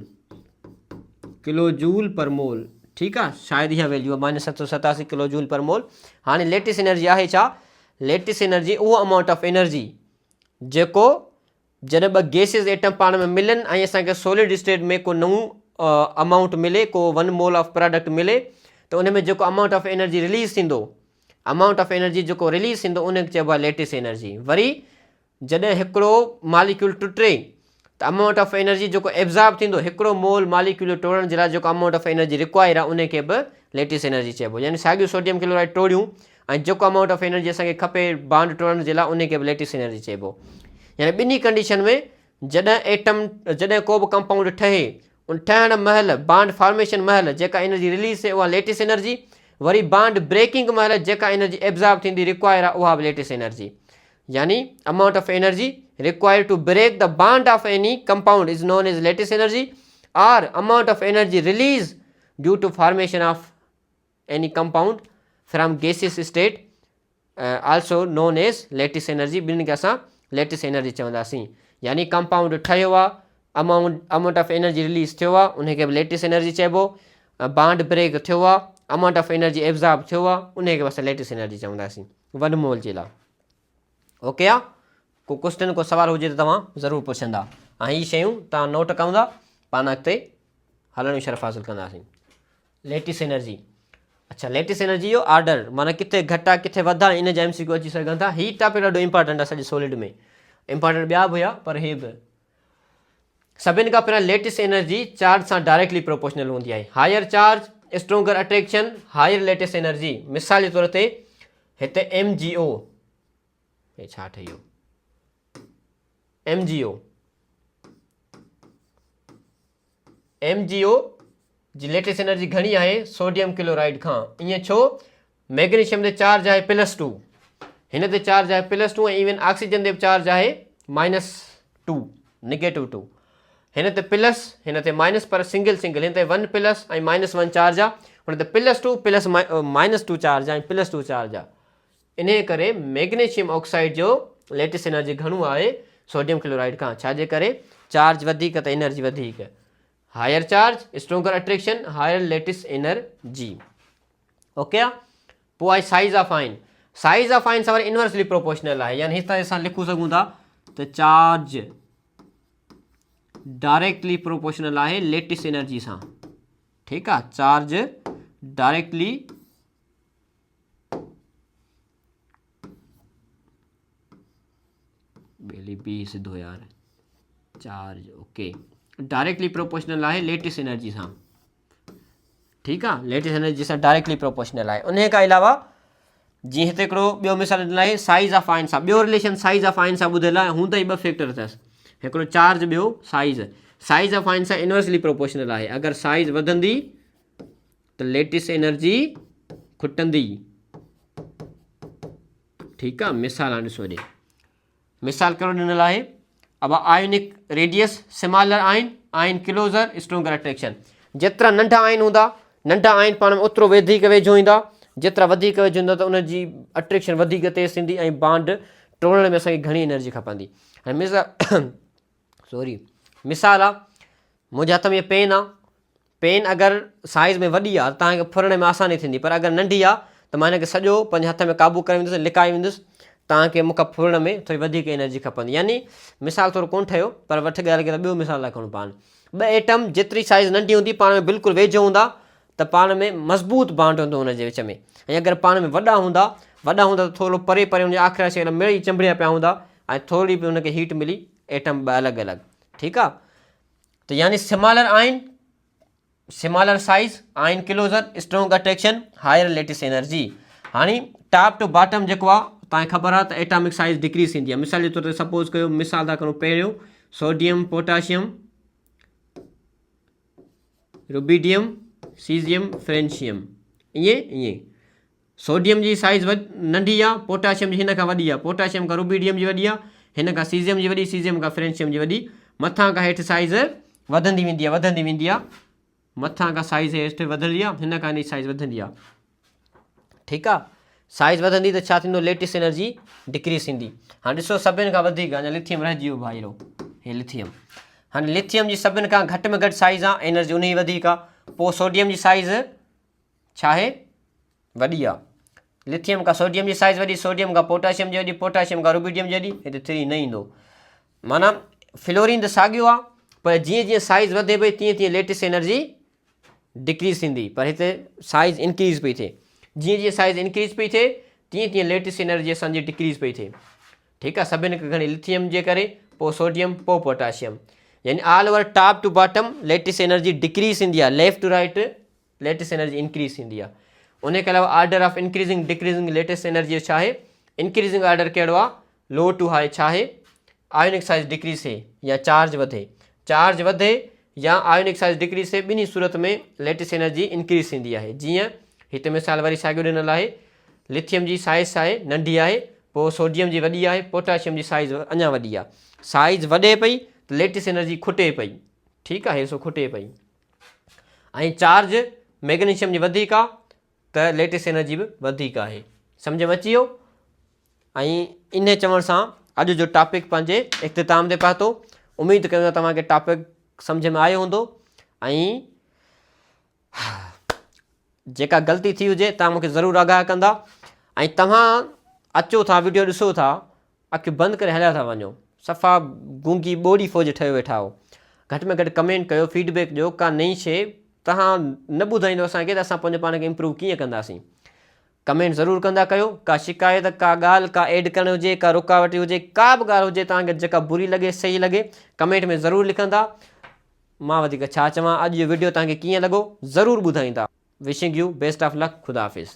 किलो जूल पर मोल। ठीकु आहे, शायदि इहा वैल्यू आहे -787 किलो जूल पर मोल। हाणे लेटिस एनर्जी आहे छा? लेटिस एनर्जी उहो अमाउंट ऑफ एनर्जी जेको जॾहिं ॿ गैसिस एटम पाण में मिलनि ऐं असांखे सॉलिड स्टेट में को नओं अमाउंट मिले, को 1 मोल ऑफ प्रोडक्ट मिले, त उन में जेको अमाउंट ऑफ एनर्जी रिलीज़ थींदो, अमाउंट ऑफ एनर्जी जेको रिलीज़ थींदो उनखे चइबो आहे लेटिस एनर्जी। वरी जॾहिं हिकिड़ो मालिक्यूल टुटे त अमाउंट ऑफ एनर्जी जेको एब्ज़ॉर्ब थींदो, हिकिड़ो मोल मालिक्यूल तोड़ण जे लाइ जेको अमाउंट ऑफ एनर्जी रिक्वायर आहे उनखे बि लेटिस एनर्जी चइबो। यानी साॻियो सोडियम क्लोराइड तोड़ियूं ऐं जेको अमाउंट ऑफ एनर्जी असांखे खपे बांड तोड़ण जे लाइ उनखे बि लेटिस एनर्जी चइबो। यानी ॿिन्ही कंडीशन में जॾहिं को बि कंपाउंड ठहे, उन ठहण महिल बांड फॉर्मेशन महिल जेका एनर्जी रिलीज़ थिए उहा लेटिस एनर्जी, वरी बांड ब्रेकिंग महिल जेका एनर्जी एब्ज़ॉर्ब थींदी रिक्वायर आहे उहा बि लेटिस एनर्जी। यानी amount of energy required to break the bond of any compound is known as lattice energy, or amount of energy released due to formation of any compound from gaseous state also known as lattice energy। ॿिन्हिनि खे असां lattice energy चवंदासीं। यानी compound ठहियो आहे, amount of energy release थियो आहे, उनखे बि लेटिस एनर्जी चइबो। बांड ब्रेक थियो आहे, अमाउंट ऑफ एनर्जी एब्ज़ॉर्ब थियो आहे, उनखे बि असां लेटिस एनर्जी चवंदासीं 1 मोल जे लाइ। ओके आहे? को क्वेश्चन को सवाल हुजे त तव्हां ज़रूरु पुछंदा ऐं हीअ शयूं तव्हां नोट कंदा, पाण अॻिते हलण जी शरफ़ हासिलु कंदासीं। लेटिस एनर्जी, अच्छा लेटिस एनर्जी जो ऑर्डर माना किथे घटि आहे किथे वधा, इन जा MCQ अची सघनि था। हीअ टॉपिक ॾाढो इंपॉर्टेंट आहे सॼे सॉलिड में, इंपॉर्टेंट ॿिया बि हुया पर हे बि। सभिनि खां पहिरियों लेटिस एनर्जी चार्ज सां डायरेक्टली प्रोपोर्शनल हूंदी आहे। Higher charge stronger attraction, higher lattice energy. मिसाल जे तौर ते हिते MgO, हे छा ठहियो MgO जी लेटिस एनर्जी घणी आहे सोडियम क्लोराइड खां। ईअं छो? मैग्नीशियम ते चार्ज आहे +2, हिन ते चार्ज आहे +2 ऐं इवन ऑक्सीजन ते बि चार्ज आहे -2 -2। हिन ते प्लस, हिन ते माइनस, पर सिंगल हिन ते 1 प्लस ऐं -1 चार्ज आहे, हुन ते +2 प्लस -2 चार्ज आहे ऐं +2 चार्ज आहे। इन करे मैग्नीशियम ऑक्साइड जो लेटिस एनर्जी घणो आहे सोडियम क्लोराइड खां। छाजे करे? चार्ज वधीक त एनर्जी वधीक। Higher charge stronger attraction, higher lattice energy. Okay आहे? पोइ आहे size of ion. Size of ion सां वरी इनवर्सली प्रोपोर्शनल आहे, यानी हिते असां लिखूं सघूं था त चार्ज डायरेक्टली प्रोपोर्शनल आहे लेटिस एनर्जी सां। ठीकु आहे, चार्ज डायरेक्टली बी सिधो यार चार्ज, ओके, डायरेक्टली प्रोपोर्शनल आहे लेटिस एनर्जी सां। ठीकु आहे, लेटिस एनर्जी सां डायरेक्टली प्रोपोर्शनल आहे। उन खां अलावा जीअं हिते हिकिड़ो ॿियो मिसाल ॾिनल आहे साइज़ ऑफ आयन सां, ॿियो रिलेशन साइज़ ऑफ आयन सां ॿुधियल आहे। हूंदा ई 2 फैक्टर अथसि, हिकिड़ो चार्ज, ॿियो साइज़। साइज़ ऑफ आयन सां इनवर्सली प्रोपोर्शनल आहे। अगरि साइज़ वधंदी त लेटिस एनर्जी खुटंदी। ठीकु आहे, मिसाल हाणे ॾिसो ॾे, मिसाल कहिड़ो ॾिनल आहे? अब आयोनिक रेडियस स्मॉलर आयन क्लोज़र स्ट्रोंगर अट्रैक्शन। जेतिरा नंढा आयन हूंदा, नंढा आयन पाण में ओतिरो वधीक वेझो ईंदा, जेतिरा वधीक वेझो ईंदा त उनजी अट्रैक्शन वधीक तेज़ थींदी ऐं बांड तोड़ण में असांखे घणी एनर्जी खपंदी। ऐं मिसाल आहे, मुंहिंजे हथ में पेन आहे, पेन अगरि साइज़ में वॾी आहे त तव्हांखे फुरण में आसानी थींदी, पर अगरि नंढी आहे त मां हिनखे सॼो पंहिंजे हथ में क़ाबू करे वेंदुसि, लिकाए वेंदुसि, तव्हांखे मूंखां फुरण में थोरी वधीक एनर्जी खपंदी। यानी मिसाल थोरो कोन ठहियो, पर वठ ॻाल्हि खे त ॿियो मिसाल था खणूं पाण। 2 एटम जेतिरी साइज़ नंढी हूंदी, पाण में बिल्कुलु वेझो हूंदा त पाण में मज़बूत बांड हूंदो हुनजे विच में, ऐं अगरि पाण में वॾा हूंदा त थोरो परे परे हुनजे आख़िर शइ मिड़ी चंबड़िया पिया हूंदा ऐं थोरी बि हुनखे हीट मिली, एटम 2 अलॻि अलॻि। ठीकु आहे, त यानी smaller size ion closer strong attraction higher lattice energy. हाणे टॉप टू बॉटम जेको आहे तव्हांखे ख़बर आहे त एटॉमिक साइज़ डिक्रीज़ थींदी आहे। मिसाल जे तौर ते सपोज़ कयो, मिसाल था करूं, पहिरियों sodium, potassium, rubidium, caesium, francium, ईअं सोडियम जी साइज़ नंढी आहे, पोटाशियम जी हिन खां वॾी आहे, पोटाशियम खां रुबीडियम जी वॾी आहे, हिन खां सीज़ियम जी वॾी, सीज़ियम खां फ्रेंशियम जी वॾी, मथां खां हेठि साइज़ वधंदी वेंदी आहे, मथां खां साइज़ हेठि वधंदी आहे, हिन खां हिन जी साइज़ वधंदी आहे। ठीकु आहे, साइज़ वधंदी त छा थींदो, लेटिस एनर्जी डिक्रीज़ थींदी। हाणे ॾिसो सभिनि खां वधीक अञा लिथियम रहिजी वियो भाईरो, हे लिथियम। हाणे लिथियम जी सभिनि खां घटि में घटि साइज़ आहे, एनर्जी उन जी वधीक आहे। पोइ सोडियम जी साइज़ छा आहे, वॾी आहे। लिथियम खां सोडियम जी साइज़ वॾी, सोडियम खां पोटाशियम जी वॾी, पोटाशियम खां रुबीडियम जी वॾी, हिते 3 न ईंदो। माना फ्लोरीन त साॻियो आहे, पर जीअं जीअं साइज़ वधे पई तीअं तीअं लेटिस एनर्जी डिक्रीज़ थींदी, पर हिते साइज़ इंक्रीज़ पई थिए। जीअं जीअं साइज़ इंक्रीज़ पई थिए तीअं तीअं लेटिस एनर्जी असांजी डिक्रीज़ पई थिए। ठीकु आहे, सभिनि खां घणी लिथियम जे करे, पोइ सोडियम, पोइ पोटाशियम, यानी all over top to bottom lattice energy decrease थींदी आहे, left to right lattice energy increase थींदी आहे। उन खां अलावा order of increasing decreasing lattice energy छा आहे, इंक्रीज़िंग ऑर्डर कहिड़ो आहे, लो टू हाई छा आहे, आयोनिक साइज़ डिक्रीज़ थिए या चार्ज वधे या आयोनिक साइज़ डिक्रीज़ थिए, ॿिन्ही सूरत में लेटिस एनर्जी इंक्रीज़ थींदी आहे। जीअं हिते मिसाल वरी साॻियो ॾिनल आहे, लिथियम जी साइज़ आहे नंढी आहे, पोइ सोडियम जी वॾी आहे, पोटाशियम जी साइज़ अञा वॾी आहे। साइज़ वधे पई त लेटिस एनर्जी खुटे पई। ठीकु आहे, सो खुटे पई। ऐं चार्ज मैग्नीशियम जी वधीक आहे त लेटिस एनर्जी बि वधीक आहे। सम्झ में अची वियो। ऐं इन चवण सां अॼु जो टॉपिक पंहिंजे इख़्तिताम ते पहुतो। उमेद कयूं था तव्हांखे टॉपिक सम्झ में आयो हूंदो। ऐं जेका ग़लती थी हुजे तव्हां मूंखे ज़रूरु आगाह कंदा। ऐं तव्हां अचो था, वीडियो ॾिसो था, अखि बंदि करे हलिया था वञो, सफ़ा गूंगी ॿोड़ी फ़ौज ठहियो वेठा हो। घटि में घटि कमेंट कयो, फीडबैक ॾियो। का नई शइ तव्हां न ॿुधाईंदो असांखे त असां पंहिंजे पाण खे इम्प्रूव कीअं कंदासीं। कमेंट ज़रूरु कंदा कयो। का शिकायत, का ॻाल्हि, का एड करणु हुजे, का रुकावट हुजे, का बि ॻाल्हि हुजे तव्हांखे जेका बुरी लॻे, सही लॻे, कमेंट में ज़रूरु लिखंदा। मां वधीक छा चवां, अॼु जो वीडियो तव्हांखे कीअं लॻो ज़रूरु ॿुधाईंदा। Wishing U best of luck. ख़ुदा हाफ़िज़।